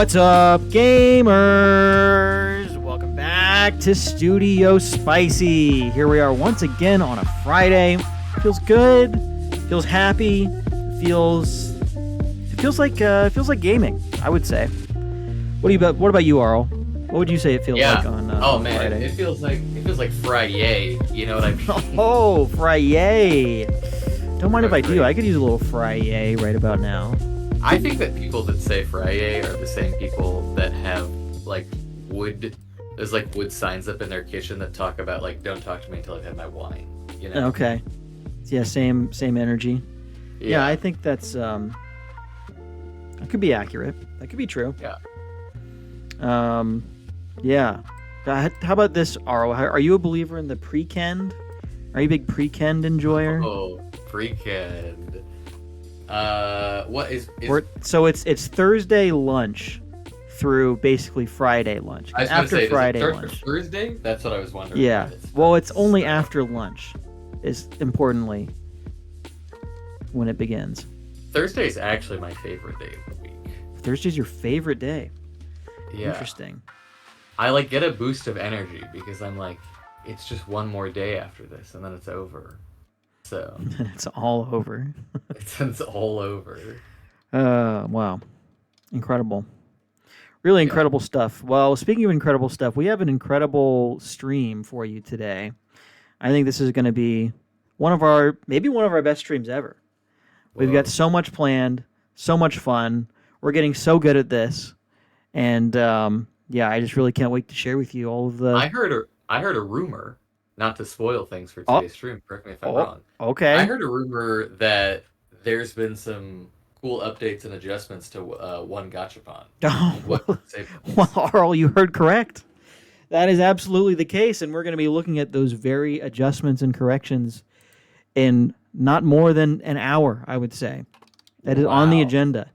What's up, gamers? Welcome back to Studio Spicy. Here we are once again on a Friday. Feels good. Feels happy. It feels like gaming, I would say. What about you, Arl? What would you say it feels like on Friday? It feels like Friday. You know what I mean? Oh, Friday. Don't mind if I do. I could use a little Friday right about now. I think that people that say Friday are the same people that have like wood. There's like wood signs up in their kitchen that talk about like don't talk to me until I've had my wine. You know? Okay. Yeah, same energy. Yeah, I think that could be accurate. That could be true. Yeah. Yeah. How about this, Arlo? Are you a believer in the pre-kend? Are you a big pre-kend enjoyer? Oh, pre-kend. What is so it's Thursday lunch through basically Friday lunch. I was after say, Friday does it start lunch. Thursday? That's what I was wondering. Yeah. Well, it's only after lunch is importantly when it begins. Thursday is actually my favorite day of the week. Thursday's your favorite day. Yeah. Interesting. I like get a boost of energy because I'm like, it's just one more day after this and then it's over. So it's all over. It's all over. Wow. Incredible. Really incredible stuff. Well, speaking of incredible stuff, we have an incredible stream for you today. I think this is going to be maybe one of our best streams ever. We've got so much planned, so much fun. We're getting so good at this. And I just really can't wait to share with you all of the I heard a rumor, not to spoil things for today's stream, correct me if I'm wrong. Okay. I heard a rumor that there's been some cool updates and adjustments to one Gacha-Pawn. Well, Arl, you heard correct. That is absolutely the case, and we're going to be looking at those very adjustments and corrections in not more than an hour, I would say. That is on the agenda.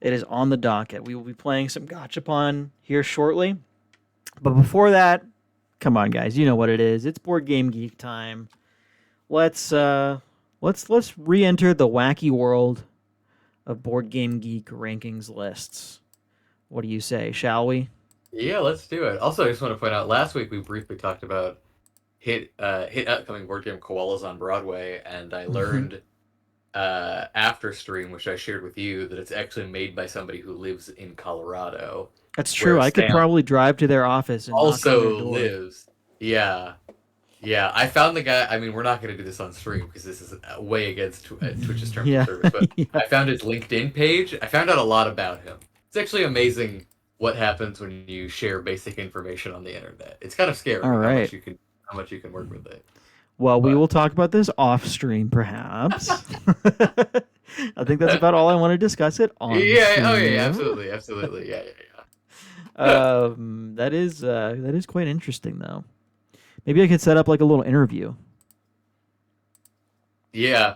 It is on the docket. We will be playing some Gacha-Pawn here shortly. But before that, come on, guys. You know what it is. It's Board Game Geek time. Let's re-enter the wacky world of Board Game Geek rankings lists. What do you say? Shall we? Yeah, let's do it. Also, I just want to point out, last week we briefly talked about hit upcoming board game Koalas on Broadway, and I learned after stream, which I shared with you, that it's actually made by somebody who lives in Colorado. That's true. I could probably drive to their office and also lives. Yeah. I found the guy. I mean, we're not going to do this on stream because this is way against Twitch's terms of service. But I found his LinkedIn page. I found out a lot about him. It's actually amazing what happens when you share basic information on the internet. It's kind of scary how much you can work with it. Well, we will talk about this off stream, perhaps. I think that's about all I want to discuss it on. Yeah. Oh, yeah. Absolutely. Yeah. That is quite interesting, though. Maybe I could set up like a little interview. Yeah,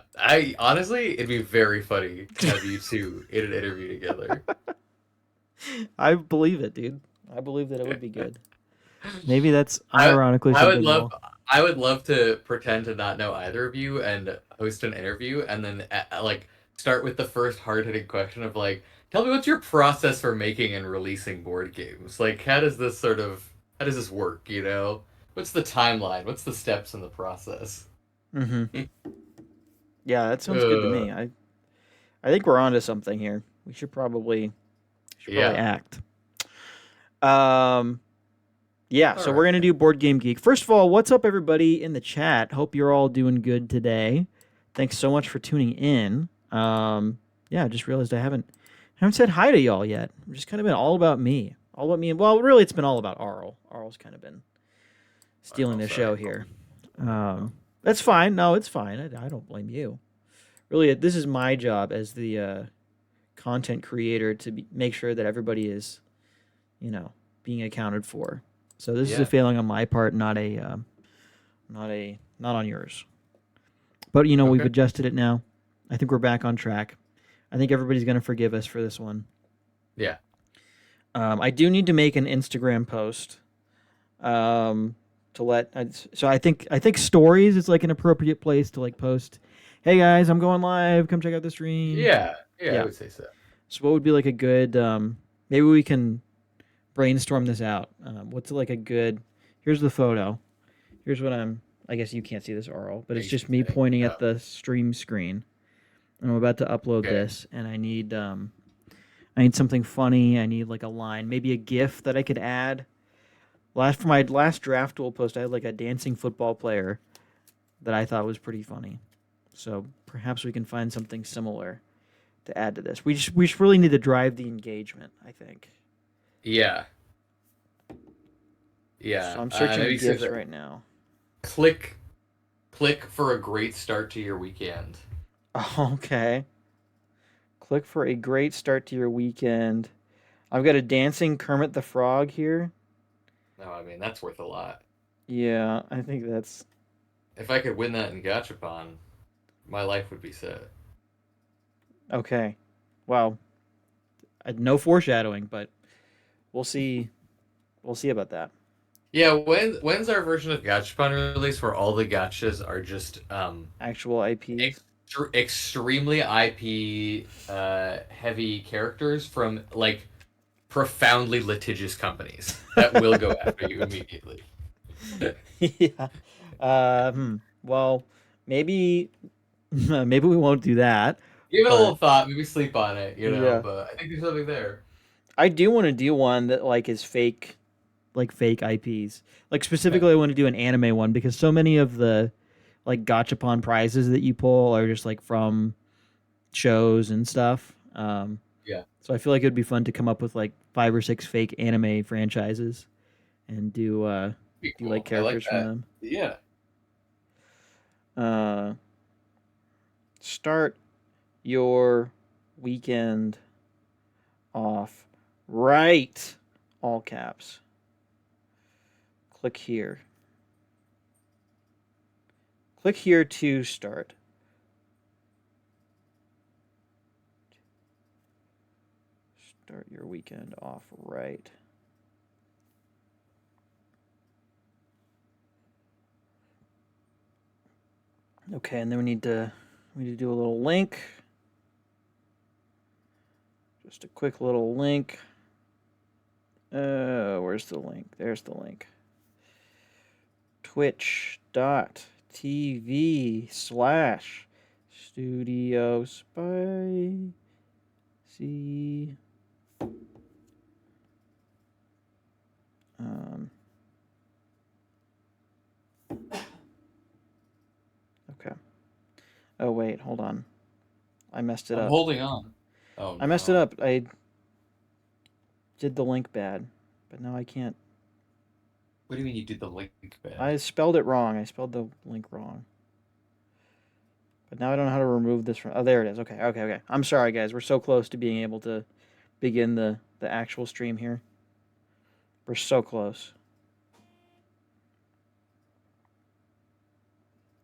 honestly, it'd be very funny to have you two in an interview together. I believe it, dude. I believe that it would be good. Maybe that's ironically something. I would love to pretend to not know either of you and host an interview, and then like start with the first hard-hitting question of like, tell me what's your process for making and releasing board games? Like, how does this work? You know, what's the timeline? What's the steps in the process? Mm-hmm. Yeah, that sounds good to me. I think we're onto something here. We should probably act. So we're gonna do Board Game Geek. First of all, what's up, everybody in the chat? Hope you're all doing good today. Thanks so much for tuning in. I just realized I haven't said hi to y'all yet. It's just kind of been all about me. Well, really, it's been all about Arl. Arl's kind of been stealing the show here. That's fine. No, it's fine. I don't blame you. Really, this is my job as the content creator to make sure that everybody is, being accounted for. So this is a failing on my part, not on yours. But we've adjusted it now. I think we're back on track. I think everybody's going to forgive us for this one. Yeah. I do need to make an Instagram post. So I think stories is like an appropriate place to like post. Hey guys, I'm going live. Come check out the stream. Yeah, I would say so. So what would be like a good Maybe we can brainstorm this out. What's like a good? Here's the photo. Here's what I'm. I guess you can't see this, Arl, but it's just me Interesting. pointing Yeah. at the stream screen. And I'm about to upload Okay. this, and I need something funny. I need like a line, maybe a GIF that I could add. For my last draft duel post, I had like a dancing football player that I thought was pretty funny. So perhaps we can find something similar to add to this. We just really need to drive the engagement, I think. Yeah. So Yeah. I'm searching Maybe GIFs right now. click for a great start to your weekend. Okay. Click for a great start to your weekend. I've got a dancing Kermit the Frog here. No, I mean that's worth a lot. Yeah, I think that's If I could win that in Gacha-Pawn, my life would be set. okay. Well, no foreshadowing, but we'll see. We'll see about that. Yeah, when's our version of Gacha-Pawn release where all the gachas are just Actual IPs. extremely IP heavy characters from like profoundly litigious companies that will go after you immediately. Yeah. Well, maybe maybe we won't do that. Give it a little But thought, maybe sleep on it, yeah, but I think there's something there. I do want to do one that like is fake, like fake IPs. Like Okay. specifically, I want to do an anime one because so many of the like gachapon prizes that you pull are just like from shows and stuff. Yeah. So I feel like it would be fun to come up with like 5 or 6 fake anime franchises and Be do like cool. I like characters from that. them. Yeah. Uh, Start your weekend off right. All caps. Click here. Click here to start. Start your weekend off right. Okay, and then we need to do a little link. Just a quick little link. Where's the link? There's the link. Twitch.tv/Studio Spicy. Okay. Oh wait, hold on. I messed it I'm up. holding on. Oh I messed it no. up. I did the link bad, but now I can't. What do you mean you did the link bad? I spelled it wrong. I spelled the link wrong. But now I don't know how to remove this from. Oh, there it is. Okay. I'm sorry, guys. We're so close to being able to begin the actual stream here. We're so close.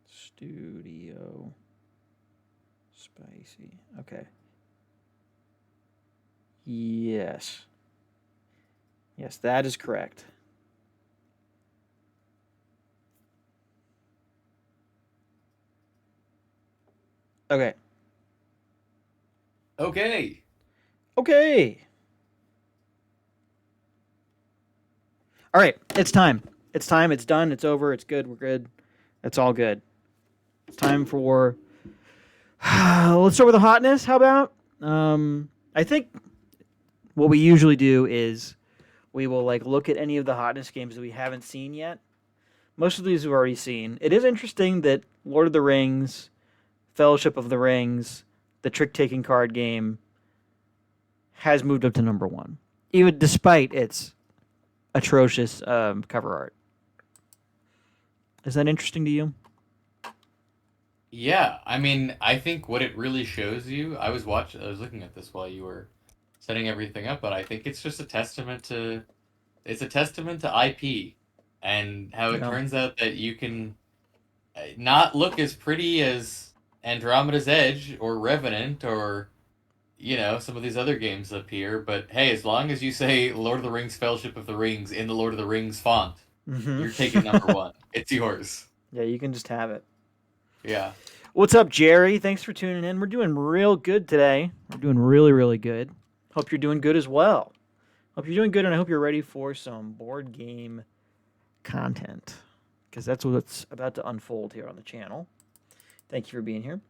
Studio Spicy. Okay. Yes. Yes, that is correct. Okay. Okay. Okay. All right. It's time. It's time. It's done. It's over. It's good. We're good. It's all good. It's time for. Let's start with the hotness. How about? I think what we usually do is we will like look at any of the hotness games that we haven't seen yet. Most of these we've already seen. It is interesting that Lord of the Rings, Fellowship of the Rings, the trick-taking card game, has moved up to number 1, even despite its atrocious cover art. Is that interesting to you? Yeah, I mean, I think what it really shows you, I was looking at this while you were setting everything up, but I think it's just it's a testament to IP and how it Yeah. turns out that you can not look as pretty as Andromeda's Edge or Revenant or some of these other games up here, but hey, as long as you say Lord of the Rings Fellowship of the Rings in the Lord of the Rings font, you're taking number 1. It's yours. Yeah, you can just have it. Yeah. What's up, Jerry? Thanks for tuning in. We're doing real good today. We're doing really, really good. Hope you're doing good as well. Hope you're doing good, and I hope you're ready for some board game content, because that's what's about to unfold here on the channel. Thank you for being here.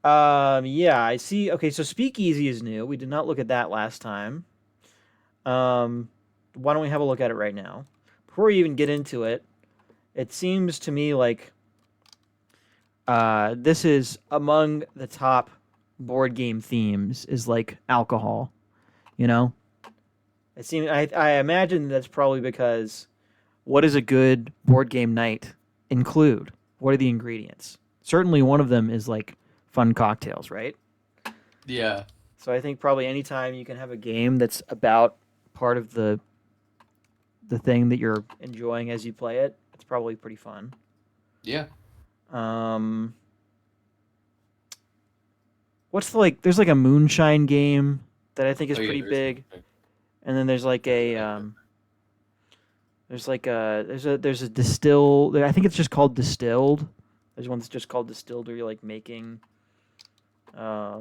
Yeah, I see. Okay, so Speakeasy is new. We did not look at that last time. Why don't we have a look at it right now? Before we even get into it, it seems to me like this is among the top board game themes is like alcohol, you know? I imagine that's probably because what does a good board game night include? What are the ingredients? Certainly one of them is like fun cocktails, right? Yeah. So I think probably anytime you can have a game that's about part of the thing that you're enjoying as you play it, it's probably pretty fun. Yeah. What's the, like? There's like a moonshine game that I think is Oh yeah, pretty there is. big, and then there's like a I there's a distill. I think it's just called distilled. There's one that's just called distilled, where you're like making uh,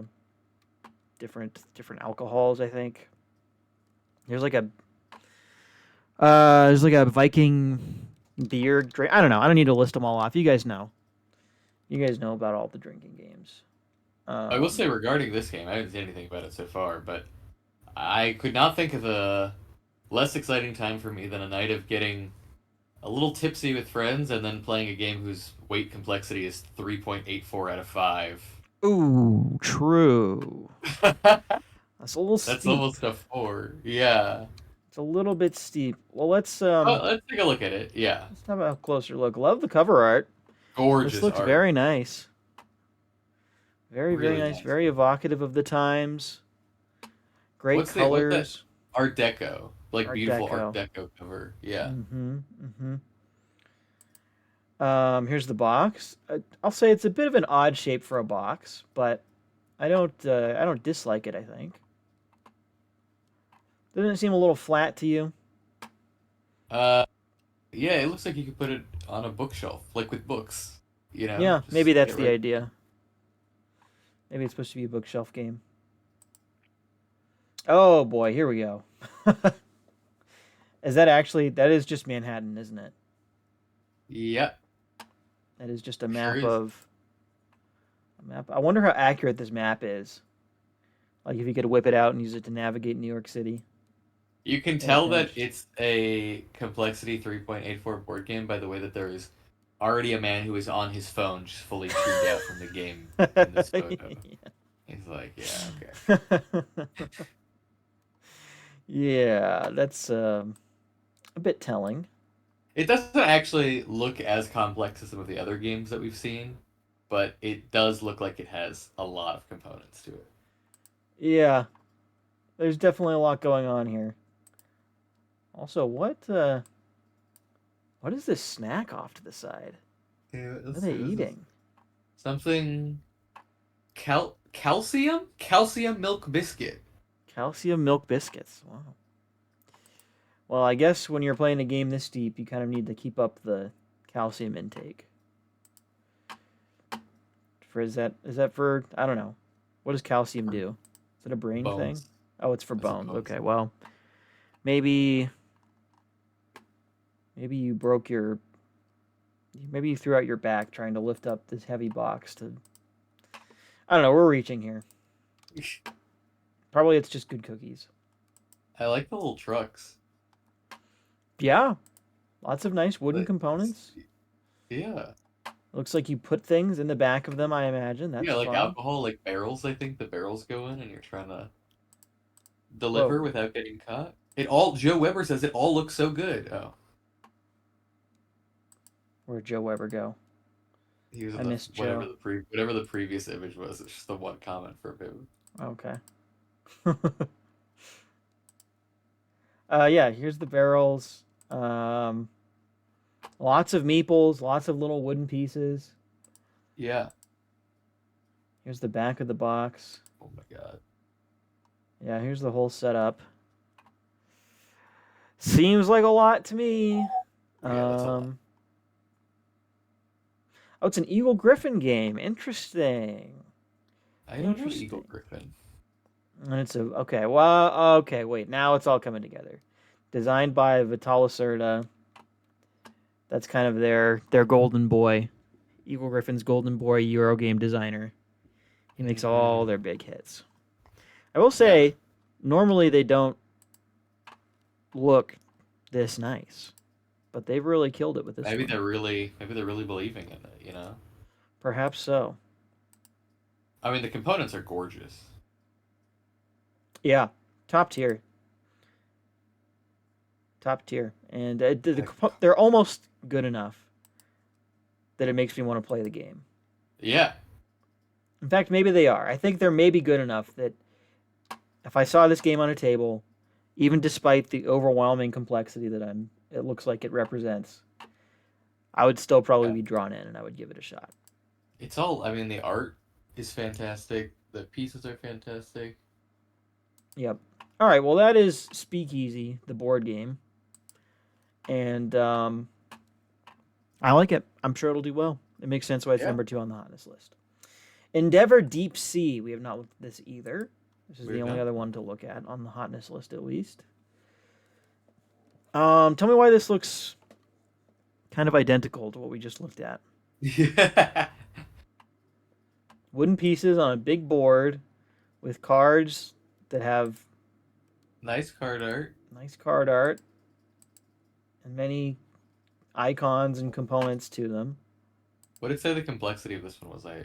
different alcohols. I think there's like a Viking beer drink. I don't know. I don't need to list them all off. You guys know. You guys know about all the drinking games. will say regarding this game, I haven't seen anything about it so far, but I could not think of a less exciting time for me than a night of getting a little tipsy with friends and then playing a game whose weight complexity is 3.84 out of 5. Ooh, true. That's a little That's steep. almost a 4. Yeah. It's a little bit steep. Well, let's Let's take a look at it. Yeah. let's have a closer look. Love the cover art. Gorgeous This looks art. very nice. Very Really nice. nice. Very evocative of the times. Great What's colors. Art Deco. Like Art beautiful Deco. Art Deco cover. Yeah. Here's the box. I'll say it's a bit of an odd shape for a box, but I don't dislike it. I think. Doesn't it seem a little flat to you? Yeah, it looks like you could put it on a bookshelf, like with books. You know? Yeah, Just maybe that's get the right. idea. Maybe it's supposed to be a bookshelf game. Oh boy, here we go. That is just Manhattan, isn't it? Yep. That is just a Sure map is. of a map. I wonder how accurate this map is. Like if you could whip it out and use it to navigate New York City. You can Or tell that Greenwich. it's a complexity 3.84 board game by the way that there is already a man who is on his phone just fully tuned out from the game in this photo. He's like, yeah, okay. Yeah, that's a bit telling. It doesn't actually look as complex as some of the other games that we've seen, but it does look like it has a lot of components to it. Yeah, there's definitely a lot going on here. Also, what is this snack off to the side? Yeah, What are they eating? Something calcium milk biscuit. Calcium milk biscuits. Wow. Well, I guess when you're playing a game this deep, you kind of need to keep up the calcium intake. Is that for, I don't know. What does calcium do? Is it a brain thing? Bones. Oh, it's for I bones. suppose. Okay, well, maybe you broke your maybe you threw out your back trying to lift up this heavy box to I don't know, we're reaching here. Probably it's just good cookies. I like the little trucks. Yeah. Lots of nice wooden But- components. Yeah. Looks like you put things in the back of them, I imagine. That's Yeah, like fun. alcohol, like barrels, I think the barrels go in and you're trying to deliver Whoa. without getting caught. Joe Weber says it all looks so good. Oh. Where'd Joe Weber go? He was I in the missed whatever Joe. whatever the previous image was, it's just the one comment from him. Okay. Yeah, here's the barrels. Lots of meeples, lots of little wooden pieces. Yeah. Here's the back of the box. Oh my god. Yeah, here's the whole setup. Seems like a lot to me. Yeah, that's a lot. Oh, it's an Eagle Griffin game. Interesting. I don't know Eagle Griffin. And it's okay. Well, okay. Wait, now it's all coming together. Designed by Vital Lacerda. That's kind of their golden boy, Eagle Griffin's golden boy Eurogame designer. He makes all their big hits. I will say, Yeah. normally they don't look this nice, but they've really killed it with this Maybe one. they're really believing in it, you know? Perhaps so. I mean, the components are gorgeous. Yeah, top tier, top tier, and they're almost good enough that it makes me want to play the game. Yeah. In fact, maybe they are. I think they're maybe good enough that if I saw this game on a table, even despite the overwhelming complexity that it looks like it represents, I would still probably Yeah. be drawn in and I would give it a shot. It's all, I mean, the art is fantastic. The pieces are fantastic. Yep. All right. Well, that is Speakeasy, the board game, and I like it. I'm sure it'll do well. It makes sense why it's Yeah. number 2 on the hotness list. Endeavor Deep Sea. We have not looked at this either. This is the only other one to look at on the hotness list, at least. Tell me why this looks kind of identical to what we just looked at. Yeah. Wooden pieces on a big board with cards that have Nice card art. nice card art and many icons and components to them. What did it say the complexity of this one was? I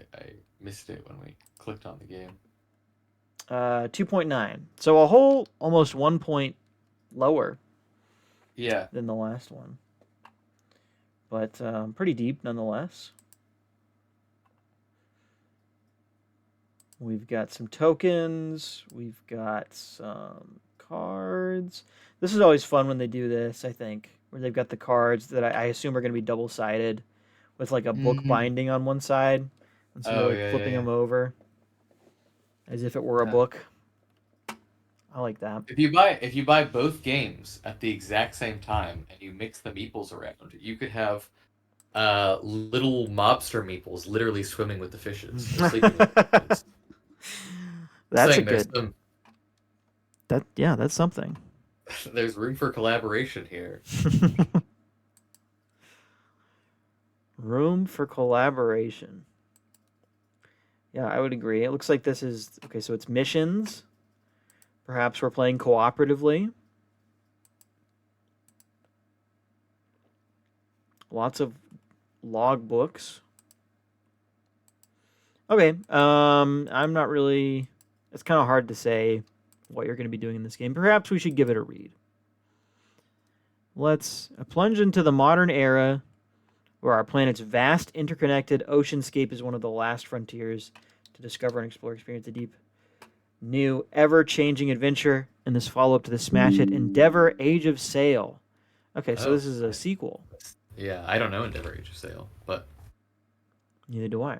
missed it when we clicked on the game. 2.9. So a whole almost 1 point lower Yeah. than the last one. But pretty deep nonetheless. We've got some tokens. We've got some cards. This is always fun when they do this, I think, where they've got the cards that I assume are going to be double-sided with like a book binding on one side. And so you're like flipping them over as if it were a book. I like that. If you buy both games at the exact same time and you mix the meeples around, you could have little mobster meeples literally swimming with the fishes. Sleeping with the fishes. That's a good. That's something. There's room for collaboration here. Room for collaboration. Yeah, I would agree. It looks like this is okay. So it's missions. Perhaps we're playing cooperatively. Lots of log books. Okay. I'm not really. It's kind of hard to say what you're going to be doing in this game. Perhaps we should give it a read. Let's plunge into the modern era where our planet's vast, interconnected oceanscape is one of the last frontiers to discover and explore, experience the deep, new, ever-changing adventure in this follow-up to the smash hit Endeavor Age of Sail. Okay, so this is a sequel. Yeah, I don't know Endeavor Age of Sail, but neither do I.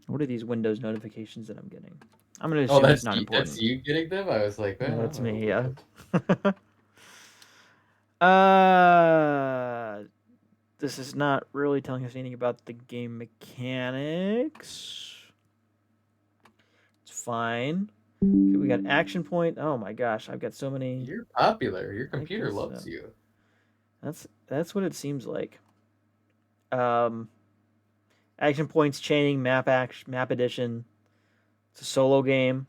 What are these Windows notifications that I'm getting? I'm gonna assume it's not important. That's you getting them? I was like, no, that's me. Yeah. This is not really telling us anything about the game mechanics. It's fine. Okay, we got action point. Oh my gosh, I've got so many. You're popular. Your computer loves you. That's what it seems like. Action points, chaining, map edition. It's a solo game,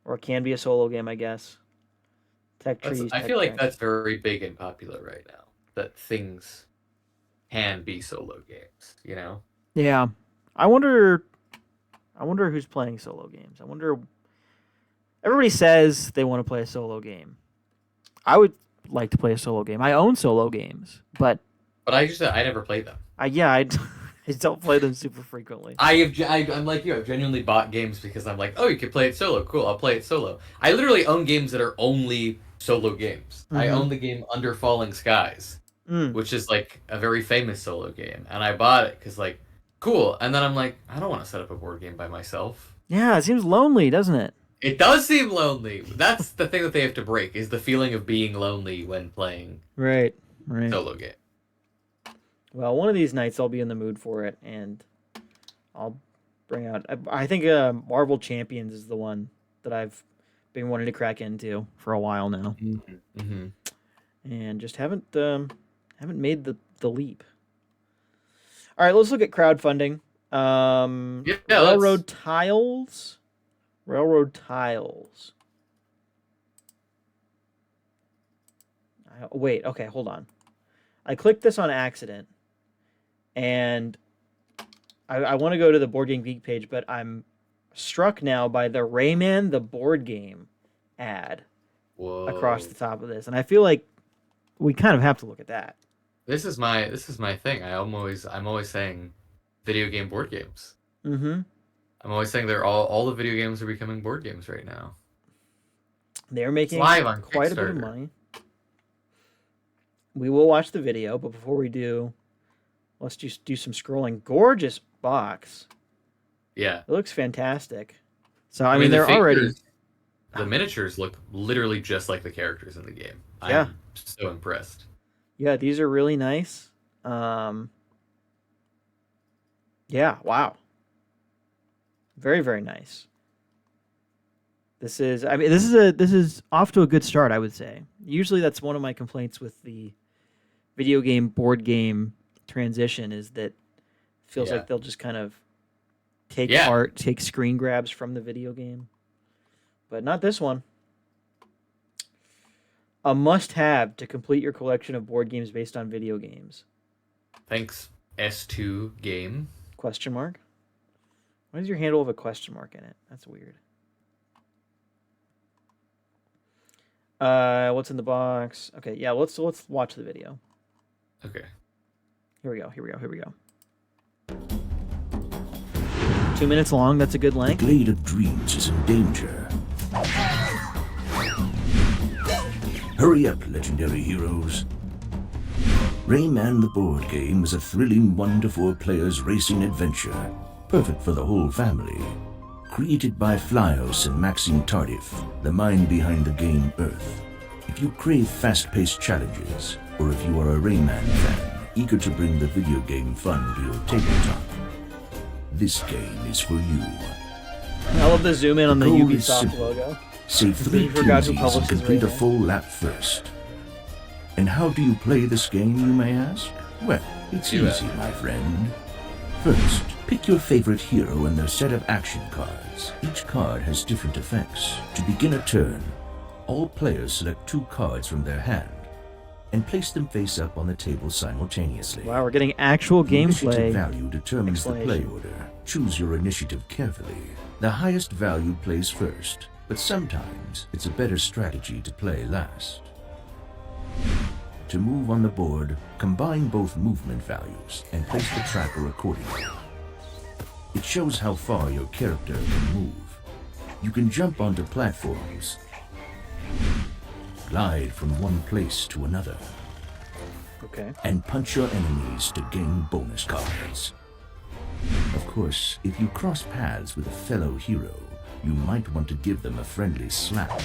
or it can be a solo game, I guess. Tech trees. I feel like that's very big and popular right now. That things can be solo games, you know? Yeah. I wonder who's playing solo games. I wonder. Everybody says they want to play a solo game. I would like to play a solo game. I own solo games, but I never played them. I don't play them super frequently. I'm like you. I've genuinely bought games because I'm like, oh, you can play it solo. Cool, I'll play it solo. I literally own games that are only solo games. I own the game Under Falling Skies, which is like a very famous solo game, and I bought it because like, cool. And then I'm like, I don't want to set up a board game by myself. Yeah, it seems lonely, doesn't it? It does seem lonely. That's the thing that they have to break is the feeling of being lonely when playing right solo game. Well, one of these nights I'll be in the mood for it, and I'll bring out. I think Marvel Champions is the one that I've been wanting to crack into for a while now, and just haven't made the leap. All right, let's look at crowdfunding. Railroad tiles. Railroad tiles. Wait, okay, hold on. I clicked this on accident, and I want to go to the Board Game Geek page, but I'm struck now by the Rayman the board game ad across the top of this, and I feel like we kind of have to look at that. This is my thing. I'm always saying video game board games. Mm-hmm. I'm always saying they're all the video games are becoming board games right now. They're making quite a bit of money. We will watch the video, but before we do, let's just do some scrolling. Gorgeous box. Yeah. It looks fantastic. So, I mean they're already... The miniatures look literally just like the characters in the game. Yeah. I'm so impressed. Yeah, these are really nice. Yeah, wow. Very, very nice. This is off to a good start, I would say. Usually that's one of my complaints with the video game board game transition is that it feels like they'll just kind of take screen grabs from the video game. But not this one. A must-have to complete your collection of board games based on video games. Thanks, S2 Game. Question mark? Why does your handle have a question mark in it? That's weird. What's in the box? Okay, yeah, let's watch the video. Okay. Here we go. 2 minutes long, that's a good length. The Glade of Dreams is in danger. Hurry up, legendary heroes. Rayman the board game is a thrilling 1-to-4 players racing adventure, perfect for the whole family. Created by Flyos and Maxime Tardif, the mind behind the game Earth. If you crave fast-paced challenges, or if you are a Rayman fan, eager to bring the video game fun to your tabletop, this game is for you. I love the zoom in on the Ubisoft logo. Save 3 koozies and complete a full lap first. And how do you play this game, you may ask? Well, it's easy, my friend. First, pick your favorite hero and their set of action cards. Each card has different effects. To begin a turn, all players select 2 cards from their hand and place them face up on the table simultaneously. Wow, we're getting actual gameplay. Initiative value determines the play order. Choose your initiative carefully. The highest value plays first, but sometimes it's a better strategy to play last. To move on the board, combine both movement values and place the tracker accordingly. It shows how far your character can move. You can jump onto platforms, glide from one place to another, and punch your enemies to gain bonus cards. Of course, if you cross paths with a fellow hero, you might want to give them a friendly slap.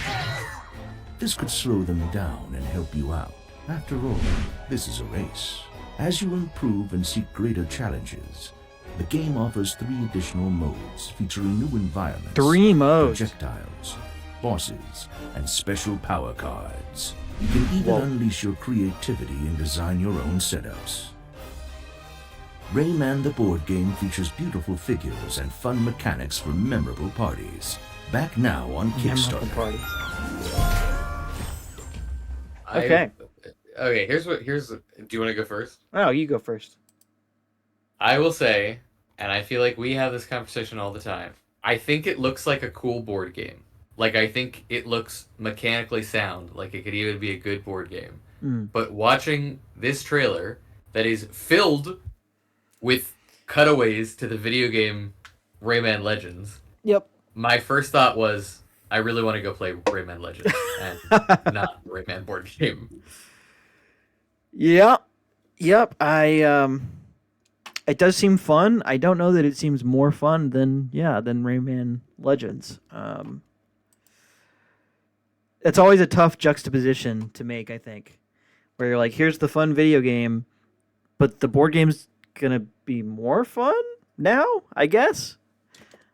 This could slow them down and help you out. After all, this is a race. As you improve and seek greater challenges, the game offers 3 additional modes featuring new environments, 3 modes, projectiles, bosses, and special power cards. You can even unleash your creativity and design your own setups. Rayman the board game features beautiful figures and fun mechanics for memorable parties. Back now on Kickstarter. Okay. Okay, here's do you want to go first? Oh, you go first. I will say, and I feel like we have this conversation all the time, I think it looks like a cool board game. Like, I think it looks mechanically sound, like it could even be a good board game. But watching this trailer that is filled with cutaways to the video game Rayman Legends, my first thought was, I really want to go play Rayman Legends and not Rayman board game. Yep. It does seem fun. I don't know that it seems more fun than Rayman Legends. It's always a tough juxtaposition to make, I think, where you're like, here's the fun video game, but the board game's gonna be more fun now, I guess.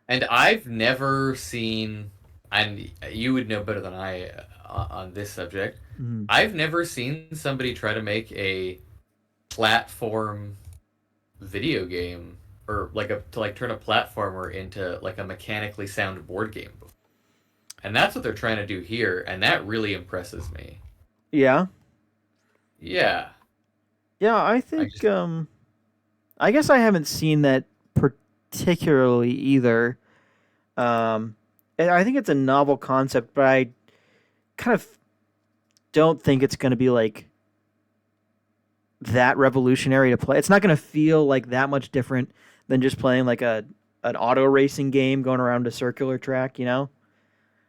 And I've never seen, and you would know better than I on this subject. Mm. I've never seen somebody try to make a platform video game or to turn a platformer into like a mechanically sound board game. And that's what they're trying to do here, and that really impresses me. Yeah. Yeah. Yeah, I think I guess I haven't seen that particularly either. I think it's a novel concept, but I kind of don't think it's going to be like that revolutionary to play. It's not going to feel like that much different than just playing like an auto racing game going around a circular track, you know?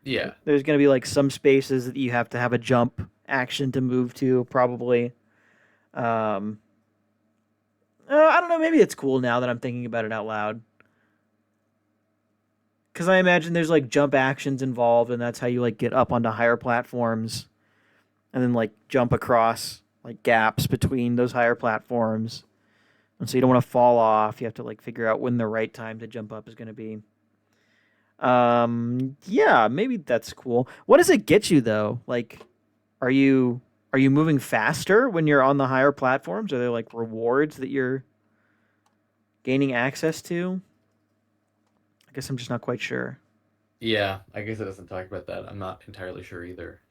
Yeah. There's going to be like some spaces that you have to have a jump action to move to, probably. I don't know. Maybe it's cool now that I'm thinking about it out loud. Because I imagine there's like jump actions involved, and that's how you like get up onto higher platforms, and then like jump across like gaps between those higher platforms. And so you don't want to fall off. You have to like figure out when the right time to jump up is going to be. Yeah, maybe that's cool. What does it get you though? Like, are you moving faster when you're on the higher platforms? Are there like rewards that you're gaining access to? I guess I'm just not quite sure. Yeah, I guess it doesn't talk about that. I'm not entirely sure either.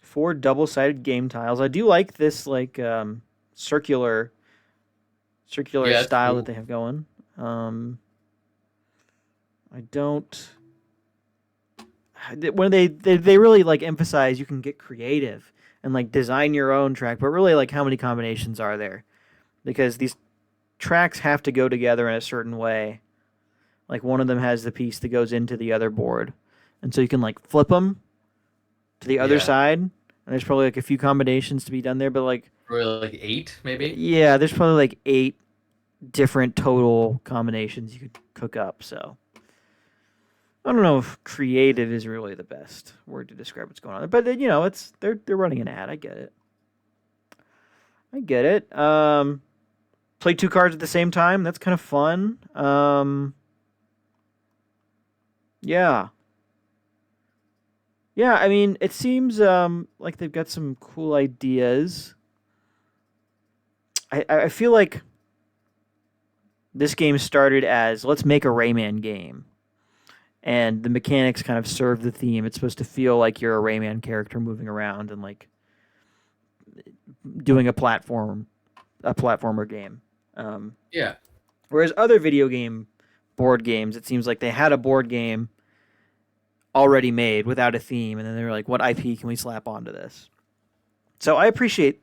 4 double-sided game tiles. I do like this like circular Yeah, style cool. that they have going. I don't. When they really like emphasize you can get creative and like design your own track, but really like how many combinations are there? Because these tracks have to go together in a certain way. Like one of them has the piece that goes into the other board, and so you can like flip them to the other side. And there's probably like a few combinations to be done there, but like probably like 8 maybe. Yeah, there's probably like 8 different total combinations you could cook up. So I don't know if creative is really the best word to describe what's going on there, but you know, it's they're running an ad. I get it. Play 2 cards at the same time. That's kind of fun. Yeah. Yeah, I mean, it seems like they've got some cool ideas. I feel like this game started as let's make a Rayman game. And the mechanics kind of serve the theme. It's supposed to feel like you're a Rayman character moving around and like doing a platformer game. Yeah. Whereas other video game board games, it seems like they had a board game already made without a theme, and then they're like, what IP can we slap onto this? So I appreciate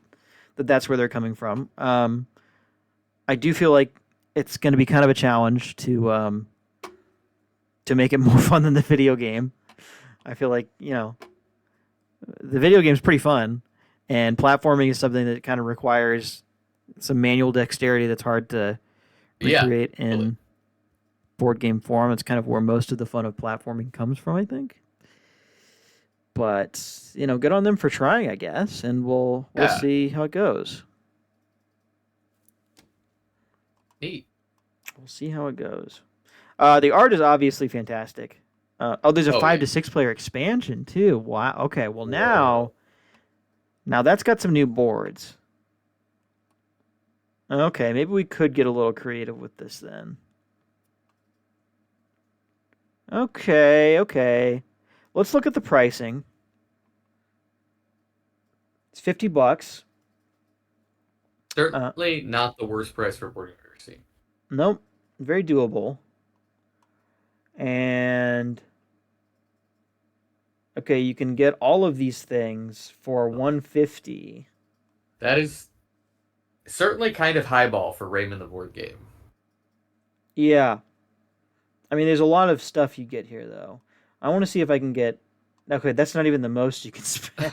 that that's where they're coming from. I do feel like it's going to be kind of a challenge to make it more fun than the video game. I feel like, you know, the video game is pretty fun, and platforming is something that kind of requires some manual dexterity that's hard to recreate in board game form. It's kind of where most of the fun of platforming comes from, I think. But, you know, good on them for trying, I guess, and we'll see how it goes. Neat. We'll see how it goes. The art is obviously fantastic. There's a 5 to 6 player expansion too. Wow. Okay. Well, now that's got some new boards. Okay, maybe we could get a little creative with this then. Okay. Let's look at the pricing. It's $50. Certainly not the worst price for a board game I've ever seen. Nope. Very doable. And okay, you can get all of these things for $150. That is certainly kind of highball for Rayman the board game. Yeah. I mean, there's a lot of stuff you get here, though. I want to see if I can get... Okay, that's not even the most you can spend.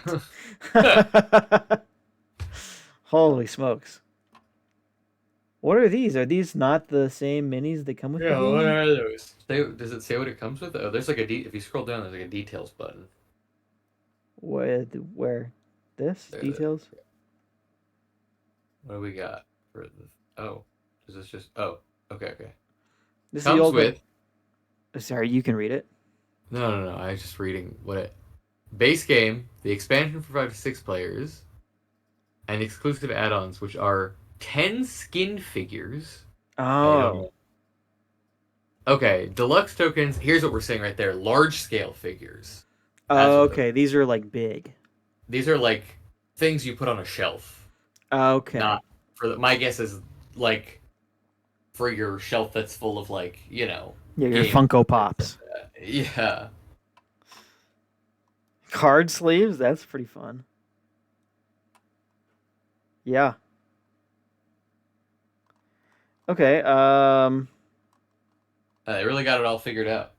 Holy smokes. What are these? Are these not the same minis that come with the game? What are those? Does it say what it comes with? Oh, there's like if you scroll down, there's like a details button. Where? This? Details? What do we got? Is this just... Oh, okay. This comes is the old with Sorry, you can read it. No. I was just reading what it. Base game, the expansion for 5 to 6 players, and exclusive add-ons, which are 10 skin figures. I don't know. Okay, deluxe tokens. Here's what we're saying right there: large-scale figures. Oh, okay. These are like big. These are like things you put on a shelf. Okay. Not for my guess is like for your shelf that's full of like Yeah, your Funko Pops. Yeah. Card sleeves. That's pretty fun. Yeah. Okay. They really got it all figured out.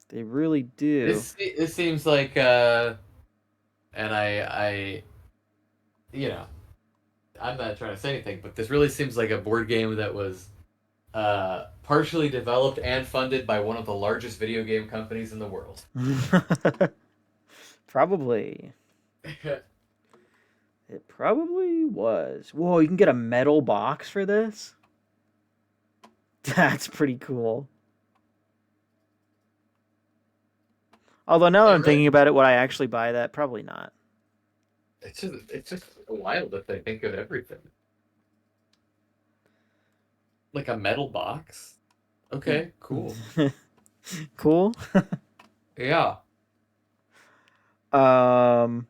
They really do. This seems like and I I'm not trying to say anything, but this really seems like a board game that was partially developed and funded by one of the largest video game companies in the world. Probably. It probably was. Whoa, you can get a metal box for this? That's pretty cool. Although now that I'm thinking about it, would I actually buy that? Probably not. It's just wild that they think of everything. Like a metal box? Okay, cool. Cool? Yeah. So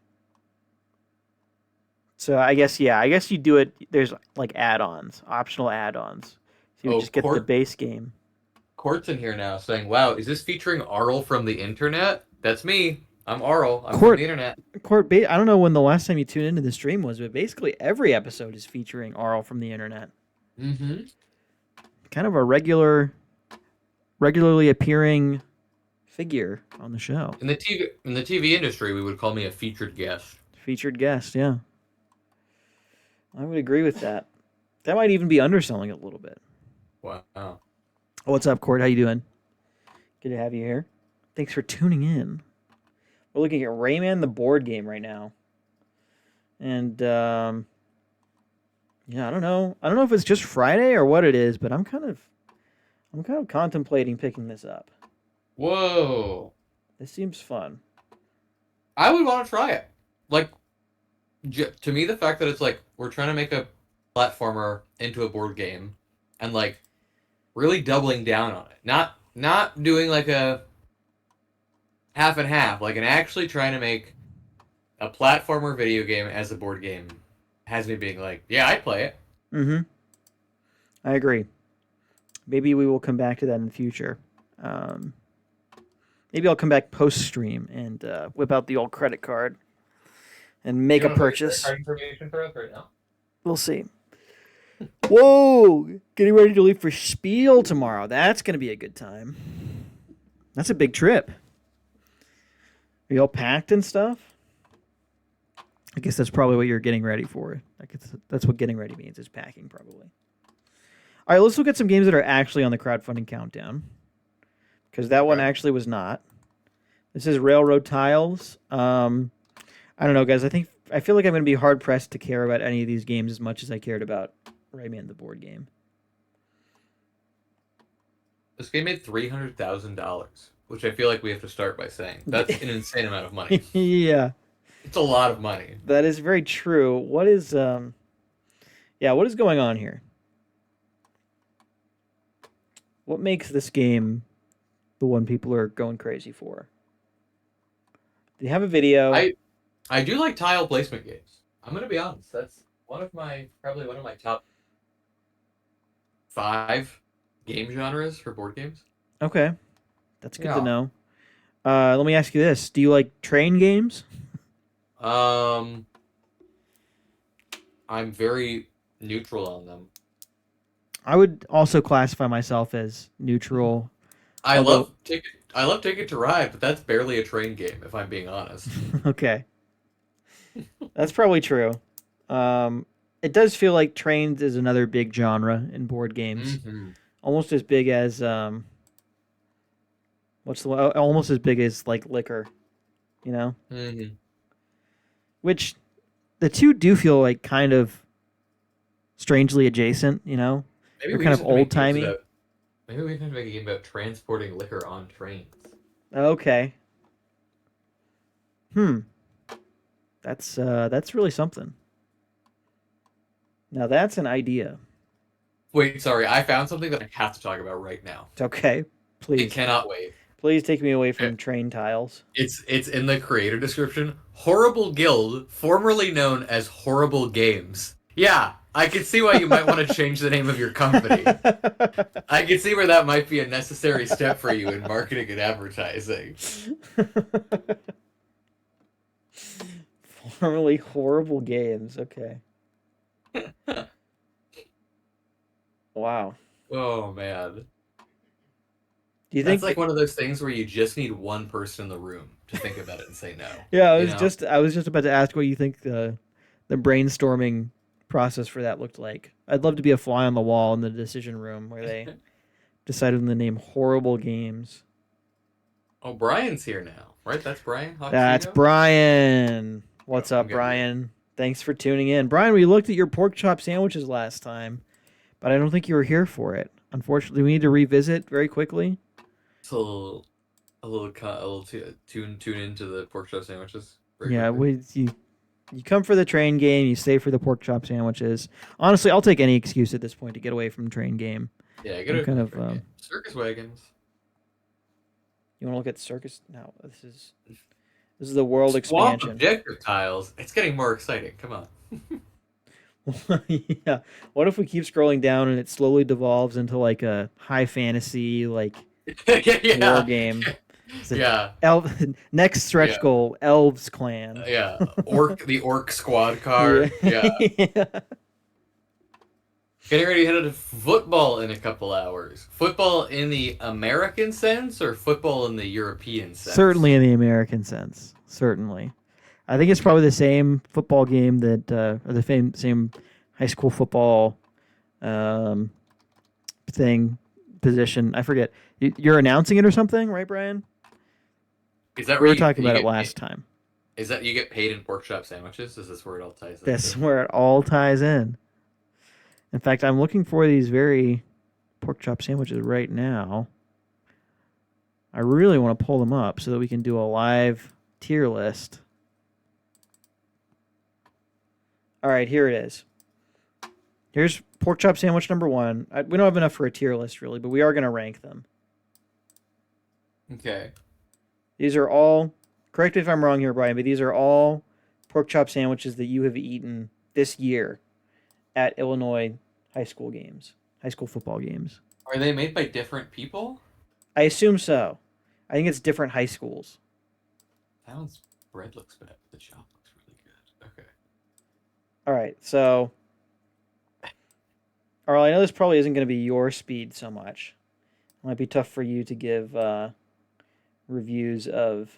I guess you do it. There's like add-ons, optional add-ons. So you just get the base game. Court's in here now saying, "Wow, is this featuring Arl from the internet?" That's me. I'm Arl. I'm from the internet. Court, I don't know when the last time you tuned into the stream was, but basically every episode is featuring Arl from the internet. Mm-hmm. Kind of a regularly appearing figure on the show. In the TV industry, we would call me a featured guest. Featured guest, yeah. I would agree with that. That might even be underselling it a little bit. Wow. What's up, Court? How you doing? Good to have you here. Thanks for tuning in. We're looking at Rayman the board game right now. And yeah, I don't know. I don't know if it's just Friday or what it is, but I'm kind of contemplating picking this up. Whoa. This seems fun. I would want to try it. Like, to me, the fact that it's like we're trying to make a platformer into a board game and like really doubling down on it. Not doing like a half and half, like and actually trying to make a platformer video game as a board game has me being like, yeah, I'd play it. Mm-hmm. I agree. Maybe we will come back to that in the future. Maybe I'll come back post-stream and whip out the old credit card and make a purchase. Card information for us right now? We'll see. Whoa! Getting ready to leave for Spiel tomorrow. That's going to be a good time. That's a big trip. Are you all packed and stuff? I guess that's probably what you're getting ready for. That's what getting ready means, is packing probably. All right, let's look at some games that are actually on the crowdfunding countdown. Because that one actually was not. This is Railroad Tiles. I don't know, guys. I feel like I'm going to be hard-pressed to care about any of these games as much as I cared about Rayman the board game. This game made $300,000, which I feel like we have to start by saying. That's an insane amount of money. Yeah. It's a lot of money. That is very true. What is what is going on here? What makes this game the one people are going crazy for? Do you have a video? I do like tile placement games. I'm gonna be honest. That's probably one of my top 5 game genres for board games. Okay, that's good to know. Let me ask you this: do you like train games? I'm very neutral on them. I would also classify myself as neutral. I love Ticket to Ride, but that's barely a train game, if I'm being honest. Okay. That's probably true. It does feel like trains is another big genre in board games. Mm-hmm. Almost as big as almost as big as like liquor, you know? Mm-hmm. Which the two do feel like kind of strangely adjacent, you know? Maybe they're kind of old-timey. Maybe we can make a game about transporting liquor on trains. Okay. That's really something. Now that's an idea. Wait, sorry, I found something that I have to talk about right now. It's okay. Please. It cannot wait. Please take me away from train tiles. It's in the creator description. Horrible Guild, formerly known as Horrible Games. Yeah, I can see why you might want to change the name of your company. I can see where that might be a necessary step for you in marketing and advertising. Formerly Horrible Games. Okay. Wow. Oh, man. Do you think that's like one of those things where you just need one person in the room to think about it and say no? Yeah, I was just about to ask what you think the brainstorming process for that looked like. I'd love to be a fly on the wall in the decision room where they decided on the name Horrible Games. Oh, Brian's here now, right? That's Brian? That's Brian. What's up, Brian? Thanks for tuning in. Brian, we looked at your pork chop sandwiches last time, but I don't think you were here for it. Unfortunately, we need to revisit very quickly. So, a little tune into the pork chop sandwiches. Yeah, you come for the train game, you stay for the pork chop sandwiches. Honestly, I'll take any excuse at this point to get away from the train game. Yeah, get away from circus wagons. You want to look at circus? No, this is the world Swamp expansion. Objective tiles. It's getting more exciting. Come on. Yeah. What if we keep scrolling down and it slowly devolves into like a high fantasy war game? Next stretch goal, Elves Clan. The Orc Squad card. Yeah. Getting ready to head into football in a couple hours. Football in the American sense or football in the European sense? Certainly in the American sense. Certainly. I think it's probably the same football game that, or the same high school football position. I forget. You're announcing it or something, right, Brian? Is that we were talking about it last time? Is that you get paid in pork chop sandwiches? Is this where it all ties in? That's where it all ties in. In fact, I'm looking for these very pork chop sandwiches right now. I really want to pull them up so that we can do a live tier list. All right, here it is. Here's pork chop sandwich number 1. We don't have enough for a tier list, really, but we are going to rank them. Okay. These are all, correct me if I'm wrong here, Brian, but these are all pork chop sandwiches that you have eaten this year at Illinois high school football games. Are they made by different people? I assume so. I think it's different high schools. That one's bread looks bad, but the chop looks really good. Okay. All right, so Arl, I know this probably isn't going to be your speed so much. It might be tough for you to give reviews of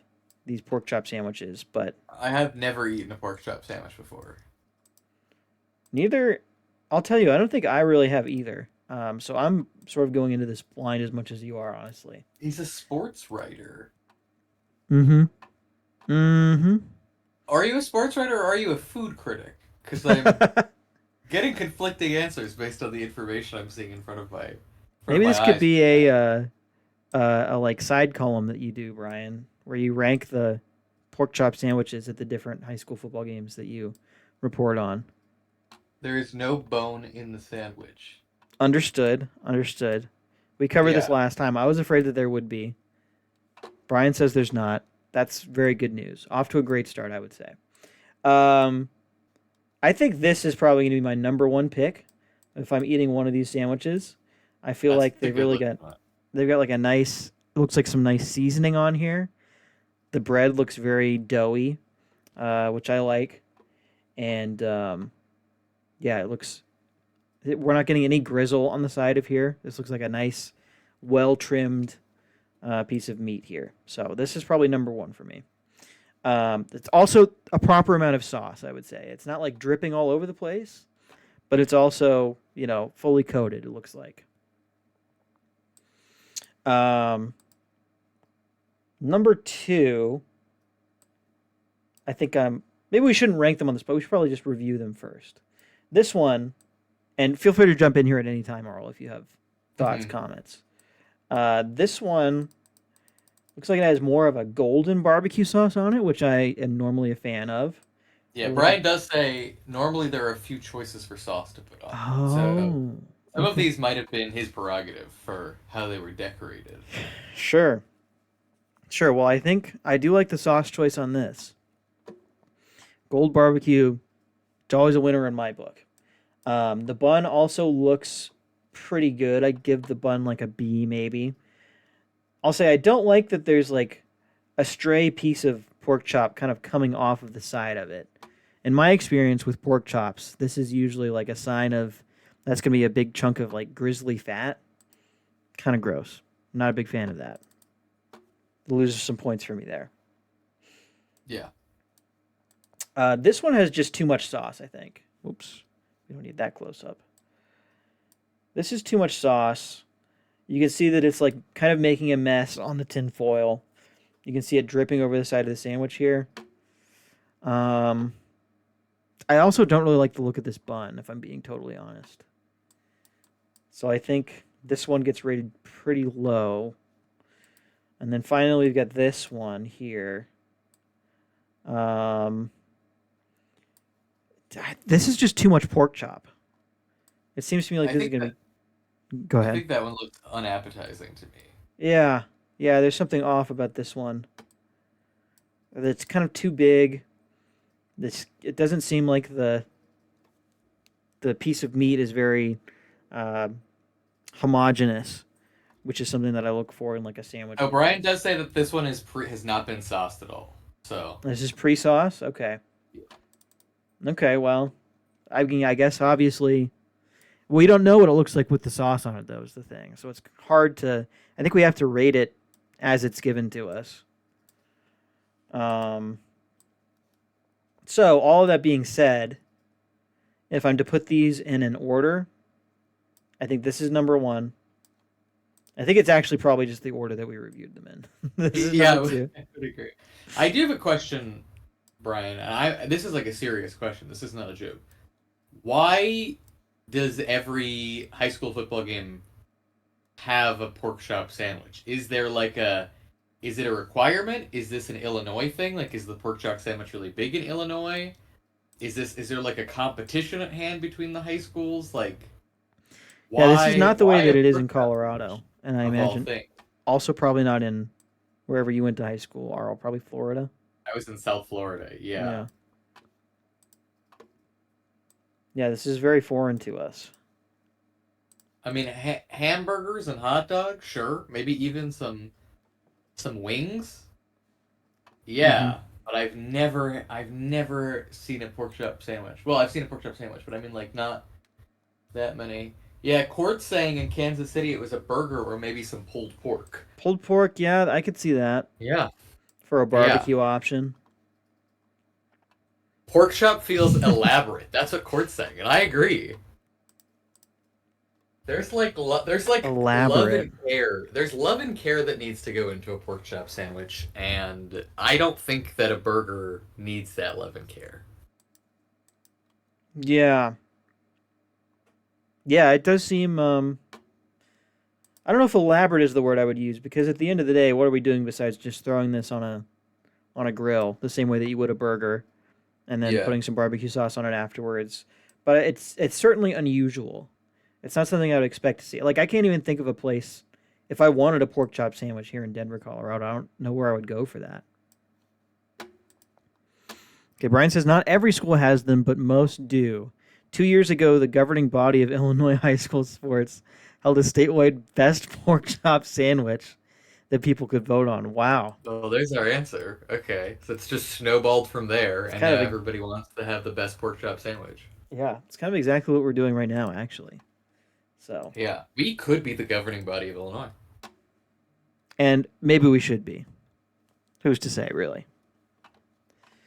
these pork chop sandwiches, but I have never eaten a pork chop sandwich before. Neither, I'll tell you, I don't think I really have either. So I'm sort of going into this blind as much as you are, honestly. He's a sports writer. Mm-hmm. Mm-hmm. Are you a sports writer or are you a food critic? Because I'm getting conflicting answers based on the information I'm seeing in front of my Maybe this eyes. could be a like side column that you do, Brian, where you rank the pork chop sandwiches at the different high school football games that you report on. There is no bone in the sandwich. Understood. We covered this last time. I was afraid that there would be. Brian says there's not. That's very good news. Off to a great start, I would say. I think this is probably going to be my number 1 pick if I'm eating one of these sandwiches. I feel like they've got like a nice, looks like some nice seasoning on here. The bread looks very doughy, which I like. And yeah, it looks, we're not getting any grizzle on the side of here. This looks like a nice, well-trimmed piece of meat here. So this is probably number 1 for me. It's also a proper amount of sauce, I would say. It's not like dripping all over the place, but it's also, fully coated, it looks like. Number 2, I think maybe we shouldn't rank them on the spot. We should probably just review them first. This one, and feel free to jump in here at any time, Arl, if you have thoughts, comments. This one looks like it has more of a golden barbecue sauce on it, which I am normally a fan of. Yeah, Brian does say normally there are a few choices for sauce to put on. So some of these might have been his prerogative for how they were decorated. Sure. Well, I think I do like the sauce choice on this. Gold barbecue, it's always a winner in my book. The bun also looks pretty good. I'd give the bun like a B maybe. I'll say I don't like that there's like a stray piece of pork chop kind of coming off of the side of it. In my experience with pork chops, this is usually like a sign of that's going to be a big chunk of like grizzly fat. Kind of gross. I'm not a big fan of that. Loses some points for me there. Yeah. This one has just too much sauce, I think. Oops. We don't need that close up. This is too much sauce. You can see that it's like kind of making a mess on the tin foil. You can see it dripping over the side of the sandwich here. I also don't really like the look of this bun, if I'm being totally honest. So I think this one gets rated pretty low. And then finally we've got this one here. This is just too much pork chop. It seems to me like this is going to be... Go ahead. I think that one looks unappetizing to me. Yeah, there's something off about this one. It's kind of too big. It doesn't seem like the piece of meat is very homogeneous, which is something that I look for in like a sandwich. Oh, Brian does say that this one has not been sauced at all. So this is pre-sauce? Okay. Okay, well, I mean, I guess obviously we don't know what it looks like with the sauce on it, though, is the thing. So it's hard to... I think we have to rate it as it's given to us. So, all of that being said, if I'm to put these in an order, I think this is number one. I think it's actually probably just the order that we reviewed them in. Yeah, I would agree. I do have a question, Brian, and this is like a serious question. This is not a joke. Why does every high school football game have a pork chop sandwich? Is it a requirement? Is this an Illinois thing? Like, is the pork chop sandwich really big in Illinois? Is there like a competition at hand between the high schools? Like, why? Yeah, this is not the way that it is in Colorado, and I imagine also probably not in wherever you went to high school, Arl, probably Florida. I was in South Florida. Yeah. Yeah, this is very foreign to us. I mean, hamburgers and hot dogs, sure. Maybe even some wings. Yeah, but I've never seen a pork chop sandwich. Well, I've seen a pork chop sandwich, but I mean, like, not that many. Yeah, Court's saying in Kansas City it was a burger or maybe some pulled pork. Pulled pork, yeah, I could see that. Yeah. For a barbecue option. Pork chop feels elaborate. That's what Court's saying, and I agree. There's elaborate love and care. There's love and care that needs to go into a pork chop sandwich, and I don't think that a burger needs that love and care. Yeah. Yeah, it does seem I don't know if elaborate is the word I would use, because at the end of the day, what are we doing besides just throwing this on a grill the same way that you would a burger and then putting some barbecue sauce on it afterwards? But it's certainly unusual. It's not something I would expect to see. Like, I can't even think of a place, if I wanted a pork chop sandwich here in Denver, Colorado, I don't know where I would go for that. Okay, Brian says, not every school has them, but most do. 2 years ago, the governing body of Illinois high school sports held a statewide best pork chop sandwich that people could vote on. Wow. Oh, there's our answer. Okay, so it's just snowballed from there, and now everybody wants to have the best pork chop sandwich. Yeah, it's kind of exactly what we're doing right now, actually. So yeah, we could be the governing body of Illinois. And maybe we should be. Who's to say, really?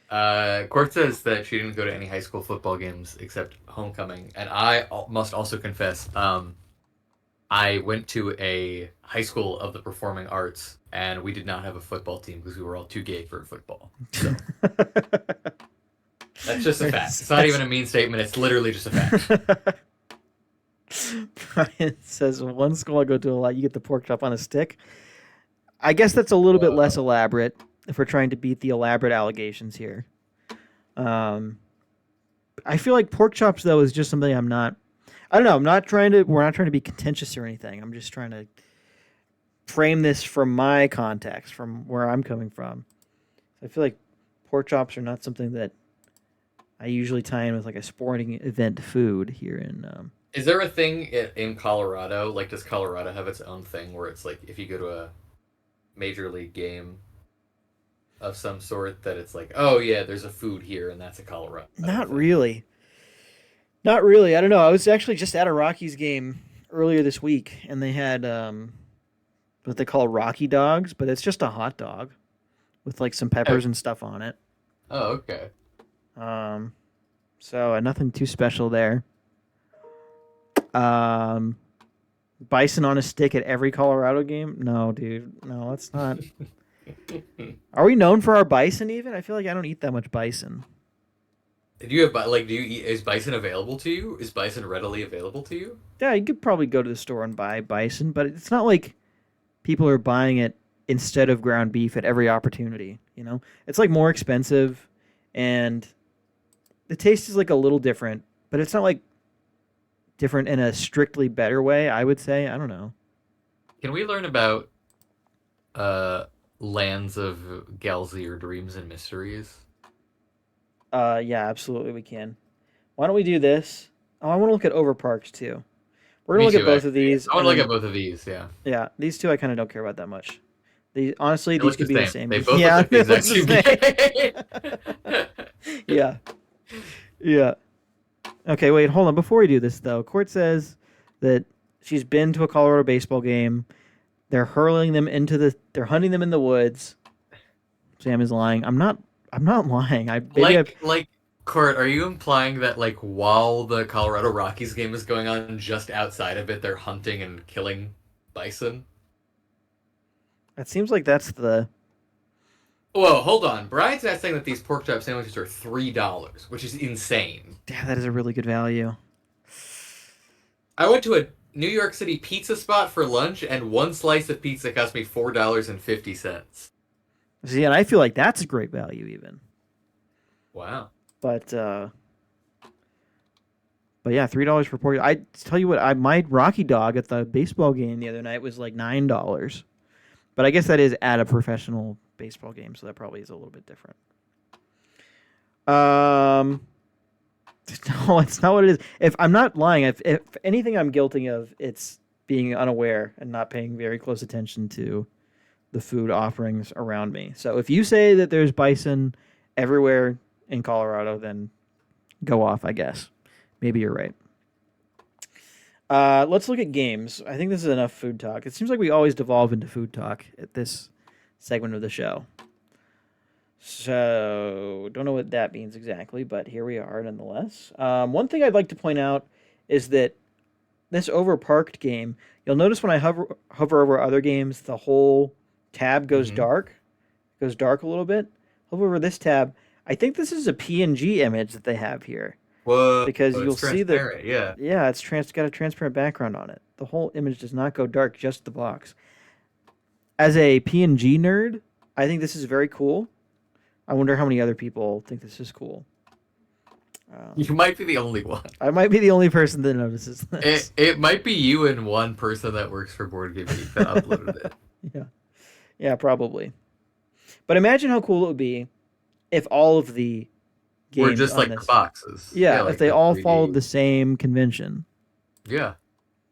Court says that she didn't go to any high school football games except homecoming, and I must also confess, I went to a high school of the performing arts, and we did not have a football team because we were all too gay for football. So. That's just a fact. It's not even a mean statement. It's literally just a fact. Brian says, one school I go to a lot, you get the pork chop on a stick. I guess that's a little bit less elaborate if we're trying to beat the elaborate allegations here. I feel like pork chops, though, is just something I'm not... I don't know. We're not trying to be contentious or anything. I'm just trying to frame this from my context, from where I'm coming from. I feel like pork chops are not something that I usually tie in with like a sporting event food here in. Is there a thing in Colorado? Like, does Colorado have its own thing where it's like if you go to a major league game of some sort that it's like, oh yeah, there's a food here and that's a Colorado? Not really. Not really. I don't know. I was actually just at a Rockies game earlier this week, and they had what they call Rocky dogs, but it's just a hot dog with like some peppers and stuff on it. Oh, okay. So nothing too special there. Bison on a stick at every Colorado game? No, dude. No, that's not. Are we known for our bison even? I feel like I don't eat that much bison. Do you have do you eat? Is bison available to you? Is bison readily available to you? Yeah, you could probably go to the store and buy bison, but it's not like people are buying it instead of ground beef at every opportunity. You know, it's like more expensive, and the taste is like a little different, but it's not like different in a strictly better way. I would say. I don't know. Can we learn about lands of Galzier dreams and mysteries? Yeah, absolutely we can. Why don't we do this? Oh, I want to look at Overparked too. We're gonna look at both of these. I want to look at both of these. Yeah. Yeah, these two I kind of don't care about that much. These honestly, these could be the same. They both look the exact same. Yeah. Yeah. Okay, wait, hold on. Before we do this though, Court says that she's been to a Colorado baseball game. They're hunting them in the woods. Sam is lying. I'm not lying. Court, are you implying that like while the Colorado Rockies game is going on, just outside of it, they're hunting and killing bison? It seems like that's the. Whoa, hold on. Brian's not saying that these pork chop sandwiches are $3, which is insane. Yeah, that is a really good value. I went to a New York City pizza spot for lunch, and one slice of pizza cost me $4.50. See, and I feel like that's a great value even. Wow. But yeah, $3 for pork. I tell you what, my Rocky dog at the baseball game the other night was like $9. But I guess that is at a professional baseball game, so that probably is a little bit different. No, it's not what it is. If I'm not lying, if anything I'm guilty of, it's being unaware and not paying very close attention to the food offerings around me. So if you say that there's bison everywhere in Colorado, then go off, I guess. Maybe you're right. Let's look at games. I think this is enough food talk. It seems like we always devolve into food talk at this segment of the show. So, don't know what that means exactly, but here we are nonetheless. One thing I'd like to point out is that this Overparked game, you'll notice when I hover over other games, the whole tab goes dark. It goes dark a little bit. Hover over this tab. I think this is a PNG image that they have here. Whoa, because you'll see the it's got a transparent background on it. The whole image does not go dark, just the box. As a PNG nerd, I think this is very cool. I wonder how many other people think this is cool. You might be the only one. I might be the only person that notices this. It might be you and one person that works for Board Game Geek that uploaded it. Yeah, probably. But imagine how cool it would be if all of the games were just like the boxes. Yeah, like if they all followed the same convention. Yeah.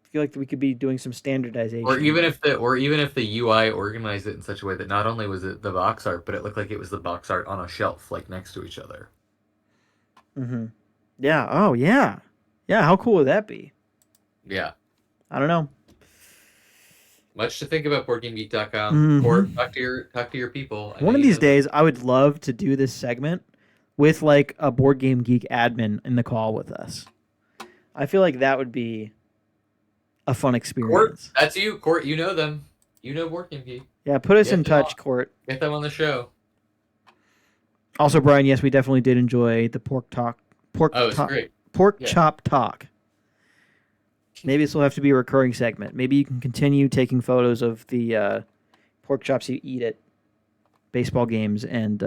I feel like we could be doing some standardization. Or even if the UI organized it in such a way that not only was it the box art, but it looked like it was the box art on a shelf, like next to each other. Mm-hmm. Yeah. Oh, yeah. Yeah. How cool would that be? Yeah. I don't know. Much to think about. BoardGameGeek.com. Or talk to your people. One of these days, I would love to do this segment with like a Board Game Geek admin in the call with us. I feel like that would be a fun experience. Court, that's you, Court. You know them. You know Board Game Geek. Yeah, put us in touch, Court. Get them on the show. Also, Brian, yes, we definitely did enjoy the pork great. Chop talk. Maybe this will have to be a recurring segment. Maybe you can continue taking photos of the pork chops you eat at baseball games and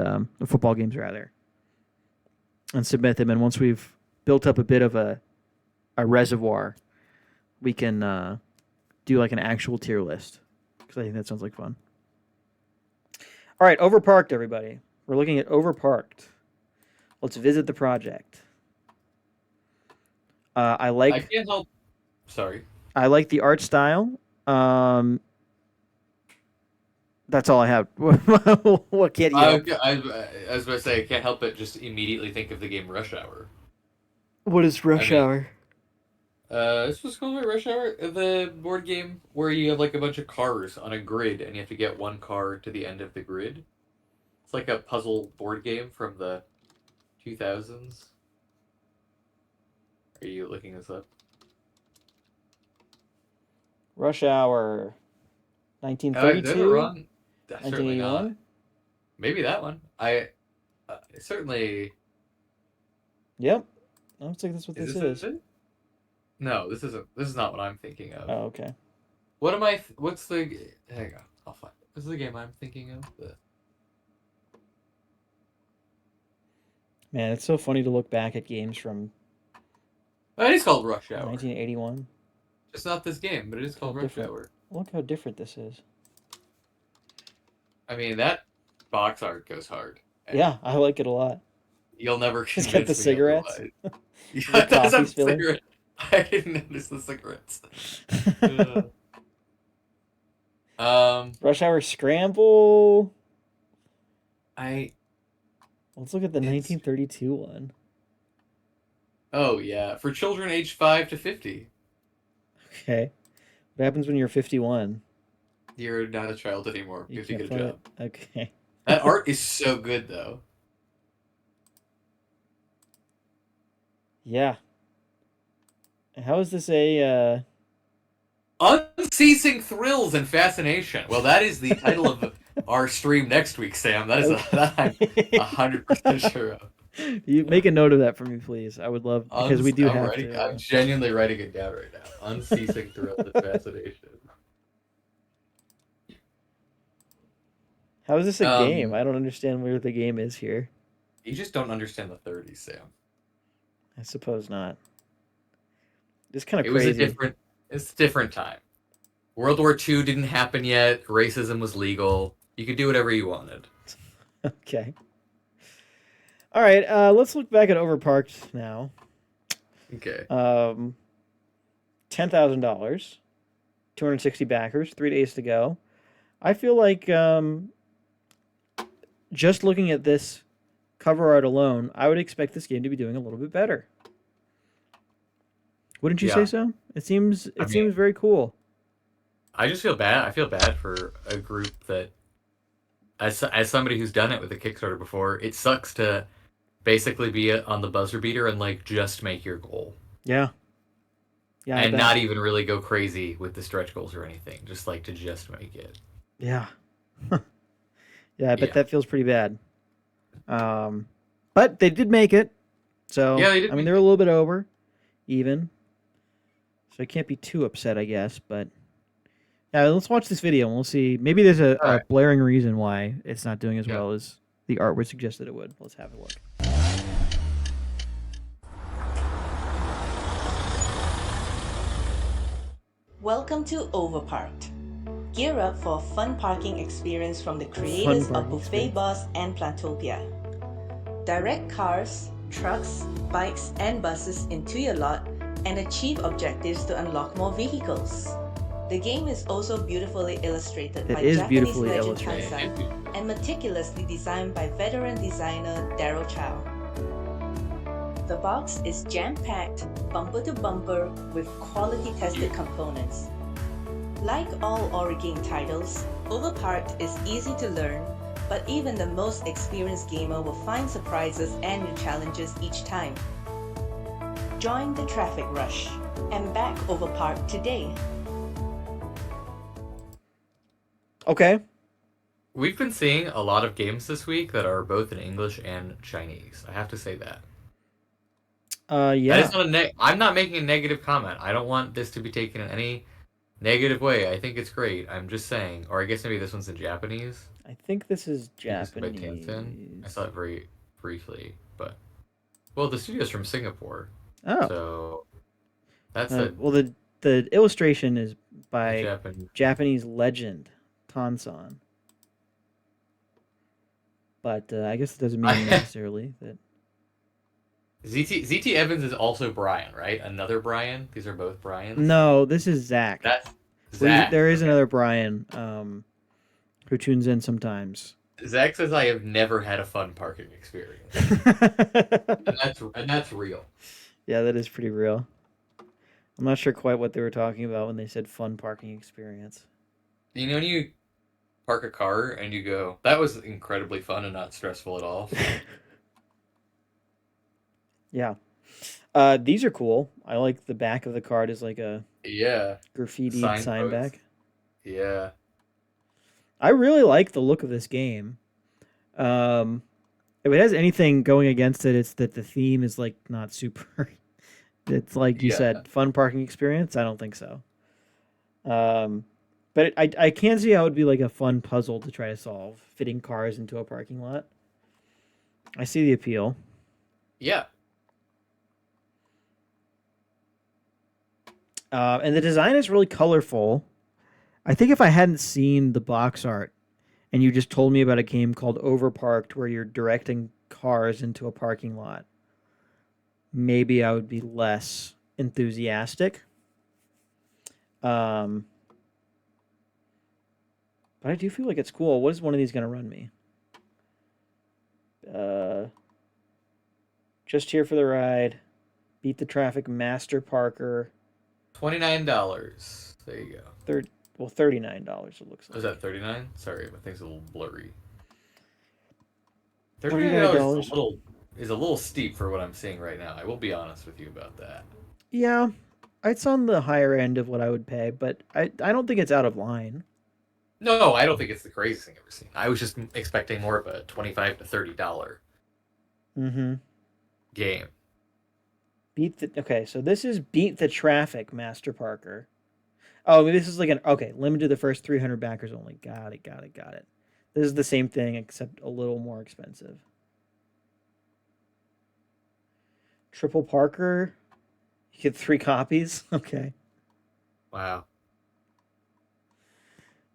football games, rather, and submit them. And once we've built up a bit of a reservoir, we can do like an actual tier list, because I think that sounds like fun. All right, Overparked, everybody. We're looking at Overparked. Let's visit the project. I can't help. Sorry. I like the art style. That's all I have. What can't you? I was going to say, I can't help but just immediately think of the game Rush Hour. What is Rush Hour? This was called Rush Hour, the board game where you have like a bunch of cars on a grid, and you have to get one car to the end of the grid. It's like a puzzle board game from the 2000s. Are you looking this up? Rush Hour, 1932. Wrong. Certainly not. Maybe that one. Certainly. Yep. I don't think that's what this is. No, this isn't. This is not what I'm thinking of. Oh, okay. What am I? What's the? Hang on, I'll find it. What's the game I'm thinking of? Man, it's so funny to look back at games from. It is called Rush Hour. 1981. It's not this game, but it is called Rush Hour. Look how different this is. I mean, that box art goes hard. Yeah, I like it a lot. You'll never convince me. It's got the cigarettes. Yeah, it does have cigarettes. I didn't notice the cigarettes. Rush Hour Scramble. Let's look at the 1932 one. Oh yeah, for children aged 5 to 50. Okay, what happens when you're 51? You're not a child anymore. You have to get a job. Okay. That art is so good, though. Yeah. How is this a... Unceasing thrills and fascination. Well, that is the title of our stream next week, Sam. That is that I'm 100% sure of. You make a note of that for me, please. I would love, because we do have to. I'm genuinely writing it down right now. Unceasing thrills and fascination. How is this a game? I don't understand where the game is here. You just don't understand the 30s, Sam. I suppose not. It's kind of crazy. It's a different time. World War II didn't happen yet. Racism was legal. You could do whatever you wanted. Okay. All right. Let's look back at Overparked now. Okay. $10,000, 260 backers, 3 days to go. I feel like just looking at this cover art alone, I would expect this game to be doing a little bit better. Wouldn't you say so? It seems very cool. I just feel bad. I feel bad for a group that, as somebody who's done it with a Kickstarter before, it sucks to basically be on the buzzer beater and like just make your goal. Yeah. Yeah. And not even really go crazy with the stretch goals or anything. Just like to just make it. Yeah. Yeah, I bet that feels pretty bad. But they did make it. So, yeah, they did. I mean, they're a little bit over, even. So I can't be too upset, I guess. But yeah, let's watch this video and we'll see. Maybe there's a blaring reason why it's not doing as well as the art would suggest that it would. Let's have a look. Welcome to Overparked. Gear up for a fun parking experience from the creators of Buffet Boss and Plantopia. Direct cars, trucks, bikes, and buses into your lot and achieve objectives to unlock more vehicles. The game is also beautifully illustrated by Japanese legend Tan-san and meticulously designed by veteran designer Darryl Chow. The box is jam-packed, bumper to bumper, with quality-tested components. Like all Origame titles, Overparked is easy to learn, but even the most experienced gamer will find surprises and new challenges each time. Join the traffic rush and back Overparked today. Okay. We've been seeing a lot of games this week that are both in English and Chinese. I have to say that. Yeah. That is not I'm not making a negative comment. I don't want this to be taken in any negative way. I think it's great. I'm just saying. Or I guess maybe this one's in Japanese. I think this is By Tencent. I saw it very briefly, but well, the studio's from Singapore. Oh. So that's well, the illustration is by Japanese legend Tansan. But I guess it doesn't mean necessarily that. ZT Evans is also Brian, right? Another Brian. These are both Brians. No, this is Zach. That's Zach. There is another Brian who tunes in sometimes. Zach says I have never had a fun parking experience, and that's real. Yeah, that is pretty real. I'm not sure quite what they were talking about when they said fun parking experience. You know, when you park a car and you go, that was incredibly fun and not stressful at all. Yeah. These are cool. I like the back of the card is like a graffitied sign back. Yeah. I really like the look of this game. If it has anything going against it, it's that the theme is like not super. It's like you said, fun parking experience. I don't think so. But I can see how it would be like a fun puzzle to try to solve, fitting cars into a parking lot. I see the appeal. Yeah. And the design is really colorful. I think if I hadn't seen the box art and you just told me about a game called Overparked where you're directing cars into a parking lot, maybe I would be less enthusiastic. But I do feel like it's cool. What is one of these going to run me? Just here for the ride. Beat the traffic, Master Parker. $29. There you go. $39 it looks like. Was that 39? Sorry, my thing's a little blurry. $39 is a little steep for what I'm seeing right now. I will be honest with you about that. Yeah, it's on the higher end of what I would pay, but I don't think it's out of line. No, I don't think it's the craziest thing I've ever seen. I was just expecting more of a $25 to $30 game. Okay, so this is Beat the Traffic, Master Parker. Oh, this is like limited to the first 300 backers only. Got it. This is the same thing except a little more expensive. Triple Parker. You get 3 copies. Okay. Wow.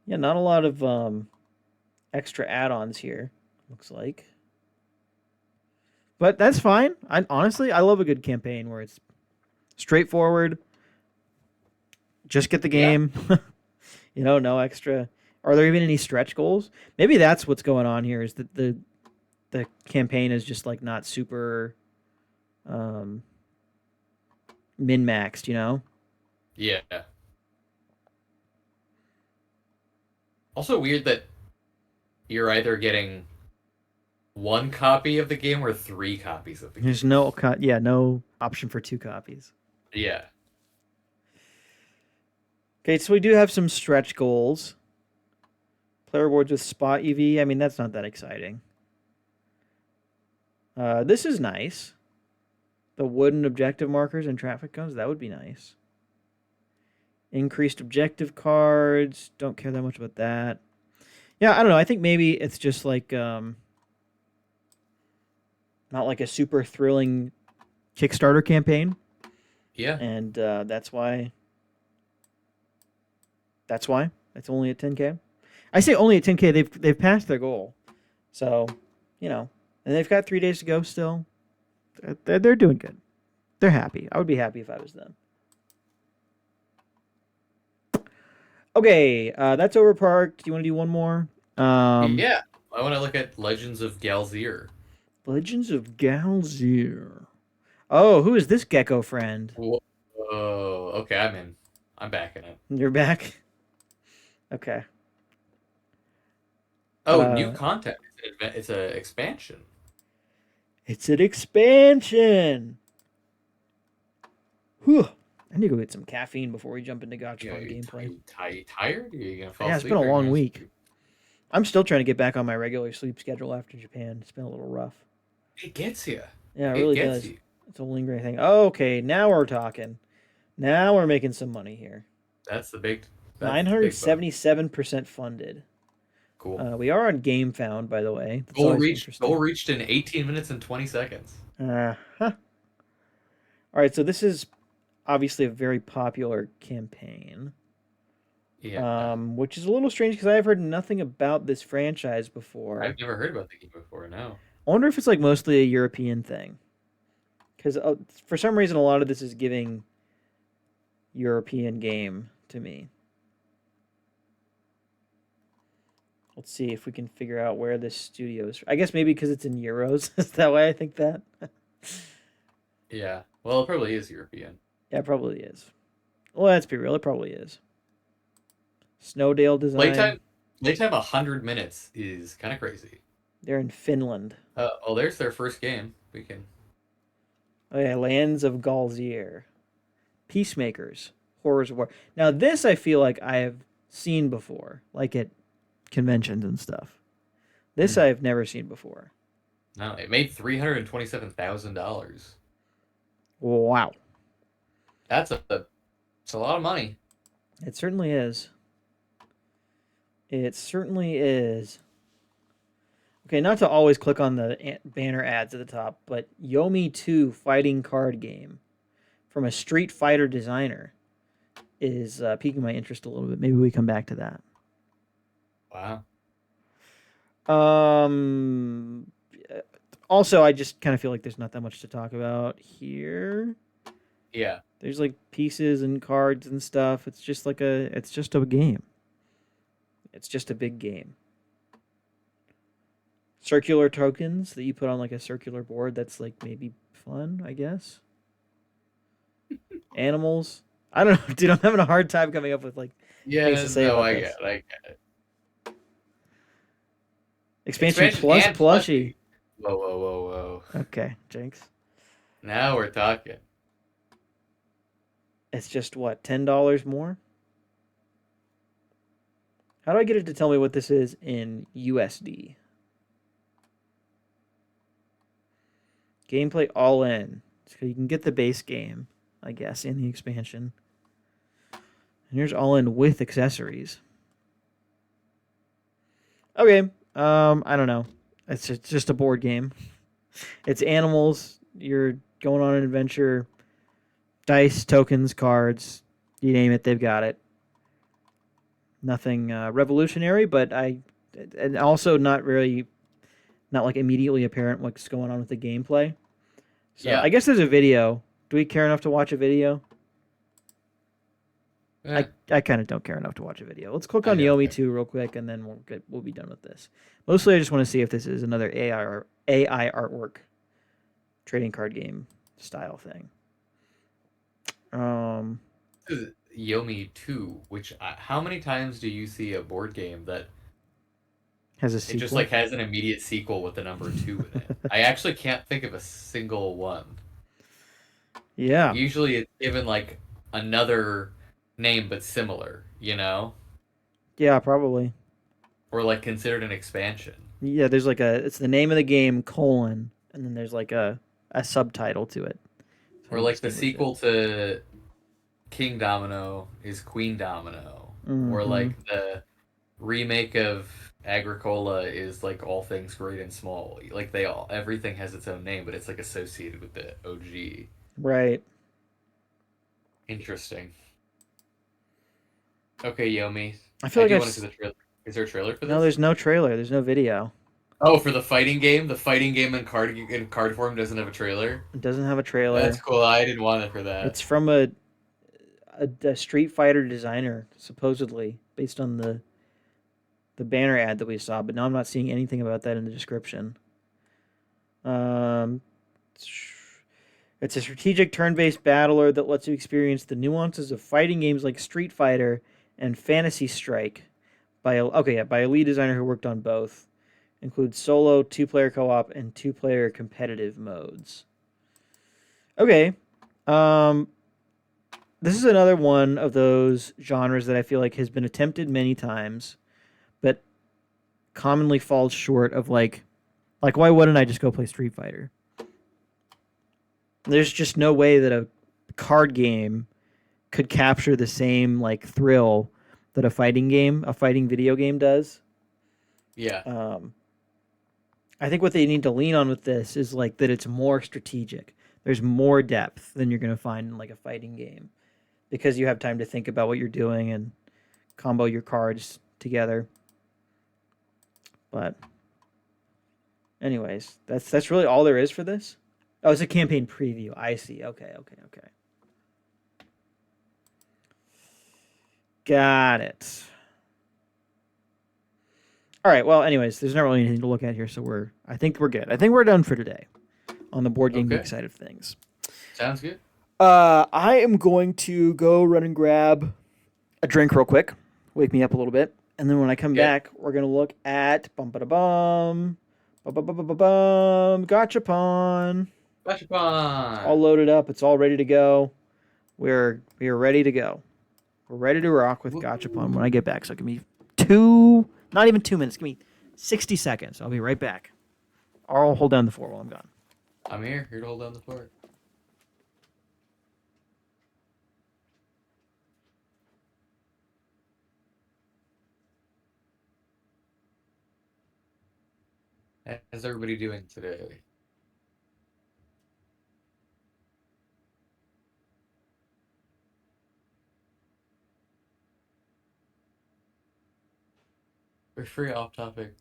Yeah, not a lot of extra add-ons here, looks like. But that's fine. Honestly, I love a good campaign where it's straightforward. Just get the game. Yeah. No extra. Are there even any stretch goals? Maybe that's what's going on here, is that the campaign is just like not super min-maxed, Yeah. Also weird that you're either getting 1 copy of the game or 3 copies of the game. There's no option for 2 copies. Yeah. Okay, so we do have some stretch goals. Player rewards with Spot EV. I mean, that's not that exciting. This is nice. The wooden objective markers and traffic cones, that would be nice. Increased objective cards. Don't care that much about that. Yeah, I don't know. I think maybe it's just like not like a super thrilling Kickstarter campaign. Yeah. And that's why it's only at 10K. I say only at 10K. They've passed their goal. So, and they've got 3 days to go still. They're doing good. They're happy. I would be happy if I was them. Okay, that's Overparked. Do you want to do one more? Yeah, I want to look at Legends of Galzier. Legends of Galzier. Oh, who is this gecko friend? Whoa, okay, I'm in. I'm back in it. You're back? Okay. Oh, new content. It's an expansion. It's an expansion. Whew. I need to go get some caffeine before we jump into Gacha-Pawn gameplay. You tired? Are you gonna fall asleep? Yeah, it's been a long week. I'm still trying to get back on my regular sleep schedule after Japan. It's been a little rough. It gets you. Yeah, it really does. It's a lingering thing. Okay, now we're talking. Now we're making some money here. That's the big. 977% funded. Cool. We are on GameFound, by the way. Goal reached in 18 minutes and 20 seconds. All right, so this is obviously a very popular campaign. Yeah. Which is a little strange because I've heard nothing about this franchise before. I've never heard about the game before. No. I wonder if it's like mostly a European thing. Because for some reason, a lot of this is giving European game to me. Let's see if we can figure out where this studio is. I guess maybe because it's in euros. Is that why I think that? Yeah. Well, it probably is European. Yeah, it probably is. Well, let's be real. It probably is. Snowdale design. Playtime 100 minutes is kind of crazy. They're in Finland. Oh, there's their first game. We can. Oh yeah, Lands of Galzier. Peacemakers. Horrors of War. Now this I feel like I have seen before, like at conventions and stuff. This I've never seen before. No, it made $327,000. Wow. That's a lot of money. It certainly is. It certainly is. Okay, not to always click on the banner ads at the top, but Yomi 2 fighting card game from a Street Fighter designer is piquing my interest a little bit. Maybe we come back to that. Wow. Also, I just kind of feel like there's not that much to talk about here. Yeah. There's like pieces and cards and stuff. It's just a game. It's just a big game. Circular tokens that you put on like a circular board. That's like maybe fun, I guess. Animals. I don't know, dude. I'm having a hard time coming up with like things to say about this. I get it. Expansion plus plushie. Whoa. Okay, Jinx. Now we're talking. It's just what, $10 more? How do I get it to tell me what this is in USD? Gameplay all in. So you can get the base game, I guess, in the expansion. And here's all in with accessories. Okay. I don't know. It's just a board game. It's animals. You're going on an adventure. Dice, tokens, cards. You name it, they've got it. Nothing revolutionary, but and also not like immediately apparent what's going on with the gameplay. So yeah. I guess there's a video. Do we care enough to watch a video? I kind of don't care enough to watch a video. Let's click on Yomi 2 real quick, and then we'll be done with this. Mostly, I just want to see if this is another AI artwork trading card game style thing. Yomi 2, which how many times do you see a board game that has a sequel? It just like has an immediate sequel with the number 2 in it. I actually can't think of a single one. Yeah. Usually it's given like another name but similar, you know? Yeah, probably. Or like considered an expansion. Yeah, there's like it's the name of the game, and then there's like a subtitle to it. Or like the sequel to King Domino is Queen Domino. Mm-hmm. Or like the remake of Agricola is like All Things Great and Small. Like everything has its own name, but it's like associated with the OG. Right. Interesting. Okay, Yomi. I feel like I want to see the trailer. Is there a trailer for this? No, there's no trailer. There's no video. Oh, for the fighting game? The fighting game in card form doesn't have a trailer? It doesn't have a trailer. That's cool. I didn't want it for that. It's from a Street Fighter designer, supposedly, based on the banner ad that we saw, but now I'm not seeing anything about that in the description. It's a strategic turn-based battler that lets you experience the nuances of fighting games like Street Fighter and Fantasy Strike by a lead designer who worked on both. Includes solo, 2-player co-op, and 2-player competitive modes. Okay. This is another one of those genres that I feel like has been attempted many times, but commonly falls short of like why wouldn't I just go play Street Fighter? There's just no way that a card game could capture the same like thrill that a fighting video game does. Yeah. I think what they need to lean on with this is like that it's more strategic. There's more depth than you're going to find in like a fighting game because you have time to think about what you're doing and combo your cards together. But anyways, that's really all there is for this. Oh, it's a campaign preview. I see. Okay. Got it. All right. Well, anyways, there's not really anything to look at here, so I think we're good. I think we're done for today on the Board Game Geek side of things. Sounds good. I am going to go run and grab a drink real quick, wake me up a little bit, and then when I come back, we're gonna look at Gacha-Pawn. Gacha-Pawn. All loaded up. It's all ready to go. We are ready to go. We're ready to rock with Gacha-Pawn when I get back. So give me not even 2 minutes. Give me 60 seconds. I'll be right back. I'll hold down the fort while I'm gone. I'm here to hold down the fort. How's everybody doing today? We're free off topic.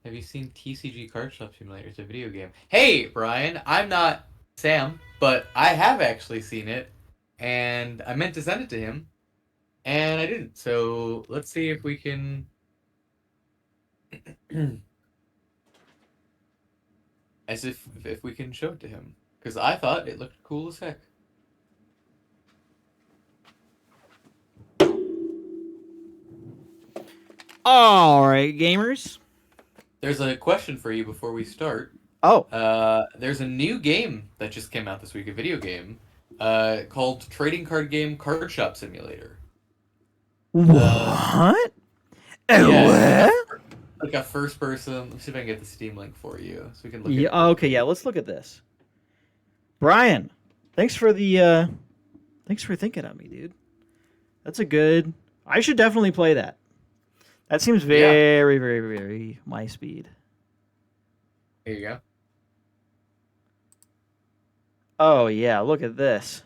Have you seen TCG Card Shop Simulator? It's a video game. Hey, Brian, I'm not Sam, but I have actually seen it, and I meant to send it to him, and I didn't. So let's see if we can. As if we can show it to him, because I thought it looked cool as heck. All right, gamers. There's a question for you before we start. Oh. There's a new game that just came out this week, a video game, called Trading Card Game Card Shop Simulator. What? Yeah, like a first person. Let me see if I can get the Steam link for you, so we can look. Okay, yeah, let's look at this. Brian, thanks for thinking of me, dude. That's a good. I should definitely play that. That seems very, very, very my speed. Here you go. Oh yeah, look at this.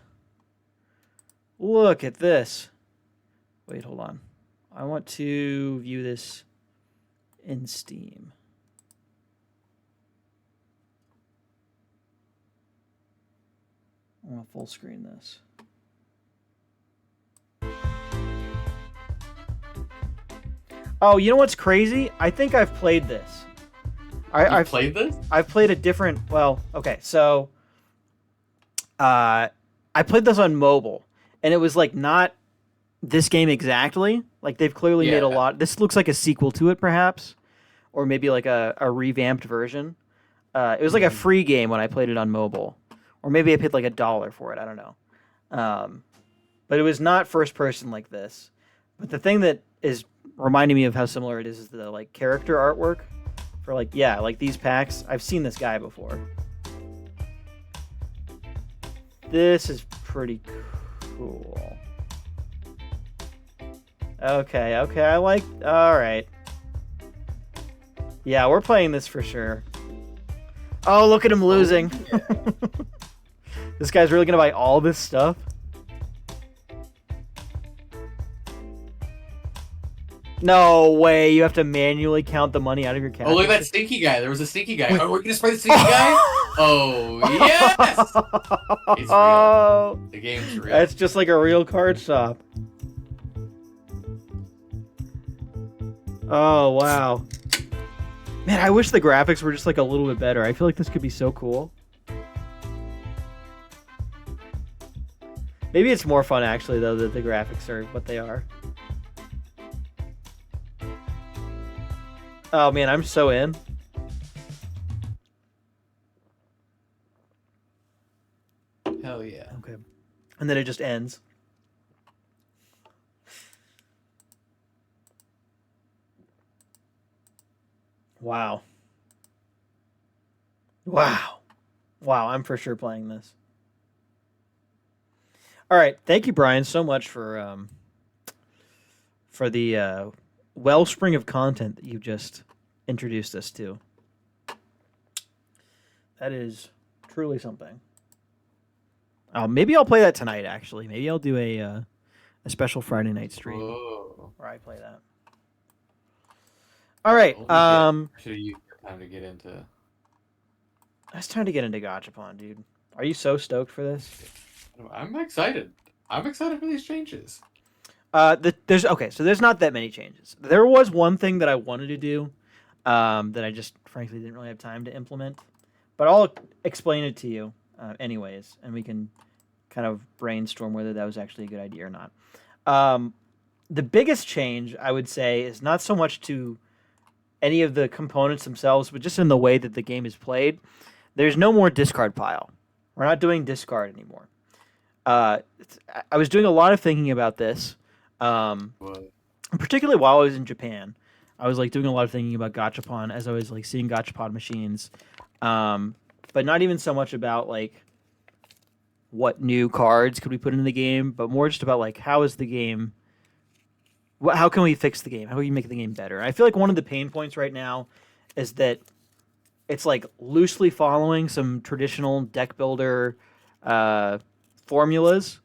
Look at this. Wait, hold on. I want to view this in Steam. I want to full screen this. Oh, you know what's crazy? I think I've played this. I've played this? I've played a different... Well, okay, so... I played this on mobile, and it was, like, not this game exactly. Like, they've clearly made a lot... This looks like a sequel to it, perhaps. Or maybe, like, a revamped version. It was, like, a free game when I played it on mobile. Or maybe I paid, like, $1 for it. I don't know. But it was not first person like this. But the thing that is reminding me of how similar it is the like character artwork for like these packs. I've seen this guy before. This is pretty cool. Okay, I like. All right. Yeah, we're playing this for sure. Oh, look at him losing. Yeah. This guy's really gonna buy all this stuff. No way! You have to manually count the money out of your cash. Oh, look at that stinky guy! There was a stinky guy. Oh, we're gonna spray the stinky guy? Oh yes! It's real. The game's real. That's just like a real card shop. Oh wow! Man, I wish the graphics were just like a little bit better. I feel like this could be so cool. Maybe it's more fun actually though that the graphics are what they are. Oh man, I'm so in. Hell yeah. Okay. And then it just ends. Wow. Wow. Wow, I'm for sure playing this. All right, thank you, Brian, so much for the wellspring of content that you just introduced us to. That is truly something. Maybe I'll play that tonight. Actually, maybe I'll do a special Friday night stream where I play that. All right. Should you time to get into? It's time to get into Gacha-Pawn, dude. Are you so stoked for this? I'm excited. I'm excited for these changes. There's not that many changes. There was one thing that I wanted to do that I just frankly didn't really have time to implement, but I'll explain it to you anyways, and we can kind of brainstorm whether that was actually a good idea or not. The biggest change, I would say, is not so much to any of the components themselves, but just in the way that the game is played. There's no more discard pile. We're not doing discard anymore. I was doing a lot of thinking about this, particularly while I was in Japan. I was like doing a lot of thinking about Gacha-Pawn as I was like seeing Gacha-Pawn machines, but not even so much about like what new cards could we put in the game, but more just about like how is the game. How can we fix the game? How can we make the game better? I feel like one of the pain points right now is that it's like loosely following some traditional deck builder formulas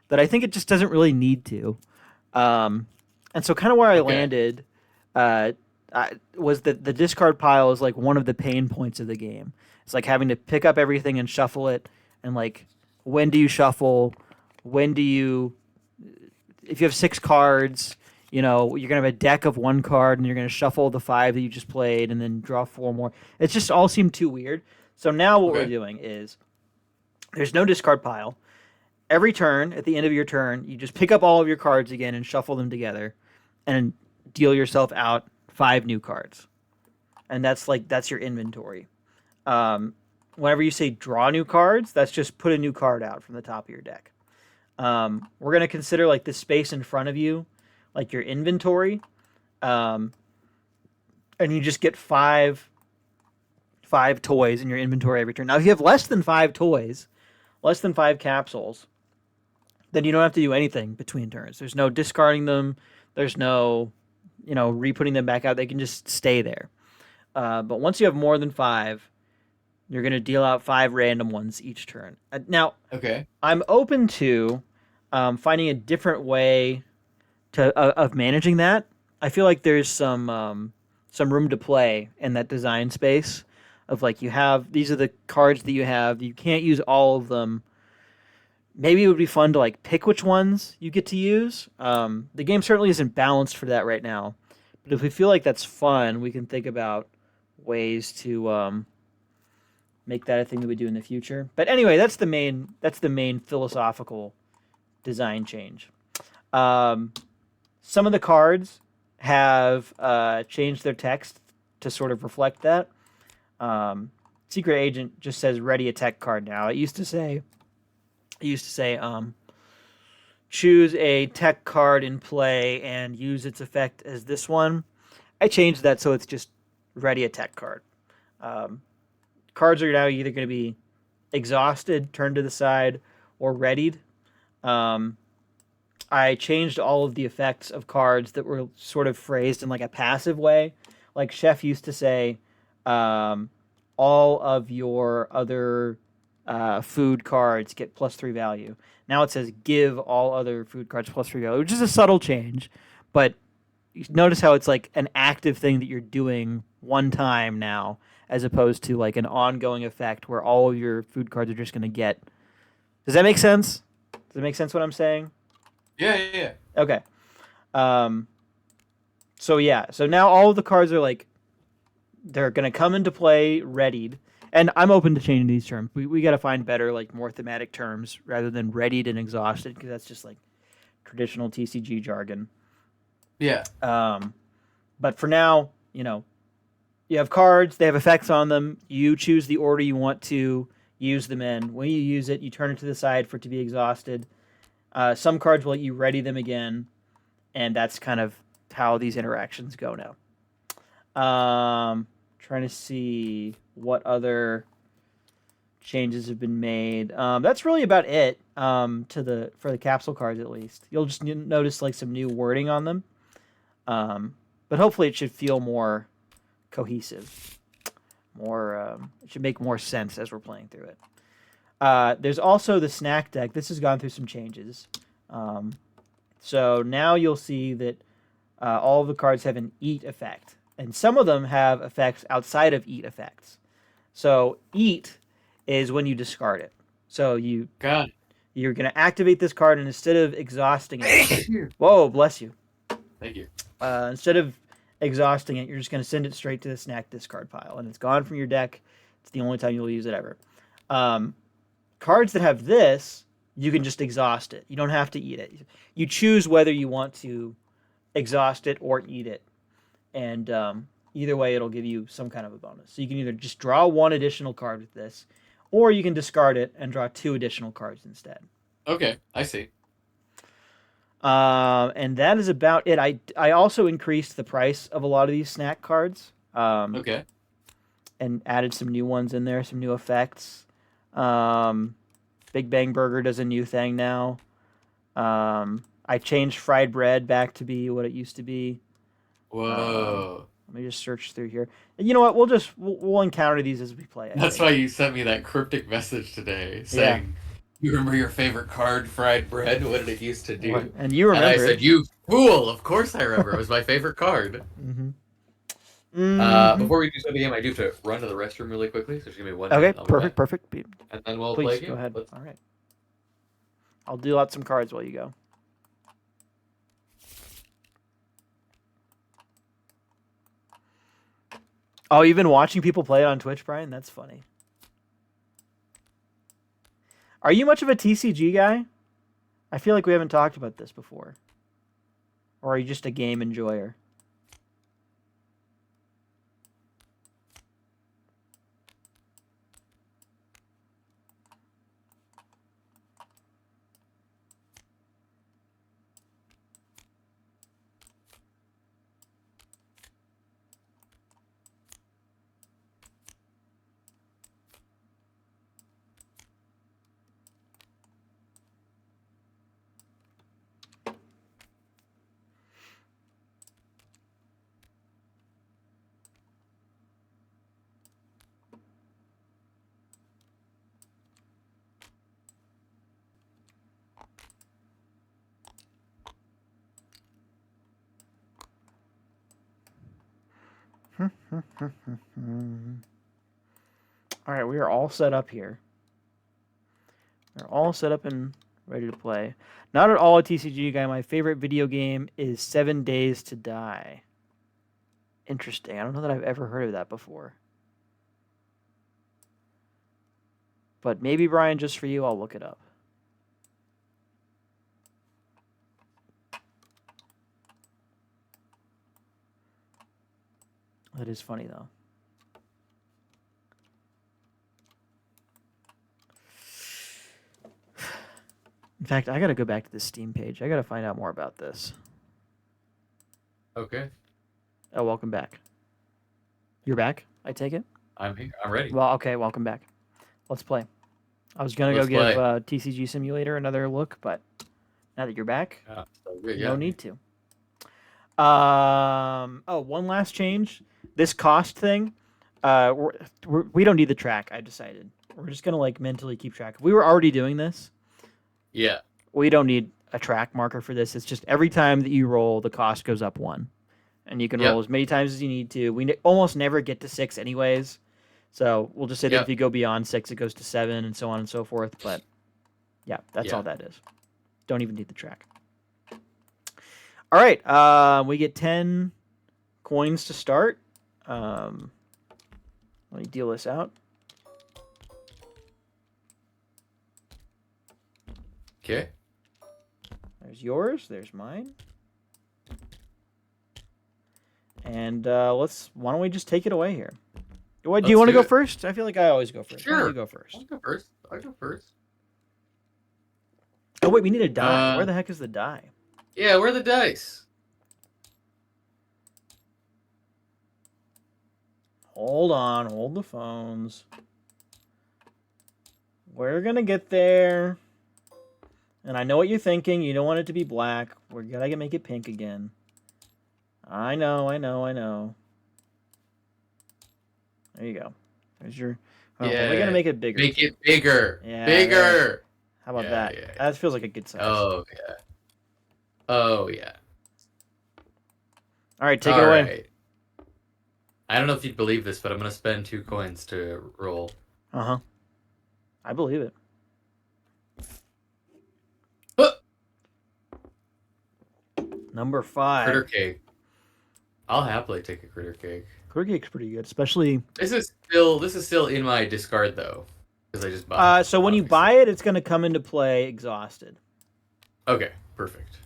that I think it just doesn't really need to. And so kind of where I landed was that the discard pile is like one of the pain points of the game. It's like having to pick up everything and shuffle it, and like when do you shuffle? When do you? If you have 6 cards, you know you're gonna have a deck of 1 card, and you're gonna shuffle the 5 that you just played, and then draw 4 more. It just all seemed too weird. So now what we're doing is there's no discard pile. Every turn, at the end of your turn, you just pick up all of your cards again and shuffle them together, and deal yourself out 5 new cards, and that's your inventory. Whenever you say draw new cards, that's just put a new card out from the top of your deck. We're gonna consider like the space in front of you, like your inventory, and you just get 5 toys in your inventory every turn. Now, if you have less than 5 toys, less than 5 capsules, then you don't have to do anything between turns. There's no discarding them. There's no, re-putting them back out. They can just stay there. But once you have more than 5, you're going to deal out 5 random ones each turn. Now, I'm open to finding a different way of managing that. I feel like there's some room to play in that design space of like these are the cards that you have. You can't use all of them. Maybe it would be fun to like pick which ones you get to use. The game certainly isn't balanced for that right now. But if we feel like that's fun, we can think about ways to make that a thing that we do in the future. But anyway, that's the main philosophical design change. Some of the cards have changed their text to sort of reflect that. Secret Agent just says ready a tech card now. It used to say choose a tech card in play and use its effect as this one. I changed that so it's just ready a tech card. Cards are now either going to be exhausted, turned to the side, or readied. I changed all of the effects of cards that were sort of phrased in like a passive way. Like Chef used to say, all of your other food cards get +3 value. Now it says give all other food cards +3 value, which is a subtle change, but notice how it's like an active thing that you're doing one time now, as opposed to like an ongoing effect where all of your food cards are just going to get. Does that make sense? Does it make sense what I'm saying? Yeah. Okay. So now all of the cards are like, they're going to come into play readied. And I'm open to changing these terms. We got to find better, like more thematic terms rather than readied and exhausted, because that's just like traditional TCG jargon. Yeah. But for now, you have cards, they have effects on them. You choose the order you want to use them in. When you use it, you turn it to the side for it to be exhausted. Some cards will let you ready them again, and that's kind of how these interactions go now. Trying to see what other changes have been made. That's really about it. For the capsule cards at least, you'll just notice like some new wording on them. But hopefully it should feel more cohesive. It should make more sense as we're playing through it. There's also the snack deck. This has gone through some changes. So now you'll see that all of the cards have an eat effect. And some of them have effects outside of eat effects. So eat is when you discard it. So you're going to activate this card, and instead of exhausting it... Whoa, bless you. Thank you. Instead of exhausting it, you're just going to send it straight to the snack discard pile. And it's gone from your deck. It's the only time you'll use it ever. Cards that have this, you can just exhaust it. You don't have to eat it. You choose whether you want to exhaust it or eat it. And either way, it'll give you some kind of a bonus. So you can either just draw one additional card with this, or you can discard it and draw 2 additional cards instead. Okay, I see. And that is about it. I also increased the price of a lot of these snack cards. Okay. And added some new ones in there, some new effects. Big Bang Burger does a new thing now. I changed fried bread back to be what it used to be. Whoa. Let me just search through here. You know what? We'll encounter these as we play. That's why you sent me that cryptic message today saying, "You remember your favorite card, fried bread? What did it used to do?" What? And you remember? And I said, "You fool! Of course I remember. It was my favorite card." Before we do some of the game, I do have to run to the restroom really quickly. So just give me 1 minute. Okay, perfect. And then we'll Please, play a game. Go ahead. All right. I'll deal out some cards while you go. Oh, you've been watching people play it on Twitch, Brian? That's funny. Are you much of a TCG guy? I feel like we haven't talked about this before. Or are you just a game enjoyer? All right, we are all set up here. We're all set up and ready to play. Not at all a TCG guy. My favorite video game is 7 Days to Die. Interesting. I don't know that I've ever heard of that before. But maybe, Brian, just for you, I'll look it up. That is funny, though. In fact, I gotta go back to the Steam page. I gotta find out more about this. Okay. Oh, welcome back. You're back, I take it? I'm here. I'm ready. Well, okay, welcome back. Let's play. I was gonna go give TCG Simulator another look, but now that you're back, no need to. Oh, one last change. This cost thing, we don't need the track, I decided. We're just gonna like mentally keep track. If we were already doing this, yeah, we don't need a track marker for this. It's just every time that you roll, the cost goes up 1. And you can roll as many times as you need to. We almost never get to 6 anyways. So we'll just say that if you go beyond 6, it goes to 7 and so on and so forth. But yeah, that's all that is. Don't even need the track. All right, we get 10 coins to start. Let me deal this out. Okay. There's yours. There's mine. And why don't we just take it away here? Do you want to go first? I feel like I always go first. Sure. You go first. I'll go first. I'll go first. Oh wait, we need a die. Where the heck is the die? Yeah, where are the dice? Hold on, hold the phones. We're gonna get there. And I know what you're thinking. You don't want it to be black. We're gonna make it pink again. I know. There you go. There's your... Oh, Yeah. we're gonna make it bigger. Make it bigger. Yeah, Bigger. How about that? Yeah. That feels like a good size. Oh, yeah. Oh, yeah. All right, take it away. Right. I don't know if you'd believe this, but I'm going to spend 2 coins to roll. Uh-huh. I believe it. Number 5. Critter cake. I'll happily take a critter cake. Critter cake's pretty good, especially... This is still in my discard, though. Because I just bought it. So when you buy it, it's going to come into play exhausted. Okay, perfect.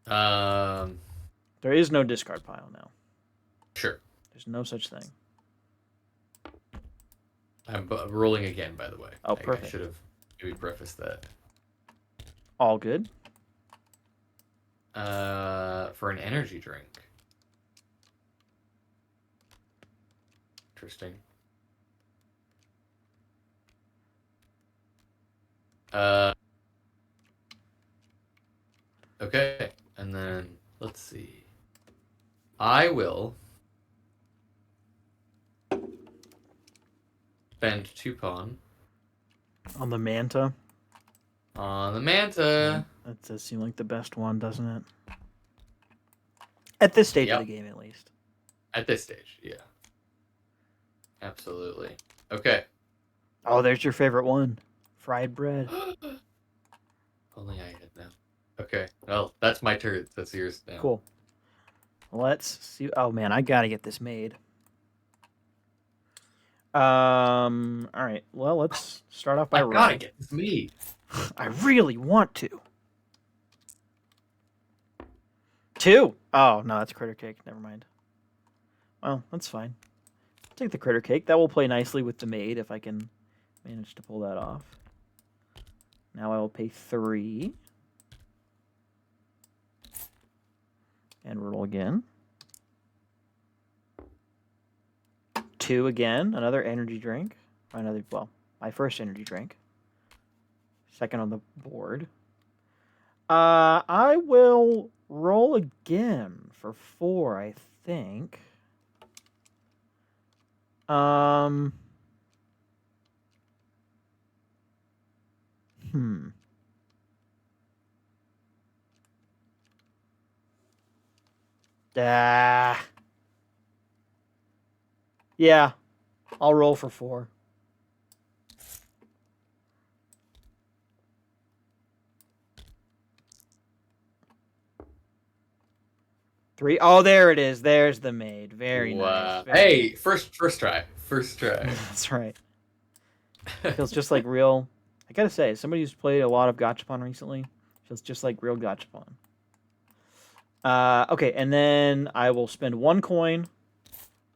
There is no discard pile now. Sure. There's no such thing. I'm rolling again, by the way. Oh, perfect. I should have maybe prefaced that. All good. For an energy drink. Interesting. Okay, and then let's see. I will spend 2 pawn On the Manta. on the Manta. That does seem like the best one, doesn't it? At this stage of the game, at least. At this stage, yeah. Absolutely. Okay. Oh, there's your favorite one. Fried bread. Only I had now. Okay. Well, that's my turn. That's yours now. Cool. Let's see. Oh, man, I got to get this made. All right. Well, let's start off by I gotta get this made. I really want to. 2. Oh, no, that's critter cake. Never mind. Well, that's fine. I'll take the critter cake. That will play nicely with the maid if I can manage to pull that off. Now I will pay 3. And roll again. 2 again. Another energy drink. Well, my first energy drink. Second on the board. I will roll again for 4, I think. Yeah, I'll roll for 4. Three. Oh, there it is. There's the maid. Very nice. Hey, first try. First try. That's right. Feels just like real. I gotta say, somebody who's played a lot of Gacha-Pawn recently, feels just like real Gacha-Pawn. Okay, and then I will spend 1 coin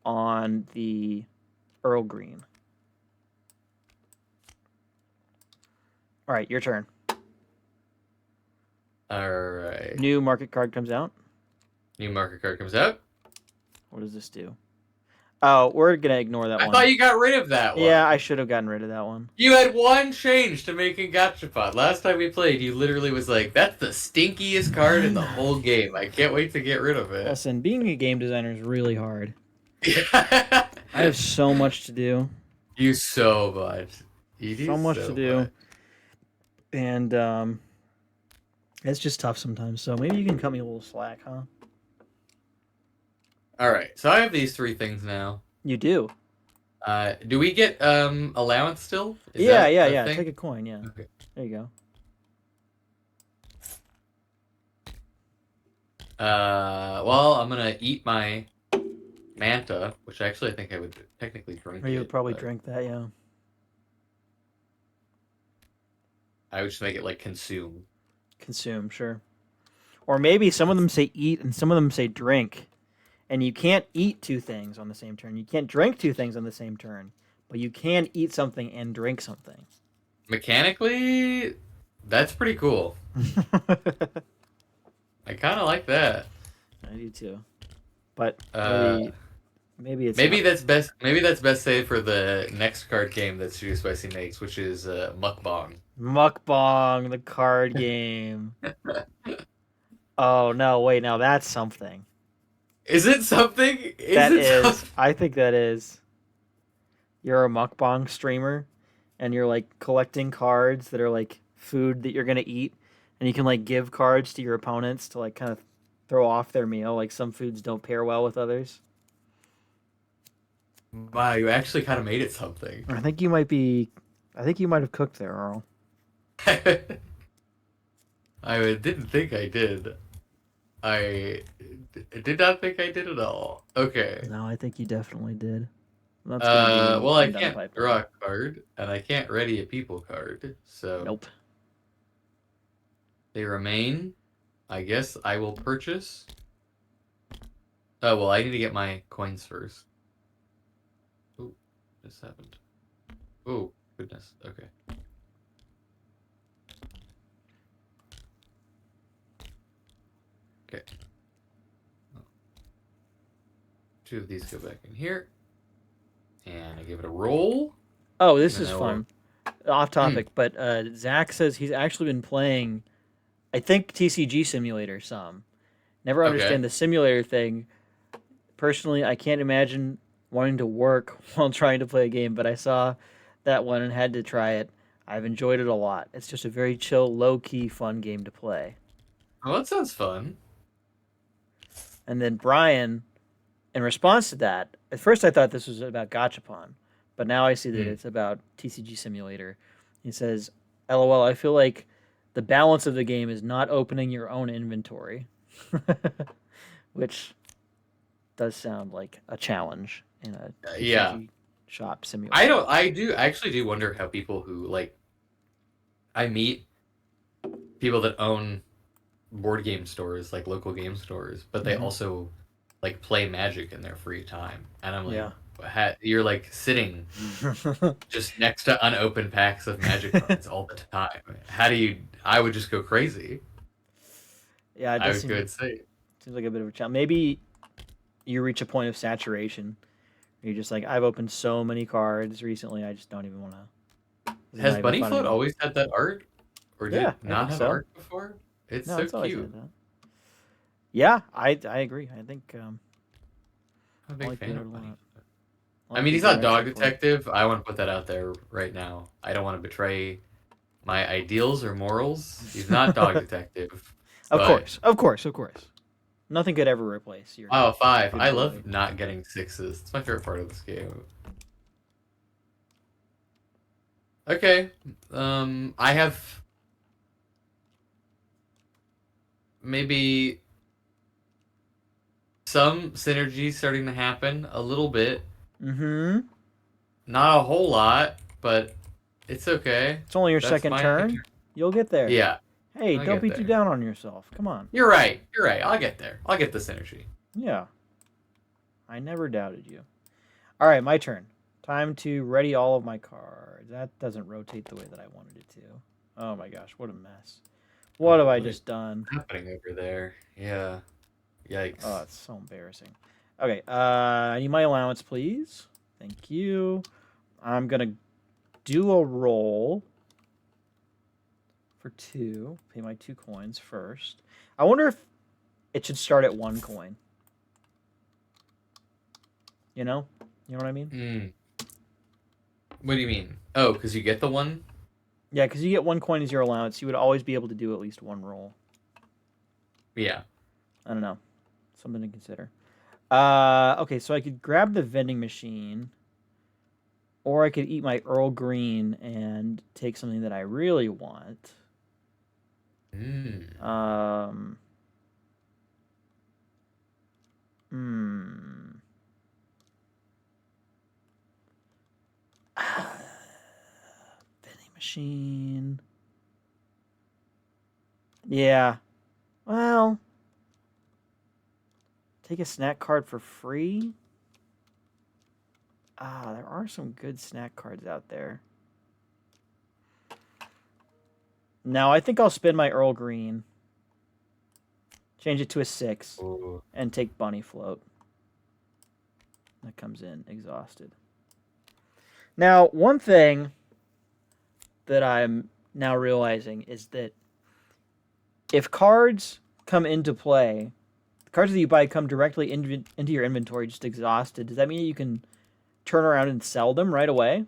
on the Earl Green. All right, your turn. All right. New market card comes out. New market card comes out. What does this do? Oh, we're going to ignore that one. I thought you got rid of that one. Yeah, I should have gotten rid of that one. You had 1 change to making Gacha-Pawn. Last time we played, you literally was like, that's the stinkiest card in the whole game. I can't wait to get rid of it. Listen, being a game designer is really hard. I have so much to do. You so much. You do so much to do. And it's just tough sometimes. So maybe you can cut me a little slack, huh? All right. So I have these 3 things now. You do. Do we get allowance still? Is yeah. Take a coin, yeah. Okay. There you go. Well, I'm gonna eat my Manta, which actually I think I would technically drink. Or you would probably drink that, yeah. I would just make it like consume. Consume, sure. Or maybe some of them say eat and some of them say drink. And you can't eat 2 things on the same turn. You can't drink 2 things on the same turn. But you can eat something and drink something. Mechanically, that's pretty cool. I kind of like that. I do too. But Maybe that's best. Maybe that's best saved for the next card game that Studio Spicy makes, which is Mukbang. Mukbang, the card game. Oh no! Wait, now that's something. Is it something? That is. I think that is. You're a mukbang streamer, and you're like collecting cards that are like food that you're gonna eat, and you can like give cards to your opponents to like kind of throw off their meal. Like some foods don't pair well with others. Wow, you actually kind of made it something. I think you might have cooked there, Earl. I didn't think I did. I did not think I did at all. Okay. No, I think you definitely did. Well, I can't draw a card, and I can't ready a people card, so... Nope. They remain. I guess I will purchase. Oh, well, I need to get my coins first. Ooh, this happened. Oh, goodness. Okay. Okay. Two of these go back in here. And I give it a roll. Oh, this is fun. Off topic, but Zach says he's actually been playing, I think, TCG Simulator some. Never understand the simulator thing. Personally, I can't imagine wanting to work while trying to play a game, but I saw that one and had to try it. I've enjoyed it a lot. It's just a very chill, low-key, fun game to play. Oh, that sounds fun. And then Brian, in response to that, at first I thought this was about Gacha-Pawn, but now I see that it's about TCG Simulator. He says, LOL, I feel like the balance of the game is not opening your own inventory, which does sound like a challenge in a TCG shop simulator. I actually do wonder how people who, like, I meet people that own board game stores, like local game stores, but they also like play Magic in their free time, and I'm like, you're like sitting just next to unopened packs of Magic cards all the time. How do you? I would just go crazy. Yeah, I would go insane. Seems like a bit of a challenge. Maybe you reach a point of saturation. You're just like, I've opened so many cards recently, I just don't even want to. Has Bunny Float always had that art, or did it not have art before? It's so cute. Yeah, I agree. I think I'm a big fan of Bunny. I mean, he's not Dog Detective. I want to put that out there right now. I don't want to betray my ideals or morals. He's not Dog Detective. Of course. Nothing could ever replace your. Oh, 5. I love not getting 6s. It's my favorite part of this game. Okay. I have maybe some synergy starting to happen a little bit. Mm-hmm. Not a whole lot, but it's okay. It's only your second turn. You'll get there. Yeah. Hey, don't be too down on yourself. Come on. You're right. I'll get there. I'll get the synergy. Yeah. I never doubted you. All right, my turn. Time to ready all of my cards. That doesn't rotate the way that I wanted it to. Oh my gosh, what a mess. What have I just done? What's happening over there? Yeah. Yikes. Oh, it's so embarrassing. Okay, I need my allowance, please. Thank you. I'm going to do a roll for 2. Pay my 2 coins first. I wonder if it should start at 1 coin. You know? You know what I mean? What do you mean? Oh, because you get the 1? Yeah, because you get 1 coin as your allowance. You would always be able to do at least 1 roll. Yeah. I don't know. Something to consider. Okay, so I could grab the vending machine, or I could eat my Earl Green and take something that I really want. Vending machine. Yeah. Well, take a snack card for free? There are some good snack cards out there. No, I think I'll spin my Earl Green. Change it to a 6. Ooh. And take Bunny Float. That comes in exhausted. Now, one thing that I'm now realizing is that if cards come into play, the cards that you buy come directly into your inventory just exhausted. Does that mean you can turn around and sell them right away?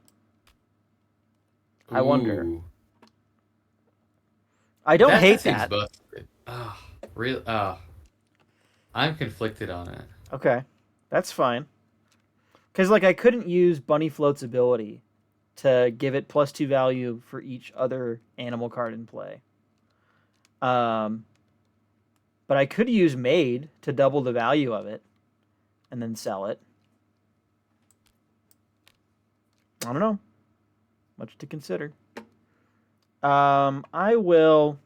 I wonder. I don't hate that. Busted. Oh, really? I'm conflicted on it. Okay, that's fine. Because like I couldn't use Bunny Float's ability to give it +2 value for each other animal card in play. But I could use Maid to double the value of it and then sell it. I don't know. Much to consider. I will...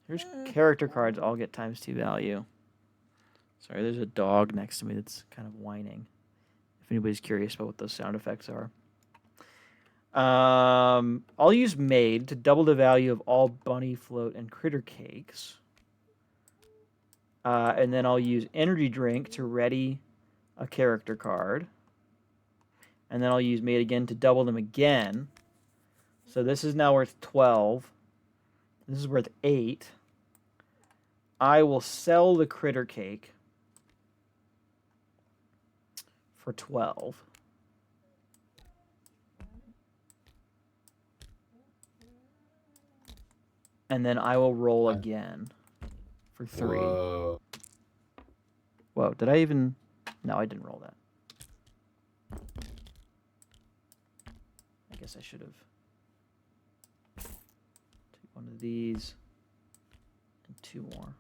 Here's character cards all get ×2 value. Sorry, there's a dog next to me that's kind of whining. If anybody's curious about what those sound effects are. I'll use Maid to double the value of all Bunny Float and Critter Cakes. And then I'll use Energy Drink to ready a character card. And then I'll use Maid again to double them again. So this is now worth 12. This is worth 8. I will sell the Critter Cake for 12. And then I will roll again for 3. Whoa. Whoa, did I even... No, I didn't roll that. I guess I should have... Take one of these. And 2 more.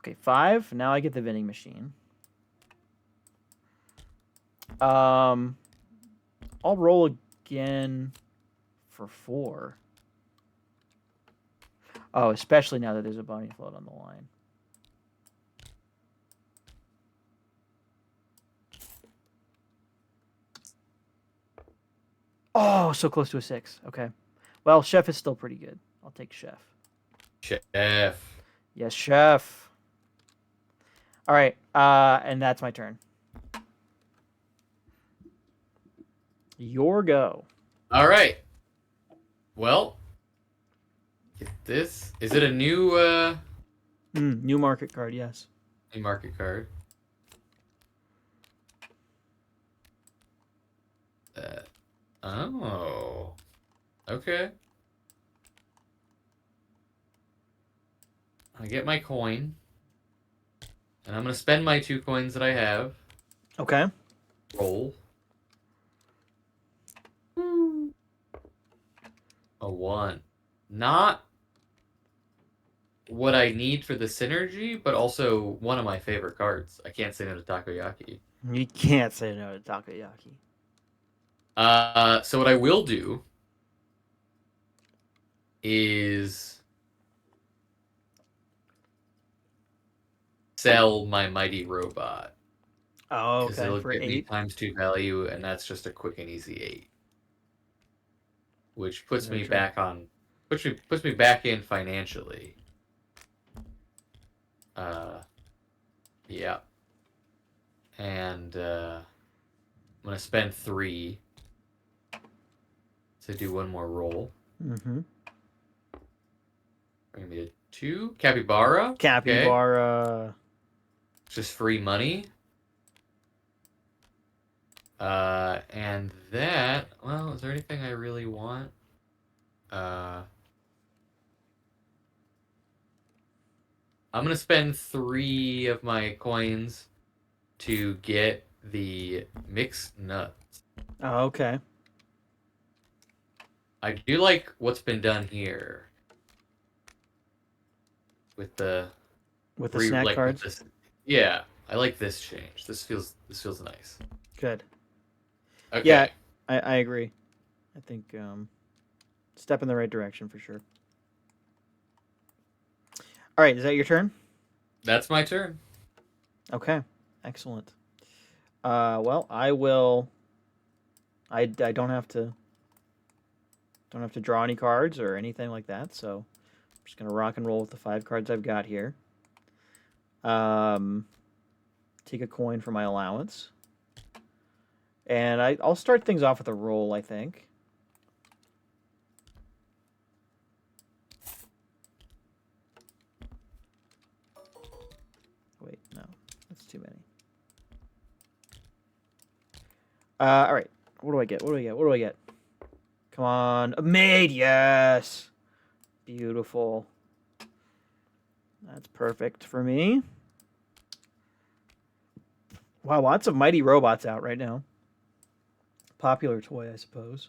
Okay, 5. Now I get the vending machine. I'll roll again for 4. Oh, especially now that there's a Bunny Float on the line. Oh, so close to a 6. Okay. Well, Chef is still pretty good. I'll take Chef. Chef. Yes, Chef. All right. And that's my turn. Your go. All right. Well, get this. Is it a new New market card, yes. new market card? Oh. Okay. I get my coin. And I'm going to spend my 2 coins that I have. Okay. Roll. A 1. Not what I need for the synergy, but also one of my favorite cards. I can't say no to Takoyaki. You can't say no to Takoyaki. So what I will do is sell my mighty robot. Oh, Because okay. it'll For get me 8. ×2 value, and that's just a quick and easy 8. Which puts Very me true. back on puts me back in financially. Yeah. And I'm gonna spend 3 to do one more roll. Mm-hmm. Bring me to 2. Capybara. Capybara. Okay. Just free money. And that, well, is there anything I really want? I'm gonna spend 3 of my coins to get the mixed nuts. Oh, okay. I do like what's been done here with the snack like, cards. with this, yeah, I like this change. This feels nice. Good. Okay. Yeah, I agree. I think step in the right direction for sure. All right, is that your turn? That's my turn. Okay, excellent. Well, I will. I don't have to draw any cards or anything like that, so I'm just gonna rock and roll with the 5 cards I've got here. Take a coin for my allowance. And I'll start things off with a roll, I think. Wait, no. That's too many. All right. What do I get? What do I get? What do I get? Come on. A maid, yes! Beautiful. That's perfect for me. Wow, lots of mighty robots out right now. Popular toy, I suppose.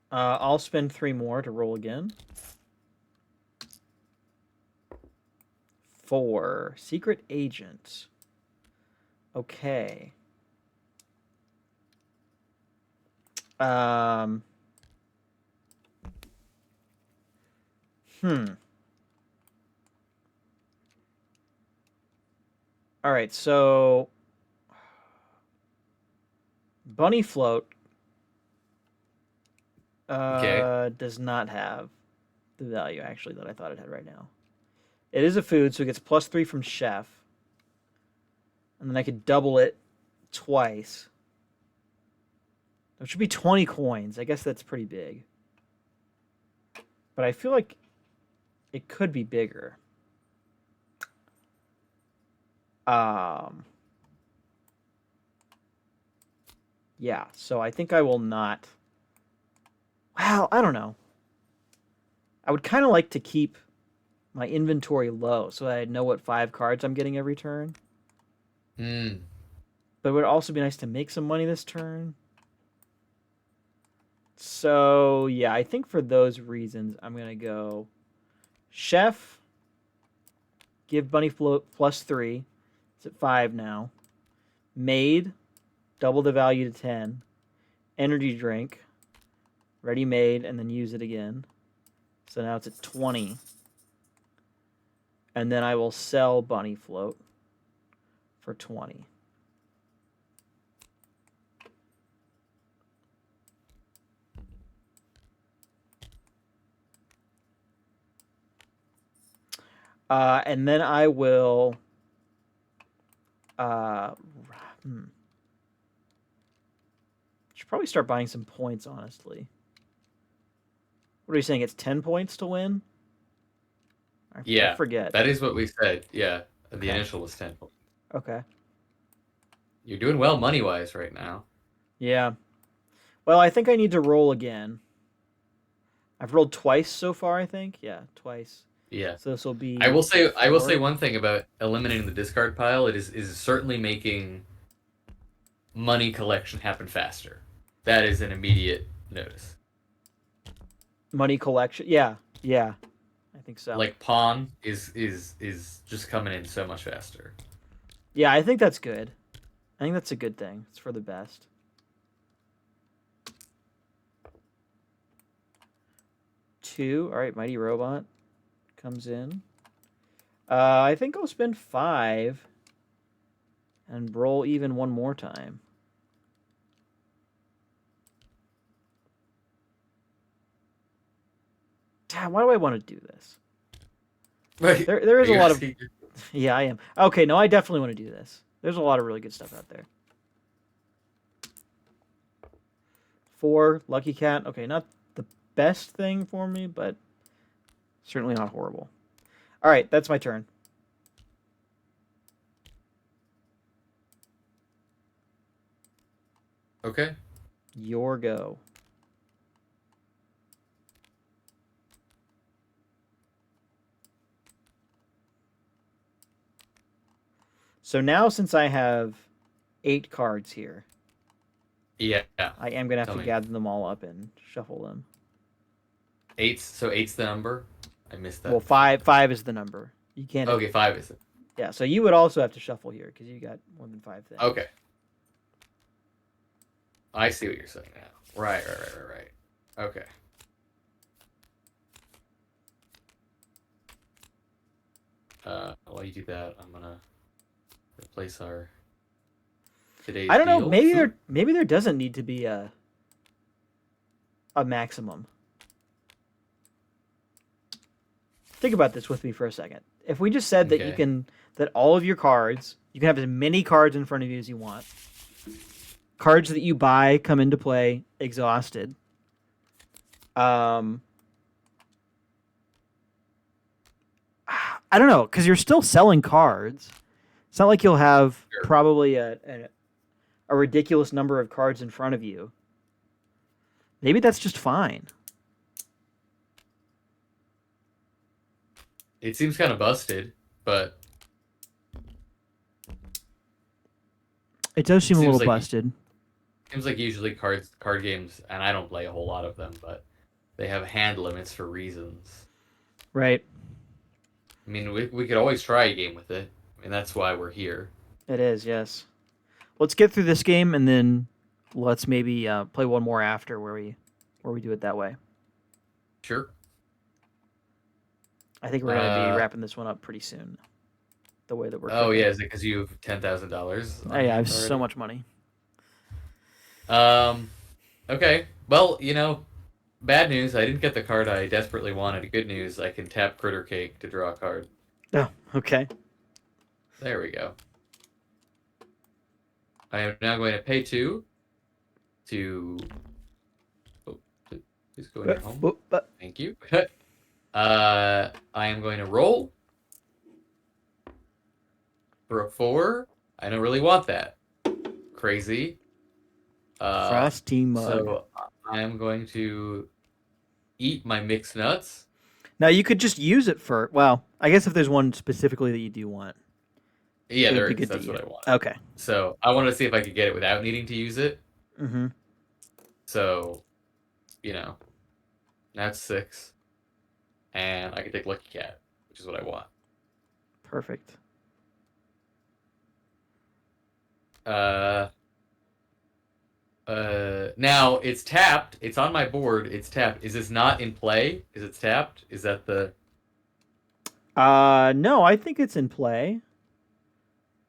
I'll spend 3 more to roll again. 4. Secret Agent. Okay. All right, so Bunny Float does not have the value actually that I thought it had right now. It is a food, so it gets +3 from Chef. And then I could double it twice. That should be 20 coins. I guess that's pretty big. But I feel like it could be bigger. Yeah, so I think I will not. Well, I don't know. I would kind of like to keep my inventory low so that I know what 5 cards I'm getting every turn. But it would also be nice to make some money this turn. So, yeah, I think for those reasons, I'm going to go Chef, give Bunny Float +3. It's at 5 now. Maid, double the value to 10. Energy drink, ready made, and then use it again. So now it's at 20. And then I will sell Bunny Float for 20. And then I will should probably start buying some points, honestly. What are you saying? It's 10 points to win? I forget. That is what we said. Yeah. The initial was 10 points. Okay. You're doing well money-wise right now. Yeah. Well, I think I need to roll again. I've rolled twice so far, I think. Yeah, twice. Yeah. So this will be. I will say one thing about eliminating the discard pile. It is certainly making money collection happen faster. That is an immediate notice. Money collection. Yeah. I think so. Like pawn is just coming in so much faster. Yeah, I think that's good. I think that's a good thing. It's for the best. Two. All right, Mighty Robot comes in. I think I'll spend 5 and roll even one more time. Damn, why do I want to do this? Right. There is a lot of... Yeah, I am. Okay, no, I definitely want to do this. There's a lot of really good stuff out there. 4, Lucky Cat. Okay, not the best thing for me, but certainly not horrible. All right, that's my turn. Okay. Your go. So now, since I have 8 cards here, yeah, I am gonna have to gather them all up and shuffle them. 8. So 8's the number. I missed that. Well, 5 is the number. You can't. Okay, 5 is it. Yeah, so you would also have to shuffle here because you got more than 5 things. Okay. I see what you're saying now. Right. Okay. While you do that, I'm gonna replace our today's. I don't know. deal. Maybe there doesn't need to be a a maximum. Think about this with me for a second. If we just said that you can, that all of your cards, you can have as many cards in front of you as you want. Cards that you buy come into play exhausted. I don't know, because you're still selling cards. It's not like you'll have probably a ridiculous number of cards in front of you. Maybe that's just fine. It seems kind of busted, but it does seem a little busted. Seems like usually card games, and I don't play a whole lot of them, but they have hand limits for reasons. Right. I mean, we could always try a game with it. I mean, that's why we're here. It is, yes. Let's get through this game, and then let's maybe play one more after where we do it that way. Sure. I think we're going to be wrapping this one up pretty soon. The way that we're cooking. Yeah, is it because you have $10,000? Oh, yeah, I have so much money. Okay. Well, bad news. I didn't get the card I desperately wanted. Good news. I can tap Critter Cake to draw a card. Oh, okay. There we go. I am now going to pay 2 to... Oh, please go in your home. Thank you. I am going to roll for a 4. I don't really want that. Crazy. Frosty mug. So I am going to eat my mixed nuts. Now you could just use it for, well, I guess if there's one specifically that you do want. Yeah, there is. That's what I want. Okay. So I want to see if I could get it without needing to use it. Mm-hmm. So, that's 6. And I can take Lucky Cat, which is what I want. Perfect. Now it's tapped. It's on my board. It's tapped. Is this not in play? Is it tapped? Is that the... No, I think it's in play.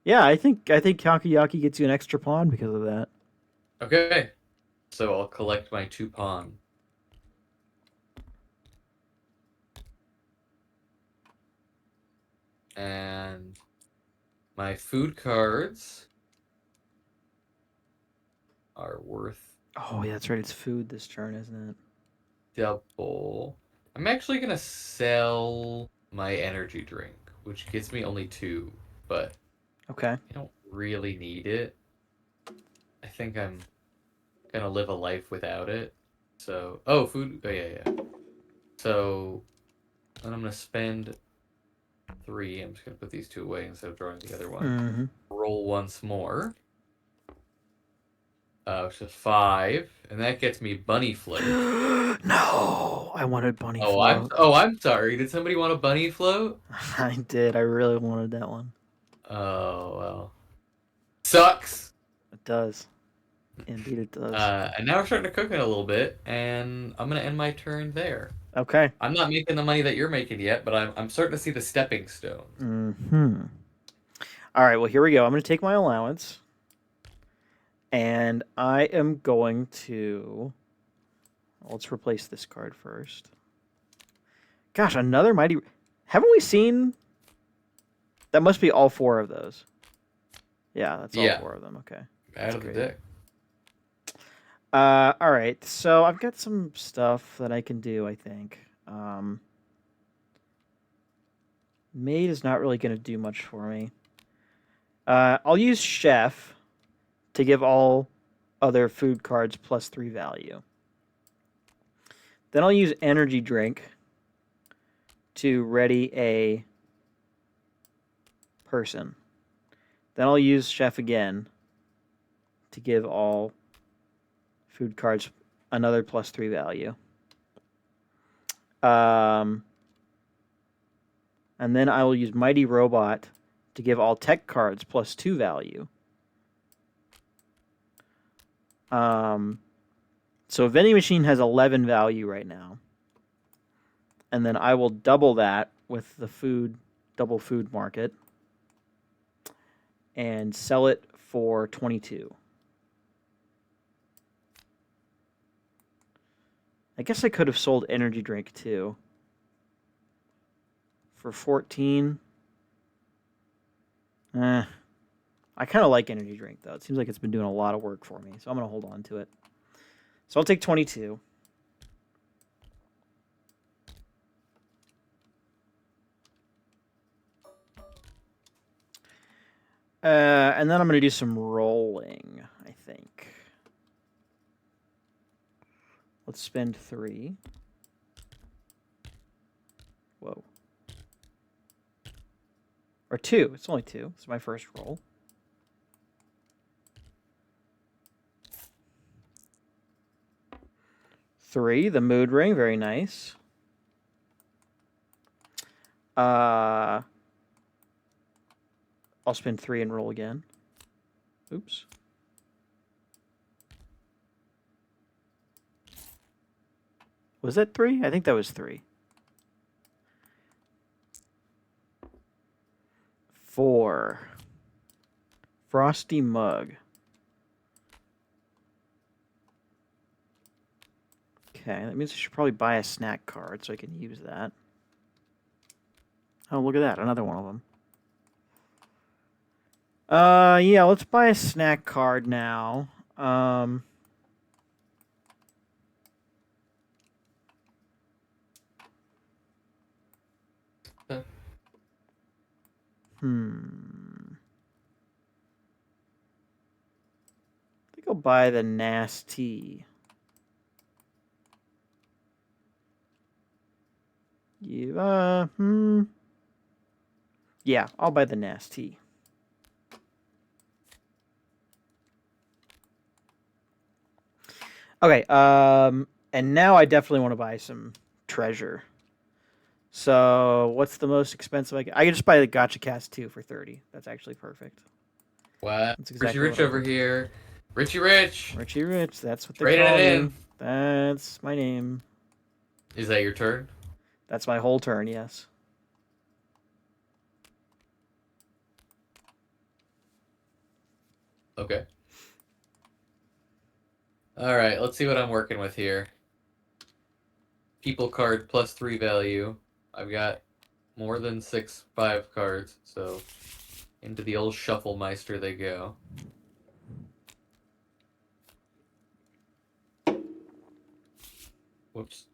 Yeah, I think Kakayaki gets you an extra pawn because of that. Okay. So I'll collect my 2 pawn. And my food cards are worth... Oh, yeah, that's right. It's food this turn, isn't it? Double. I'm actually going to sell my energy drink, which gets me only 2, but... Okay. I don't really need it. I think I'm going to live a life without it. So... Oh, food... Oh, yeah. So... Then I'm going to spend... 3. I'm just going to put these 2 away instead of drawing the other one. Mm-hmm. Roll once more. Which is 5. And that gets me Bunny Float. No! I wanted Bunny Float. I'm sorry. Did somebody want a Bunny Float? I did. I really wanted that one. Oh, well. Sucks! It does. Indeed it does. And now we're starting to cook it a little bit. And I'm going to end my turn there. Okay. I'm not making the money that you're making yet, but I'm starting to see the stepping stone. Mm-hmm. All right, well, here we go. I'm going to take my allowance. And I am going to... Let's replace this card first. Gosh, another Mighty... Haven't we seen... That must be all 4 of those. Yeah, that's all 4 of them. Okay. Out of the deck. All right, so I've got some stuff that I can do, I think. Maid is not really going to do much for me. I'll use Chef to give all other food cards +3 value. Then I'll use Energy Drink to ready a person. Then I'll use Chef again to give all food cards another +3 value. And then I will use Mighty Robot to give all tech cards +2 value. So Vending Machine has 11 value right now. And then I will double that with the double food market. And sell it for 22. I guess I could have sold energy drink too. For 14. I kind of like energy drink though. It seems like it's been doing a lot of work for me, so I'm gonna hold on to it. So I'll take 22. And then I'm gonna do some rolling, I think. Let's spend 3. Whoa. Or 2. It's only 2. It's my first roll. Three, the mood ring, very nice. I'll spend 3 and roll again. Oops. Was that 3? I think that was 3. 4. Frosty mug. Okay, that means I should probably buy a snack card so I can use that. Oh, look at that, another one of them. Yeah, let's buy a snack card now. I think I'll buy the nasty. Yeah, I'll buy the nasty. Okay, and now I definitely want to buy some treasure. So, what's the most expensive I can just buy the Gacha Cast 2 for 30. That's actually perfect. What? That's exactly Richie Rich over here. Richie Rich. Richie Rich, that's what they Trading call it me. in. That's my name. Is that your turn? That's my whole turn, yes. Okay. Alright, let's see what I'm working with here. People card plus 3 value. I've got more than 5 cards, so into the old Shufflemeister they go. Whoops.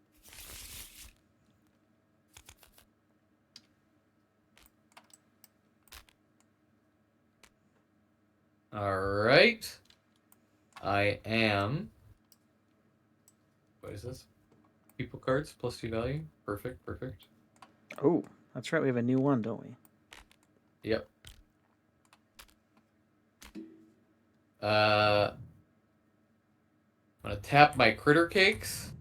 Alright. I am... What is this? People cards plus 2 value. Perfect, perfect. Oh, that's right. We have a new one, don't we? Yep. I'm gonna tap my critter cakes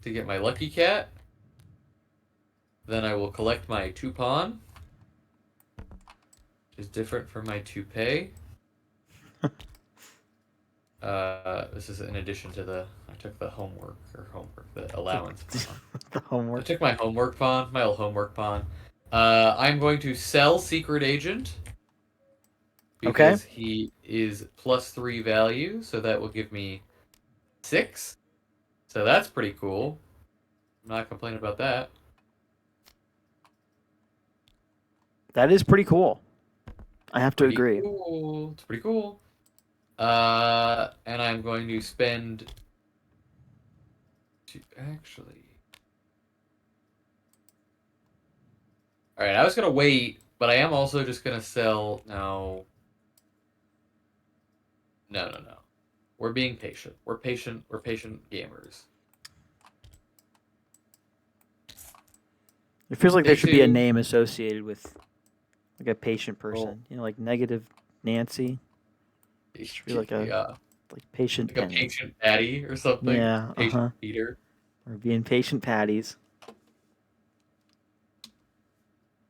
to get my lucky cat. Then I will collect my 2 pawn, which is different from my toupee. This is in addition to I took the the allowance pawn. The homework. I took my homework pawn, my old homework pawn. I'm going to sell Secret Agent. Because he is plus 3 value, so that will give me 6. So that's pretty cool. I'm not complaining about that. That is pretty cool. I have to agree. Cool. It's pretty cool. And I'm going to spend... Actually... Alright, I was going to wait, but I am also just going to sell... No. No. We're being patient. We're patient gamers. It feels like there should be a name associated with like a patient person. You know, like Negative Nancy. It should be like a patient like Penny. A patient Patty or something. Yeah. Patient Peter. We're being patient patties.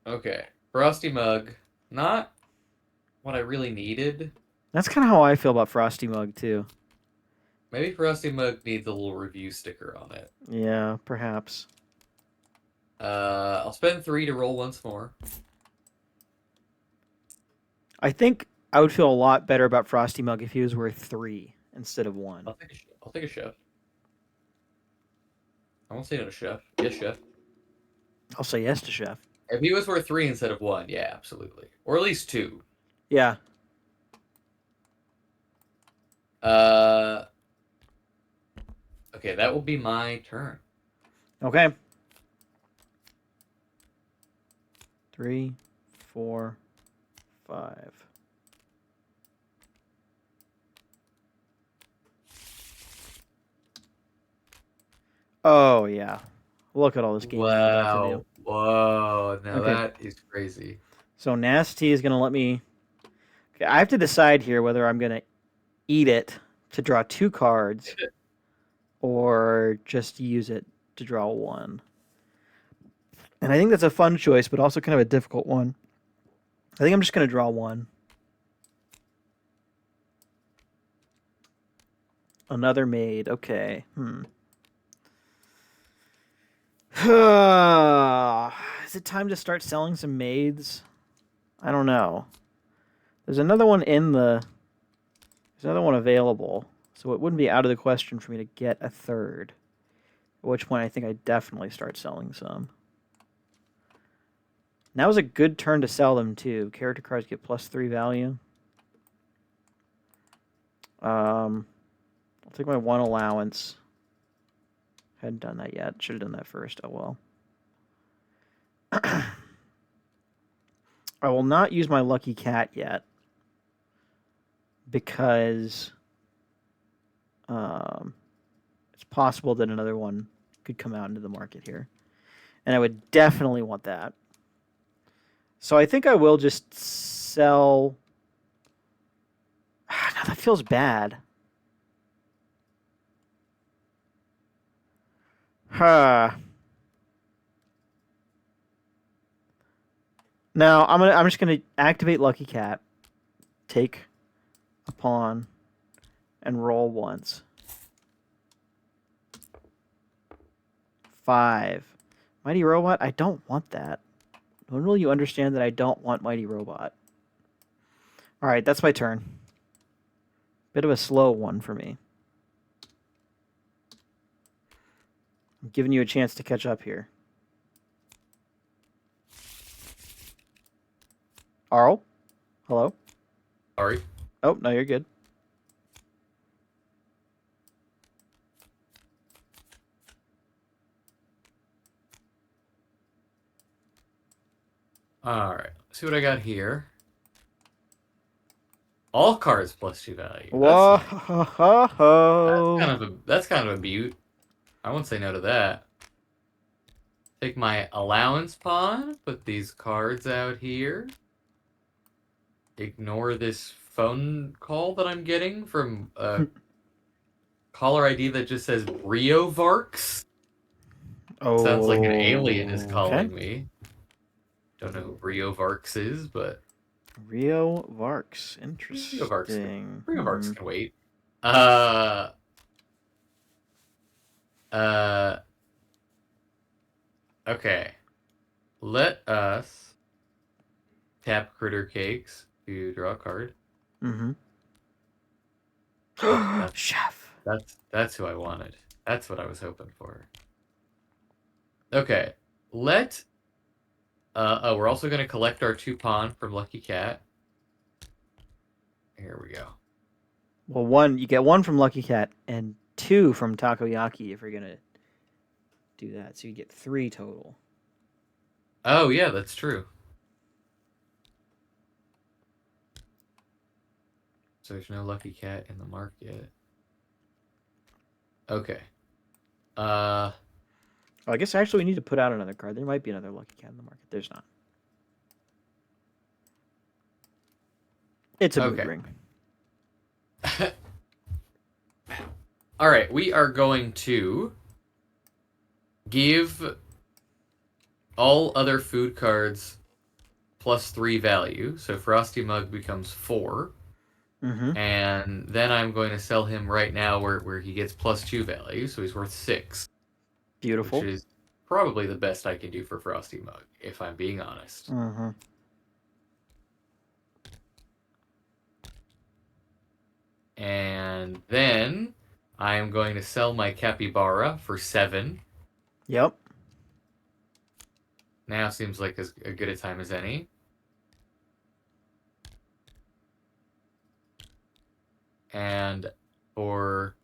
Okay. Frosty Mug. Not what I really needed. That's kind of how I feel about Frosty Mug, too. Maybe Frosty Mug needs a little review sticker on it. Yeah, perhaps. I'll spend 3 to roll once more. I think I would feel a lot better about Frosty Mug if he was worth 3 instead of 1. I'll take a shift. I won't say no to Chef. Yes, Chef. I'll say yes to Chef. If he was worth 3 instead of 1, yeah, absolutely. Or at least 2. Yeah. Okay, that will be my turn. Okay. 3, 4, 5. Oh, yeah. Look at all this gaming I'm about to do. Whoa. Now that is crazy. So Nasty is going to let me... Okay, I have to decide here whether I'm going to eat it to draw 2 cards or just use it to draw 1. And I think that's a fun choice, but also kind of a difficult one. I think I'm just going to draw 1. Another maid. Okay. Is it time to start selling some maids? I don't know. There's another one There's another one available, so it wouldn't be out of the question for me to get a third. At which point I think I definitely start selling some. Now is a good turn to sell them too. Character cards get +3 value. I'll take my 1 allowance. Hadn't done that yet. Should have done that first. Oh well. I will not use my lucky cat yet because it's possible that another one could come out into the market here. And I would definitely want that. So I think I will just sell... No, that feels bad. Huh. Now I'm just gonna activate Lucky Cat, take a pawn, and roll once. 5. Mighty Robot? I don't want that. When will you understand that I don't want Mighty Robot? Alright, that's my turn. Bit of a slow one for me. I'm giving you a chance to catch up here. Arl? Hello? Sorry. Oh, no, you're good. Alright. See what I got here. All cards +2 value. Whoa! That's kind of a beaut. I won't say no to that. Take my allowance pawn, put these cards out here. Ignore this phone call that I'm getting from a caller ID that just says Rio Varks. Oh, sounds like an alien is calling me. Don't know who Rio Varks is, but Rio Varks. Interesting. Rio Varks can wait. Okay. Let us tap Critter Cakes to draw a card. Mm-hmm. Chef. That's who I wanted. That's what I was hoping for. Okay. We're also going to collect our 2 pawn from Lucky Cat. Here we go. Well, you get 1 from Lucky Cat and 2 from Takoyaki if you're going to do that. So you get 3 total. Oh, yeah, that's true. So there's no Lucky Cat in the market. Okay. I guess actually we need to put out another card. There might be another Lucky Cat in the market. There's not. It's a mood ring. All right, we are going to give all other food cards +3 value. So Frosty Mug becomes 4. Mm-hmm. And then I'm going to sell him right now where he gets +2 value, so he's worth 6. Beautiful. Which is probably the best I can do for Frosty Mug, if I'm being honest. Mm-hmm. And then I'm going to sell my Capybara for 7. Yep. Now seems like as good a time as any. And for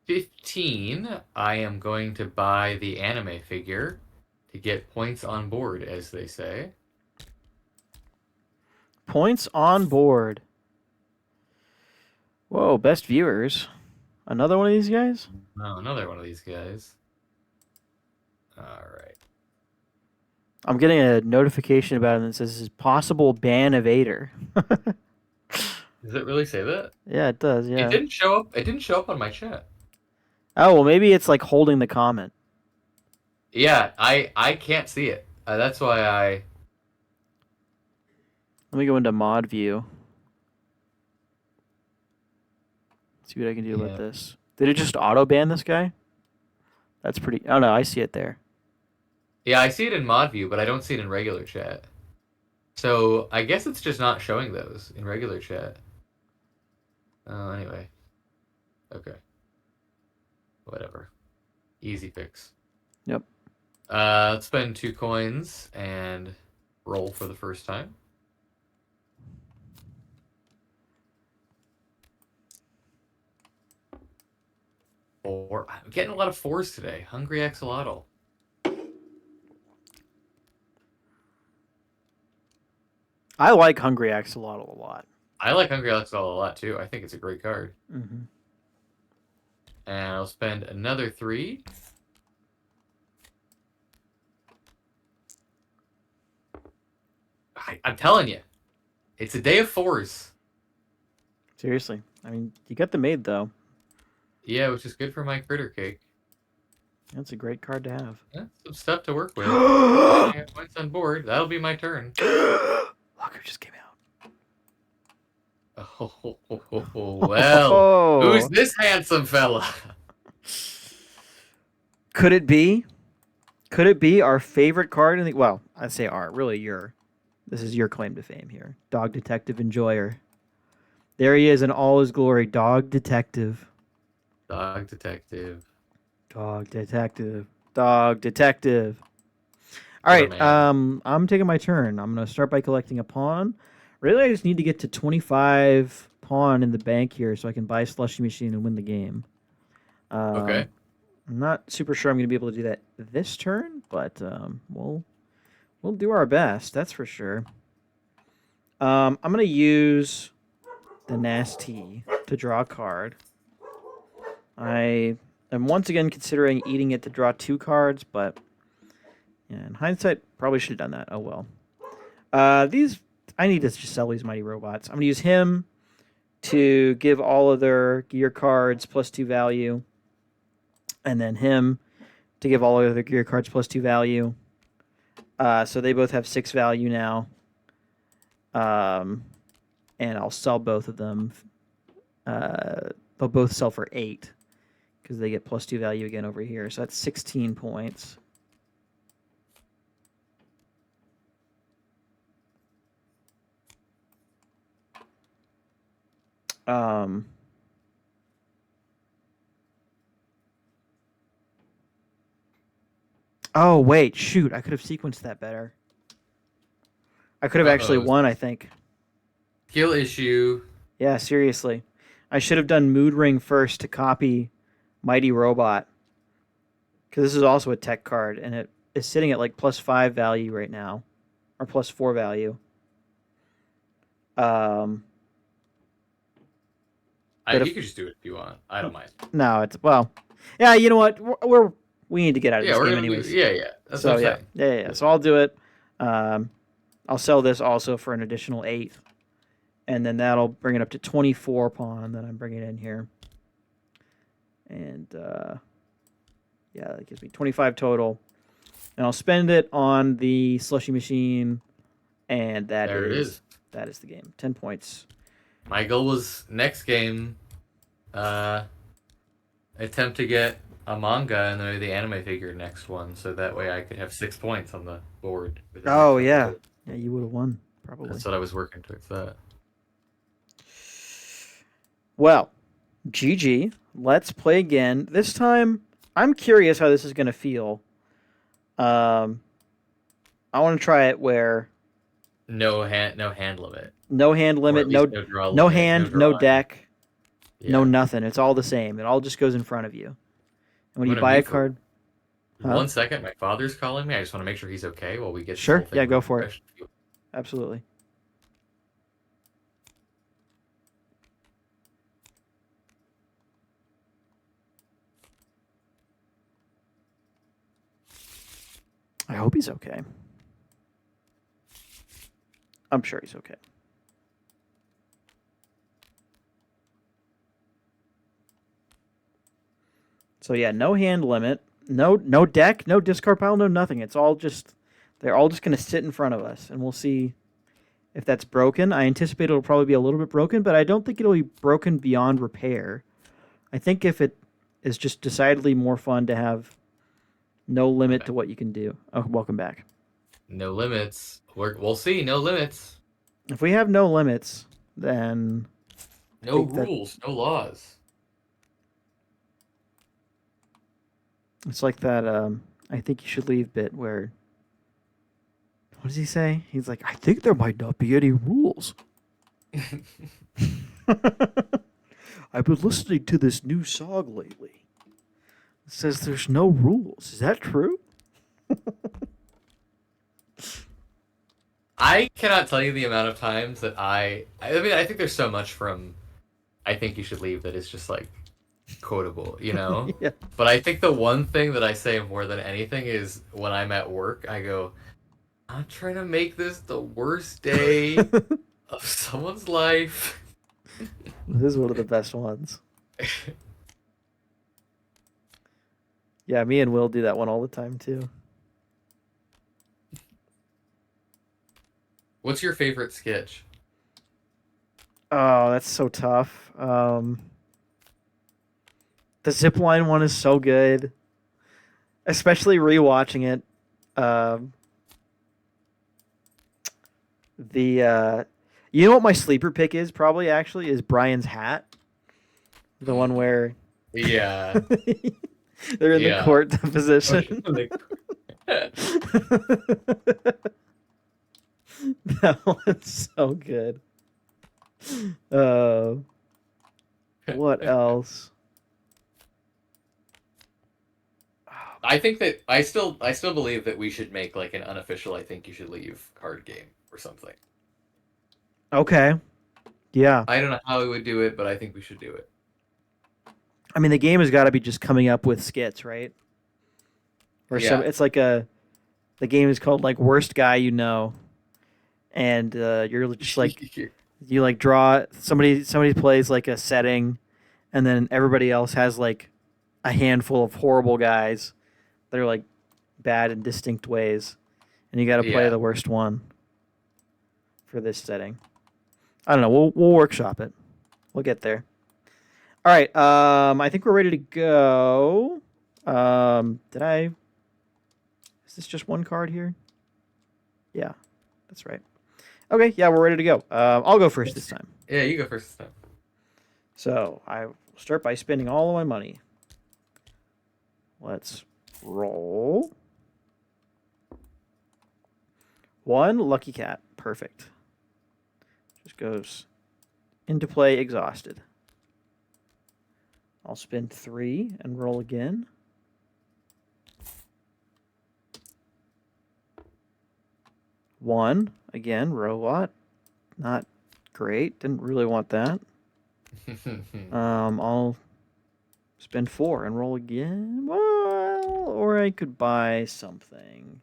15, I am going to buy the anime figure to get points on board, as they say. Points on board. Whoa, best viewers. Another one of these guys? Oh, another one of these guys. All right. I'm getting a notification about it that says this is possible ban evader. Does it really say that? Yeah, it does. Yeah. It didn't show up. It didn't show up on my chat. Oh well, maybe it's like holding the comment. Yeah, I can't see it. That's why I. Let me go into mod view. See what I can do about this. Did it just auto ban this guy? That's pretty. Oh no, I see it there. Yeah, I see it in mod view, but I don't see it in regular chat. So I guess it's just not showing those in regular chat. Oh, anyway. Okay. Whatever. Easy fix. Yep. Let's spend 2 coins and roll for the first time. 4. I'm getting a lot of 4s today. Hungry Axolotl. I like Hungry Axolotl a lot. I like Hungry Axolotl a lot too. I think it's a great card. Mm-hmm. And I'll spend another 3. I'm telling you, it's a day of 4s. Seriously. I mean, you got the maid, though. Yeah, which is good for my critter cake. That's a great card to have. Yeah, some stuff to work with. I have points on board. That'll be my turn. Look who just came out. Well, who's this handsome fella? Could it be? Could it be our favorite card in the... Well, I say our. Really, your... This is your claim to fame here. Dog Detective Enjoyer. There he is in all his glory. Dog Detective. Dog Detective. Dog Detective. Dog Detective. All right, I'm taking my turn. I'm going to start by collecting a pawn. Really, I just need to get to 25 pawn in the bank here so I can buy a slushy machine and win the game. Okay. I'm not super sure I'm going to be able to do that this turn, but we'll do our best, that's for sure. I'm going to use the Nasty to draw a card. I am once again considering eating it to draw 2 cards, but yeah, in hindsight, probably should have done that. Oh well. I need to just sell these mighty robots. I'm going to use him to give all of their gear cards +2 value. And then him to give all of their gear cards +2 value. So they both have 6 value now. And I'll sell both of them. They'll both sell for 8. Because they get +2 value again over here. So that's 16 points. Oh, wait. Shoot. I could have sequenced that better. I could have actually won, I think. Skill issue. Yeah, seriously. I should have done Mood Ring first to copy Mighty Robot. Because this is also a tech card, and it is sitting at like +5 value right now. Or +4 value. You could just do it if you want. I don't mind. No, it's... Well, yeah, you know what? We need to get out of this game anyways. Yeah. That's so, what I'm saying. Yeah. So I'll do it. I'll sell this also for an additional 8. And then that'll bring it up to 24 pawn that I'm bringing in here. And, yeah, that gives me 25 total. And I'll spend it on the slushy machine. And that is the game. 10 points. My goal was next game, attempt to get a manga and then the anime figure next one, so that way I could have 6 points on the board. Oh, yeah. Yeah, you would have won, probably. That's what I was working towards that. Well, GG. Let's play again. This time, I'm curious how this is going to feel. I want to try it where no hand limit. No hand limit, no draw no limit, hand, no deck, no Yeah. nothing. It's all the same. It all just goes in front of you. And when I'm you gonna buy a mute for card, 1 second, my father's calling me. I just want to make sure he's okay while we get Sure, this whole thing yeah, go for it. refreshed. Absolutely. I hope he's okay. I'm sure he's okay. So yeah, no hand limit, no deck, no discard pile, no nothing. It's all just they're all just going to sit in front of us, and we'll see if that's broken. I anticipate it'll probably be a little bit broken, but I don't think it'll be broken beyond repair. I think if it is just decidedly more fun to have no limit to what you can do. Oh, welcome back. No limits. We'll see. No limits. If we have no limits, then no rules, no laws. It's like that. I think you should leave bit where. What does he say? He's like, I think there might not be any rules. I've been listening to this new song lately. It says there's no rules. Is that true? I cannot tell you the amount of times that I mean, I think there's so much from I think you should leave that is just like quotable, you know? Yeah. But I think the one thing that I say more than anything is when I'm at work, I go, I'm trying to make this the worst day of someone's life. This is one of the best ones. Yeah, me and Will do that one all the time too. What's your favorite sketch? Oh, that's so tough. The zipline one is so good, especially rewatching it. You know what my sleeper pick is? Probably actually is Brian's hat, the one where Yeah, they're in the court position. That one's so good. What else? I think that I still believe that we should make like an unofficial I think you should leave card game or something. Okay. Yeah. I don't know how we would do it, but I think we should do it. I mean, the game has got to be just coming up with skits, right? Or Yeah. it's like the game is called like Worst Guy You Know, and you're just like you like draw somebody plays like a setting, and then everybody else has like a handful of horrible guys that are like bad in distinct ways, and you got to play the worst one for this setting. I don't know. We'll workshop it. We'll get there. All right. I think we're ready to go. Is this just one card here? Yeah, that's right. Okay. Yeah, we're ready to go. I'll go first this time. Yeah, you go first this time. So I will start by spending all of my money. Let's roll. 1 lucky cat. Perfect. Just goes into play exhausted. I'll spend 3 and roll again. One again, robot. Not great. Didn't really want that. I'll spend 4 and roll again. Well, or I could buy something.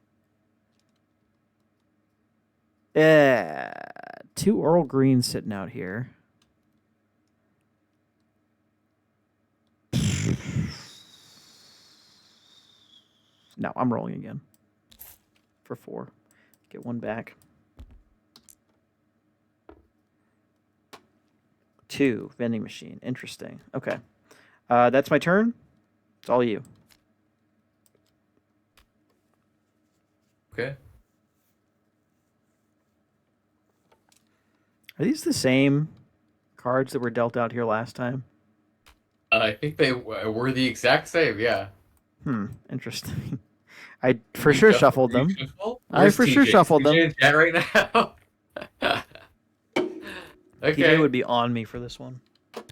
Yeah, 2 Earl Greens sitting out here. No, I'm rolling again. For 4. Get 1 back. 2 vending machine. Interesting. Okay. That's my turn. It's all you. Okay. Are these the same cards that were dealt out here last time? I think they were the exact same, yeah. Interesting. I for sure shuffled them. I Where's for sure TJ? shuffled them. TJ in chat right now. Okay. TJ would be on me for this one.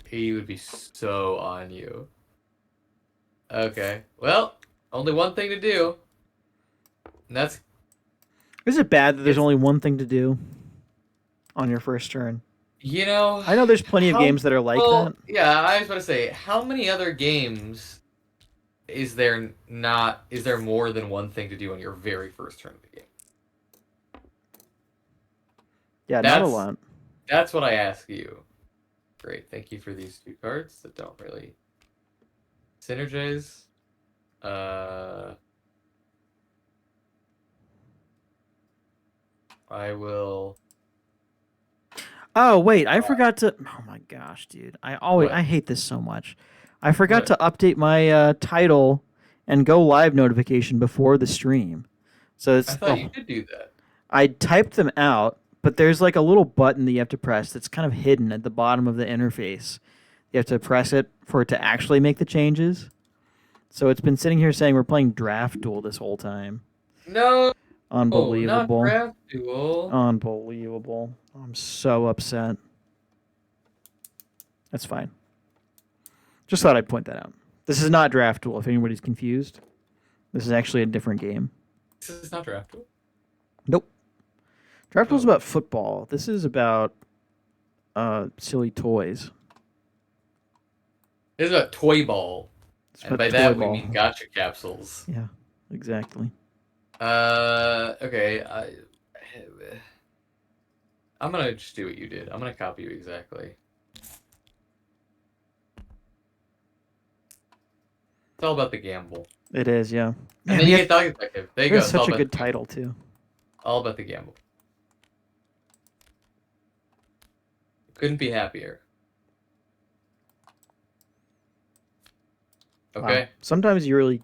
He would be so on you. Okay. Well, only one thing to do. And that's... Is it bad that there's only one thing to do on your first turn? You know... I know there's plenty of games that are like that. Yeah, I was about to say, how many other games is there more than one thing to do on your very first turn of the game? Yeah, not a lot. That's what I ask you. Great, thank you for these 2 cards that don't really synergize. I will... Oh, wait, I forgot to... Oh my gosh, dude. I hate this so much. I forgot to update my title and go live notification before the stream. So it's... I thought you did do that. I typed them out, but there's like a little button that you have to press that's kind of hidden at the bottom of the interface. You have to press it for it to actually make the changes. So it's been sitting here saying we're playing Draft Duel this whole time. No! Unbelievable. Not Draft Duel. Unbelievable. I'm so upset. That's fine. Just thought I'd point that out. This is not Draft Duel, if anybody's confused. This is actually a different game. This is not Draft Duel? Nope. Draft Duel's about football. This is about silly toys. This is about Toy Ball. And by that we mean gotcha capsules. Yeah, exactly. Okay. I'm gonna just do what you did. I'm gonna copy you exactly. It's all about the gamble. It is, yeah. And then you get Dog Detective. There you go. It's such a good title, too. All about the gamble. Couldn't be happier. Okay. Wow. Sometimes you really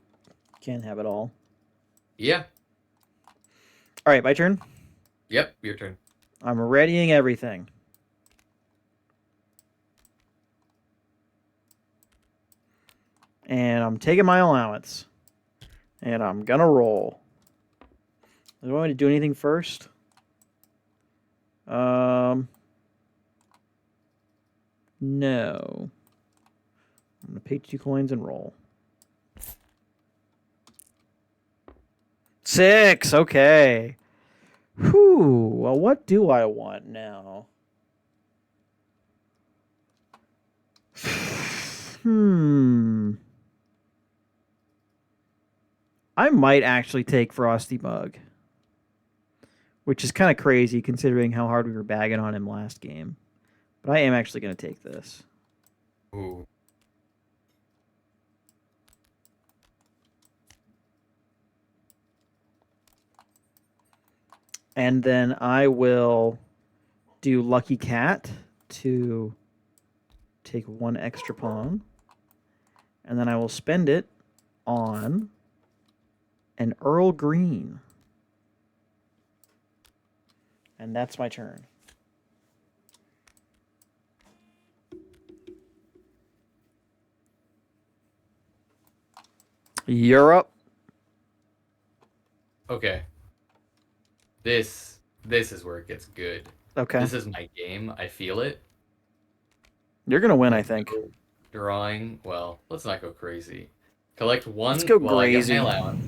can't have it all. Yeah. All right, my turn? Yep, your turn. I'm readying everything. And I'm taking my allowance. And I'm going to roll. Do you want me to do anything first? No. I'm going to pay 2 coins and roll. 6, okay. Whew, well, what do I want now? I might actually take Frosty Mug. Which is kind of crazy considering how hard we were bagging on him last game. But I am actually going to take this. Ooh. And then I will do Lucky Cat to take 1 extra pawn. And then I will spend it on an Earl Green. And that's my turn. Europe. Okay. This is where it gets good. Okay. This is my game. I feel it. You're going to win, I think. Drawing. Well, let's not go crazy. Collect 1. Let's go crazy. I get my allowance.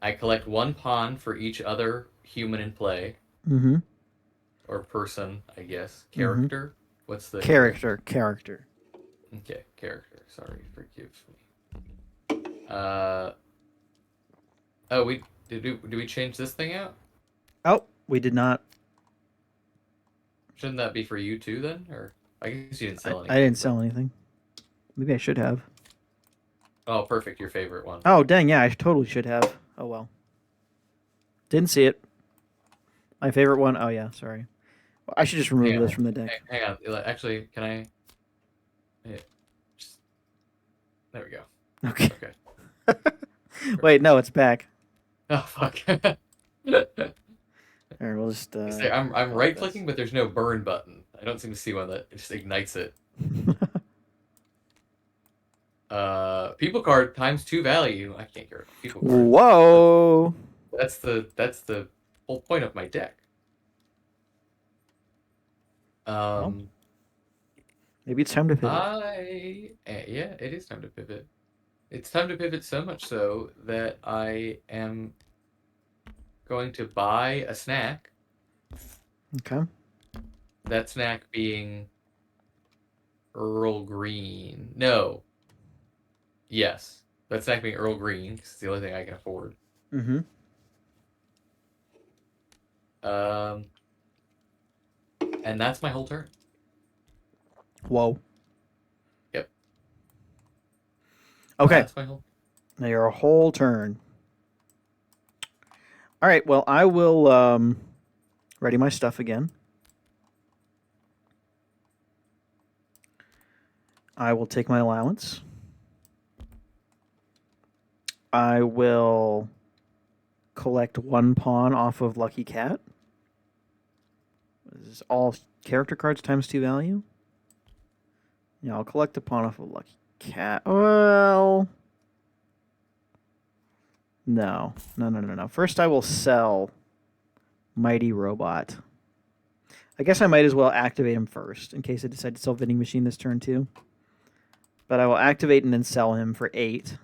I collect 1 pawn for each other human in play. Mm-hmm. Or person, I guess. Character? Mm-hmm. What's the... Character. Okay, character. Sorry, forgive me. Oh, did we change this thing out? Oh, we did not. Shouldn't that be for you too then? Or I guess you didn't sell anything. I didn't sell anything. Maybe I should have. Oh, perfect. Your favorite one. Oh, dang, yeah, I totally should have. Oh, well. Didn't see it. My favorite one. Oh, yeah, sorry. Well, I should just remove this from the deck. Hang on. Actually, can I... Yeah. There we go. Okay. Okay. Wait, no, it's back. Oh, fuck. All right, we'll just... I'm right-clicking, but there's no burn button. I don't seem to see one that just ignites it. People card times 2 value. I can't get rid of people cards. Whoa! That's the whole point of my deck. Well, maybe it's time to pivot. Yeah, it is time to pivot. It's time to pivot so much so that I am going to buy a snack. Okay. That snack being Earl Green. No. Yes. That snack being Earl Green, 'cause it's the only thing I can afford. Mm-hmm. And that's my whole turn. Whoa. Yep. Okay. That's my whole. Now you're a whole turn. All right. Well, I will ready my stuff again. I will take my allowance. I will collect 1 pawn off of Lucky Cat. This is all character cards times 2 value. Yeah, I'll collect a pawn off of Lucky Cat. Well, no. First, I will sell Mighty Robot. I guess I might as well activate him first in case I decide to sell Vending Machine this turn too. But I will activate and then sell him for 8.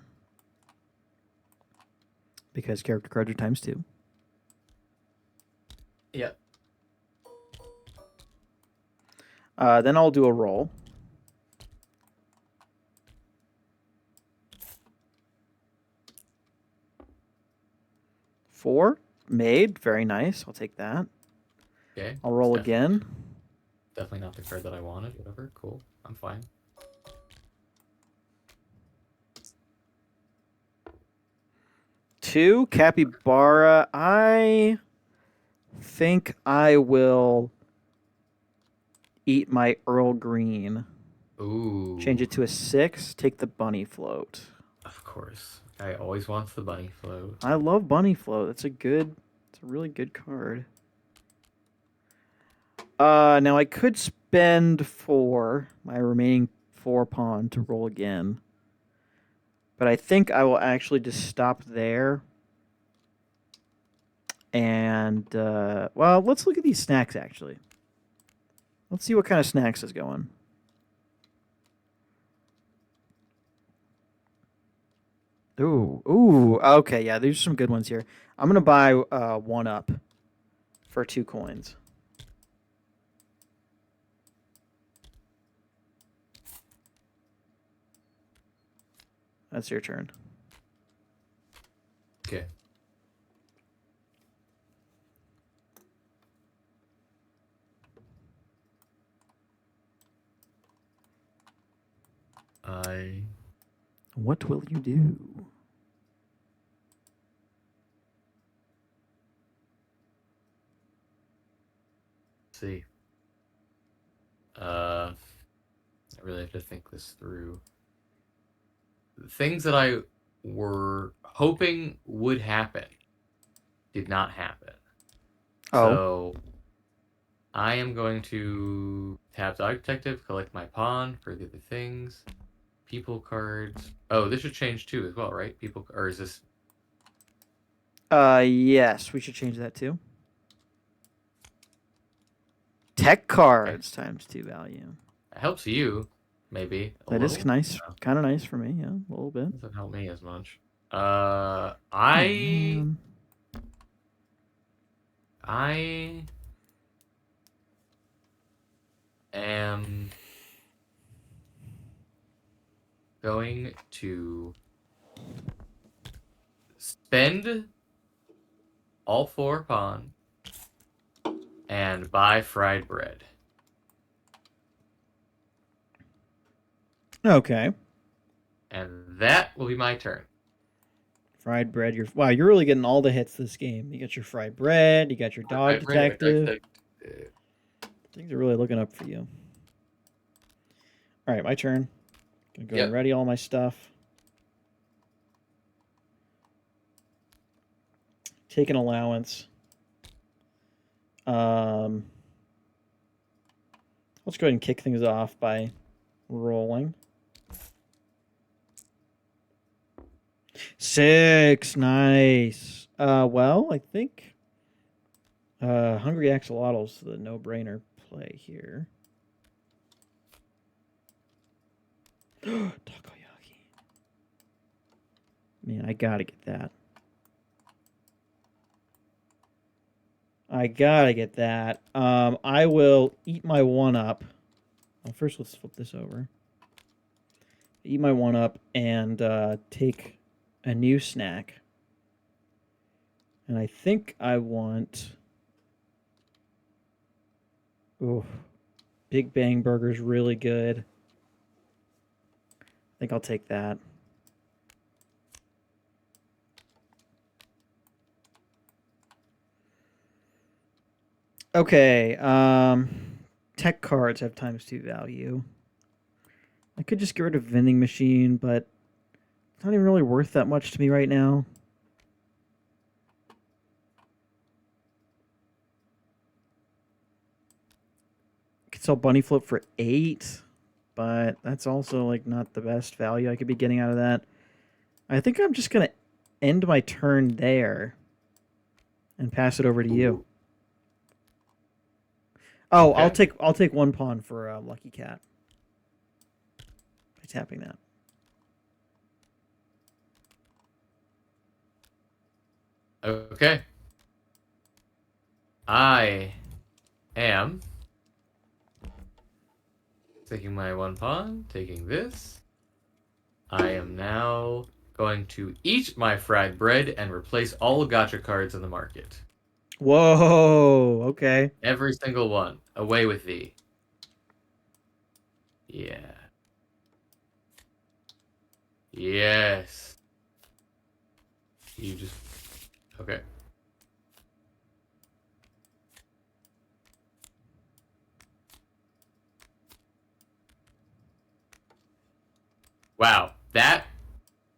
Because character cards are times 2. Yep. Then I'll do a roll. Four. Made. Very nice. I'll take that. Okay. I'll roll again. Definitely not the card that I wanted. Whatever. Cool. I'm fine. 2. Capybara. I think I will eat my Earl Green. Ooh. Change it to a 6. Take the bunny float. Of course. I always wants the bunny float. I love bunny float. It's a really good card. Now I could spend 4, my remaining 4 pawn to roll again. But I think I will actually just stop there. And, well, let's look at these snacks, actually. Let's see what kind of snacks is going. Ooh, okay, yeah, there's some good ones here. I'm going to buy 1-up for 2 coins. That's your turn. Okay. What will you do? Let's see. I really have to think this through. The things that I were hoping would happen did not happen. Oh. So I am going to tap Dog Detective, collect my pawn for the other things. People cards. Oh, this should change too as well, right? People, or is this? Yes, we should change that too. Tech cards times 2 value. It helps you, maybe. That is nice. Kind of nice for me, yeah, a little bit. Doesn't help me as much. I am going to spend all 4 pawn and buy fried bread. Okay. And that will be my turn. Fried bread. Wow, you're really getting all the hits this game. You got your fried bread. You got your dog detective. Things are really looking up for you. All right, my turn. Gonna go and ready all my stuff. Take an allowance. Let's go ahead and kick things off by rolling. 6. Nice. Well, I think Hungry Axolotl's the no-brainer play here. Takoyaki. Man, I gotta get that. I will eat my 1-up. Well, first let's flip this over. Eat my 1-up and take a new snack. And I think I want... Oh, Big Bang Burger's really good. I think I'll take that. Okay, tech cards have ×2 value. I could just get rid of vending machine, but it's not even really worth that much to me right now. I could sell Bunny Float for 8, but that's also like not the best value I could be getting out of that. I think I'm just gonna end my turn there and pass it over to you. Oh, okay. I'll take 1 pawn for Lucky Cat. By tapping that. Okay. I am taking my 1 pawn, taking this. I am now going to eat my fried bread and replace all gacha cards in the market. Whoa, okay. Every single one. Away with thee. Yeah. Yes. You just... Okay. Wow. That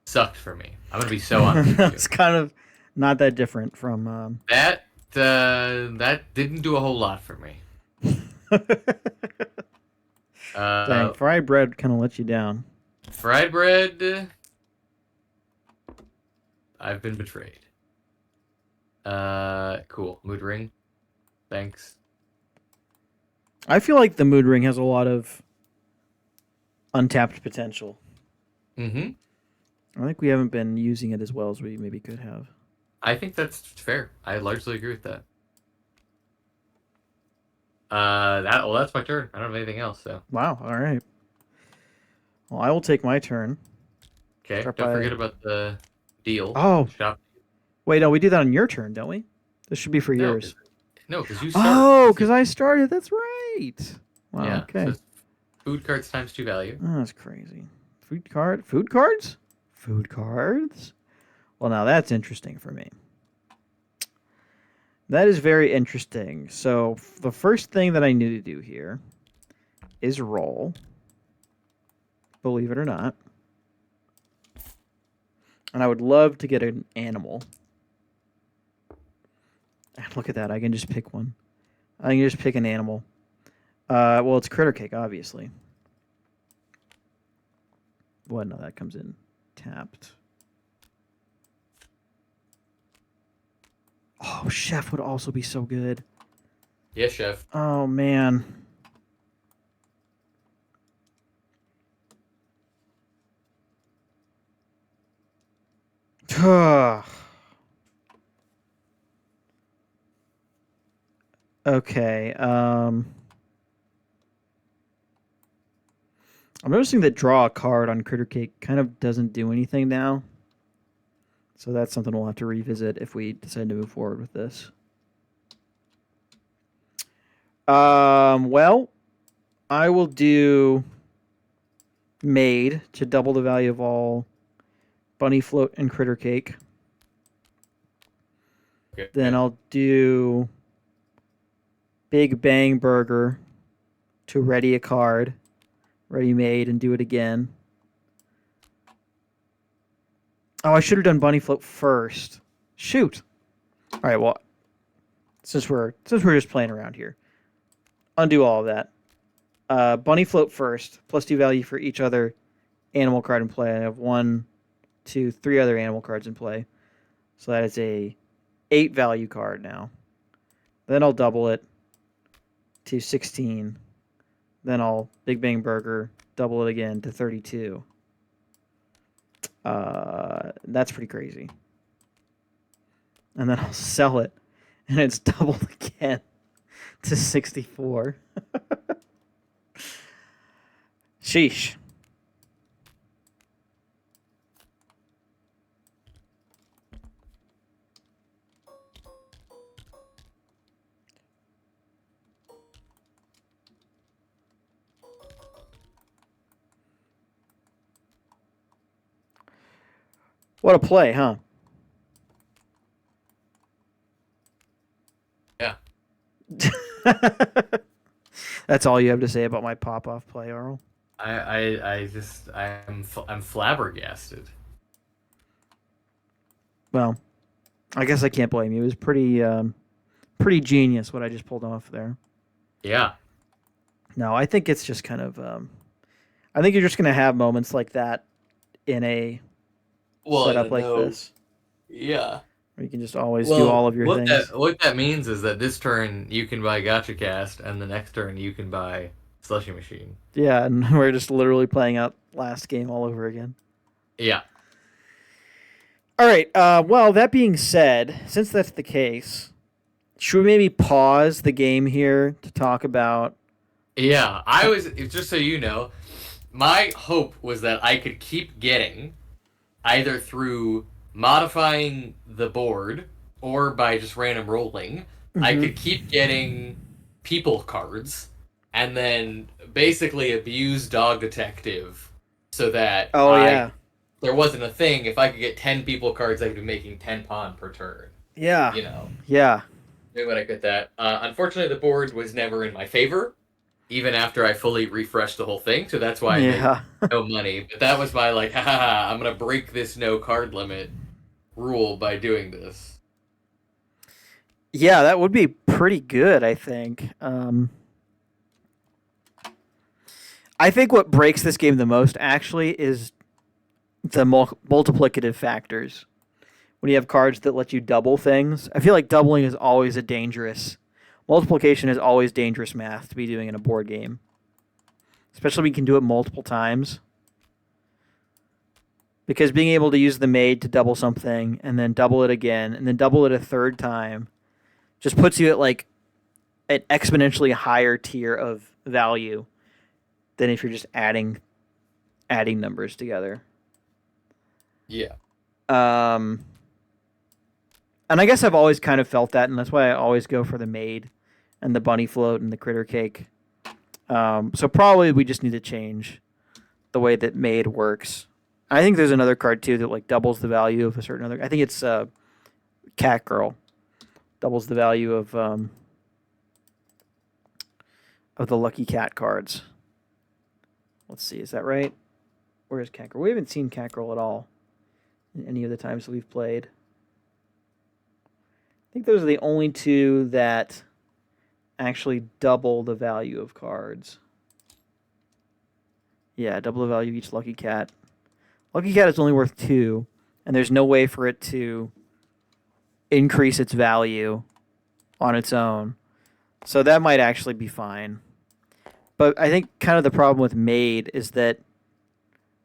sucked for me. I'm gonna be so honest with you. It's kind of not that different from... That didn't do a whole lot for me. Dang, fried bread kind of let you down. Fried bread... I've been betrayed. Cool. Mood ring. Thanks. I feel like the mood ring has a lot of untapped potential. Mm-hmm. I think we haven't been using it as well as we maybe could have. I think that's fair. I largely agree with that. That's my turn. I don't have anything else, so. Wow, alright. Well, I will take my turn. Okay, don't forget about the deal. Oh. Shop. Wait, no, we do that on your turn, don't we? This should be for yours. No, because you started. Oh, because I started. That's right. Wow, yeah, okay. So food cards ×2 value. Oh, that's crazy. Food cards? Food cards? Well, now that's interesting for me. That is very interesting. So the first thing that I need to do here is roll. Believe it or not. And I would love to get an animal. Look at that. I can just pick one. I can just pick an animal. Well, it's Critter Cake, obviously. What? No, that comes in tapped. Oh, Chef would also be so good. Yes, Chef. Oh, man. Okay. I'm noticing that draw a card on Critter Cake kind of doesn't do anything now. So that's something we'll have to revisit if we decide to move forward with this. Well, I will do Maid to double the value of all Bunny Float and Critter Cake. Okay. Then I'll do Big Bang Burger to ready a card. Ready made and do it again. Oh, I should have done Bunny Float first. Shoot. All right, well, since we're just playing around here, undo all of that. Bunny Float first, +2 value for each other animal card in play. I have 1, to 3 other animal cards in play. So that is a 8 value card now. Then I'll double it to 16. Then I'll Big Bang Burger, double it again to 32. That's pretty crazy. And then I'll sell it, and it's doubled again to 64. Sheesh. What a play, huh? Yeah. That's all you have to say about my pop-off play, Arl? I'm flabbergasted. Well, I guess I can't blame you. It was pretty genius what I just pulled off there. Yeah. No, I think it's just kind of I think you're just gonna have moments like that in a setup like this. Yeah. Where you can just always do all of your things. What that means is that this turn you can buy Gacha-Cast, and the next turn you can buy Slushy Machine. Yeah, and we're just literally playing out last game all over again. Yeah. All right. Well, that being said, since that's the case, should we maybe pause the game here to talk about? Yeah, just so you know, my hope was that I could keep getting, either through modifying the board or by just random rolling, I could keep getting people cards and then basically abuse Dog Detective so that there wasn't a thing. If I could get 10 people cards, I could be making 10 pawn per turn. Yeah. You know? Yeah. Maybe when I get that. Unfortunately, the board was never in my favor, even after I fully refreshed the whole thing, so that's why I made no money. But that was my, I'm going to break this no card limit rule by doing this. Yeah, that would be pretty good, I think. I think what breaks this game the most, actually, is the multiplicative factors. When you have cards that let you double things, I feel like doubling is always a dangerous... Multiplication is always dangerous math to be doing in a board game. Especially when you can do it multiple times. Because being able to use the maid to double something, and then double it again, and then double it a third time, just puts you at an exponentially higher tier of value than if you're just adding numbers together. Yeah. And I guess I've always kind of felt that, and that's why I always go for the maid and the bunny float and the critter cake. So probably we just need to change the way that maid works. I think there's another card too that doubles the value of a certain other. I think it's Cat Girl doubles the value of the Lucky Cat cards. Let's see, is that right? Where is Cat Girl? We haven't seen Cat Girl at all in any of the times that we've played. I think those are the only two that actually double the value of cards. Yeah, double the value of each Lucky Cat. Lucky Cat is only worth 2, and there's no way for it to increase its value on its own. So that might actually be fine. But I think kind of the problem with Maid is that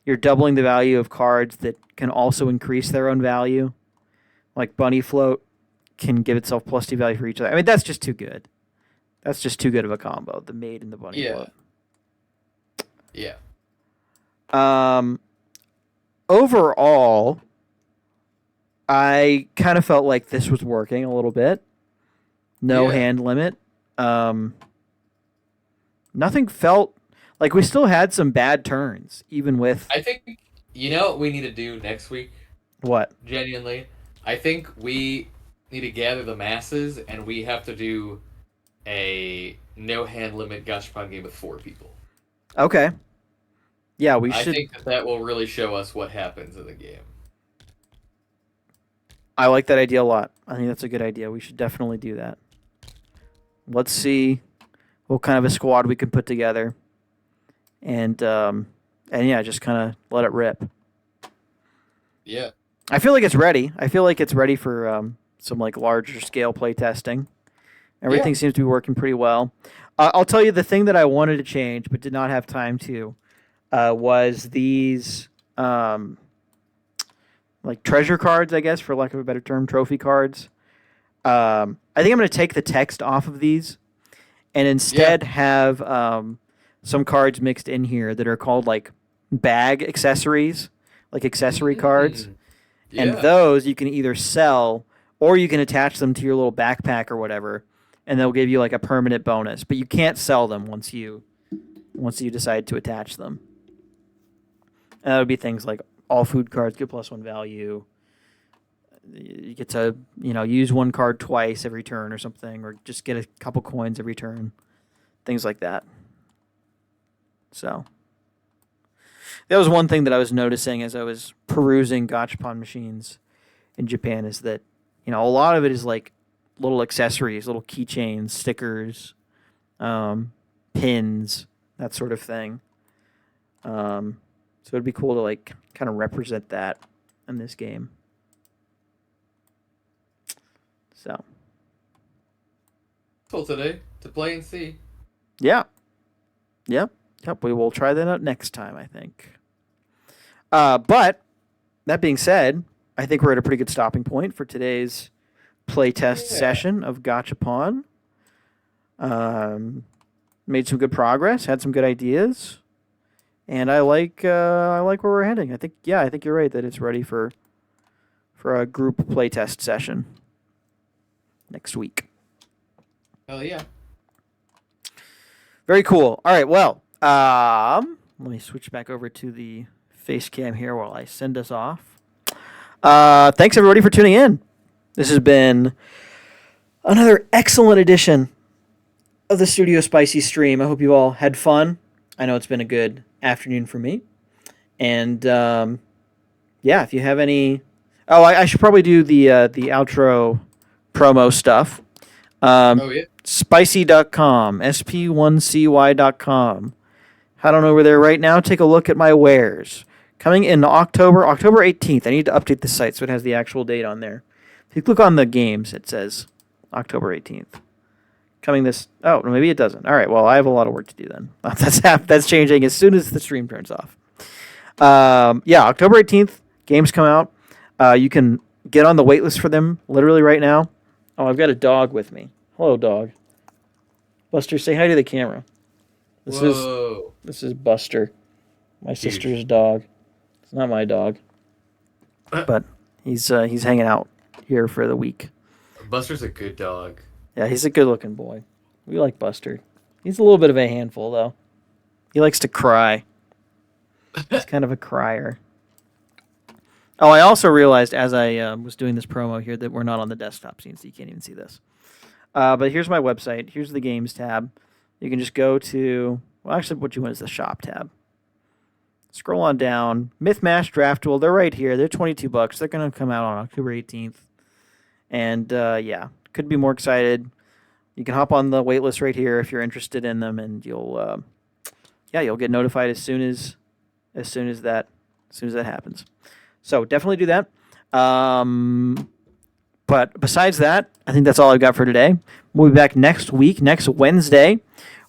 you're doubling the value of cards that can also increase their own value. Like Bunny Float can give itself +2 value for each other. I mean, that's just too good. That's just too good of a combo, the Maid and the Bunny Float. Yeah. Overall, I kind of felt like this was working a little bit. No hand limit. Nothing felt like we still had some bad turns, even with... I think, you know what we need to do next week? What? Genuinely. I think we need to gather the masses, and we have to do a no hand limit Gacha-Pawn game with 4 people. Okay. Yeah, we should... I think that will really show us what happens in the game. I like that idea a lot. I think that's a good idea. We should definitely do that. Let's see what kind of a squad we can put together. And yeah, just kind of let it rip. Yeah. I feel like it's ready. I feel like it's ready for some like larger scale play testing. Everything seems to be working pretty well. I'll tell you the thing that I wanted to change but did not have time to was these like treasure cards, I guess, for lack of a better term, trophy cards. I think I'm going to take the text off of these and instead have some cards mixed in here that are called like bag accessories, like accessory cards. Yeah. And those you can either sell or you can attach them to your little backpack or whatever, and they'll give you like a permanent bonus. But you can't sell them once you decide to attach them. And that would be things like all food cards get +1 value. You get to use one card twice every turn or something, or just get a couple coins every turn, things like that. So that was one thing that I was noticing as I was perusing Gacha-Pawn machines in Japan, is that a lot of it is like little accessories, little keychains, stickers, pins, that sort of thing. So it'd be cool to like kind of represent that in this game. So. Till today to play and see. Yeah. Yep. We will try that out next time, I think. But that being said, I think we're at a pretty good stopping point for today's playtest session of Gacha-Pawn. Made some good progress, had some good ideas, and I like where we're heading. I think you're right that it's ready for a group playtest session next week. Hell yeah! Very cool. All right, well, let me switch back over to the face cam here while I send us off. Thanks everybody for tuning in. This has been another excellent edition of the Studio Spicy stream. I hope you all had fun. I know it's been a good afternoon for me. And if you have any... Oh, I should probably do the outro promo stuff. Spicy.com, sp1cy.com. Head on over there right now. Take a look at my wares. Coming in October 18th. I need to update the site so it has the actual date on there. If you click on the games, it says October 18th. Coming this... Oh, maybe it doesn't. All right, well, I have a lot of work to do then. That's changing as soon as the stream turns off. October 18th, games come out. You can get on the waitlist for them literally right now. Oh, I've got a dog with me. Hello, dog. Buster, say hi to the camera. This is Buster, my sister's dog. It's not my dog, but he's hanging out here for the week. Buster's a good dog. Yeah, he's a good-looking boy. We like Buster. He's a little bit of a handful, though. He likes to cry. He's kind of a crier. Oh, I also realized as I was doing this promo here that we're not on the desktop scene, so you can't even see this. But here's my website. Here's the games tab. You can just go to... Well, actually, what you want is the shop tab. Scroll on down. Mythmash Draft Duel. They're right here. They're $22. They're going to come out on October 18th. And, could be more excited. You can hop on the waitlist right here if you're interested in them, and you'll get notified as soon as that happens. So definitely do that. But besides that, I think that's all I've got for today. We'll be back next week, next Wednesday,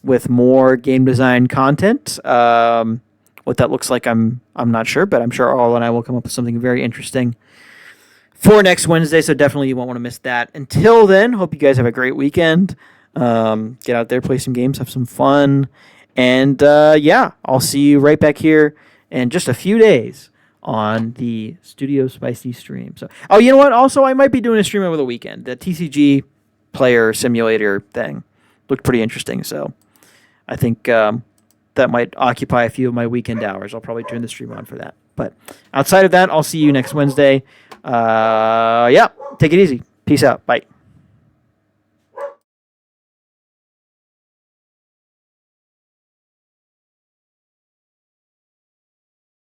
with more game design content. What that looks like, I'm not sure, but I'm sure Arl and I will come up with something very interesting for next Wednesday, so definitely you won't want to miss that. Until then, hope you guys have a great weekend. Get out there, play some games, have some fun. And, I'll see you right back here in just a few days on the Studio Spicy stream. So, oh, you know what? Also, I might be doing a stream over the weekend. The TCG player simulator thing looked pretty interesting, so I think that might occupy a few of my weekend hours. I'll probably turn the stream on for that. But outside of that, I'll see you next Wednesday. Take it easy. Peace out. Bye.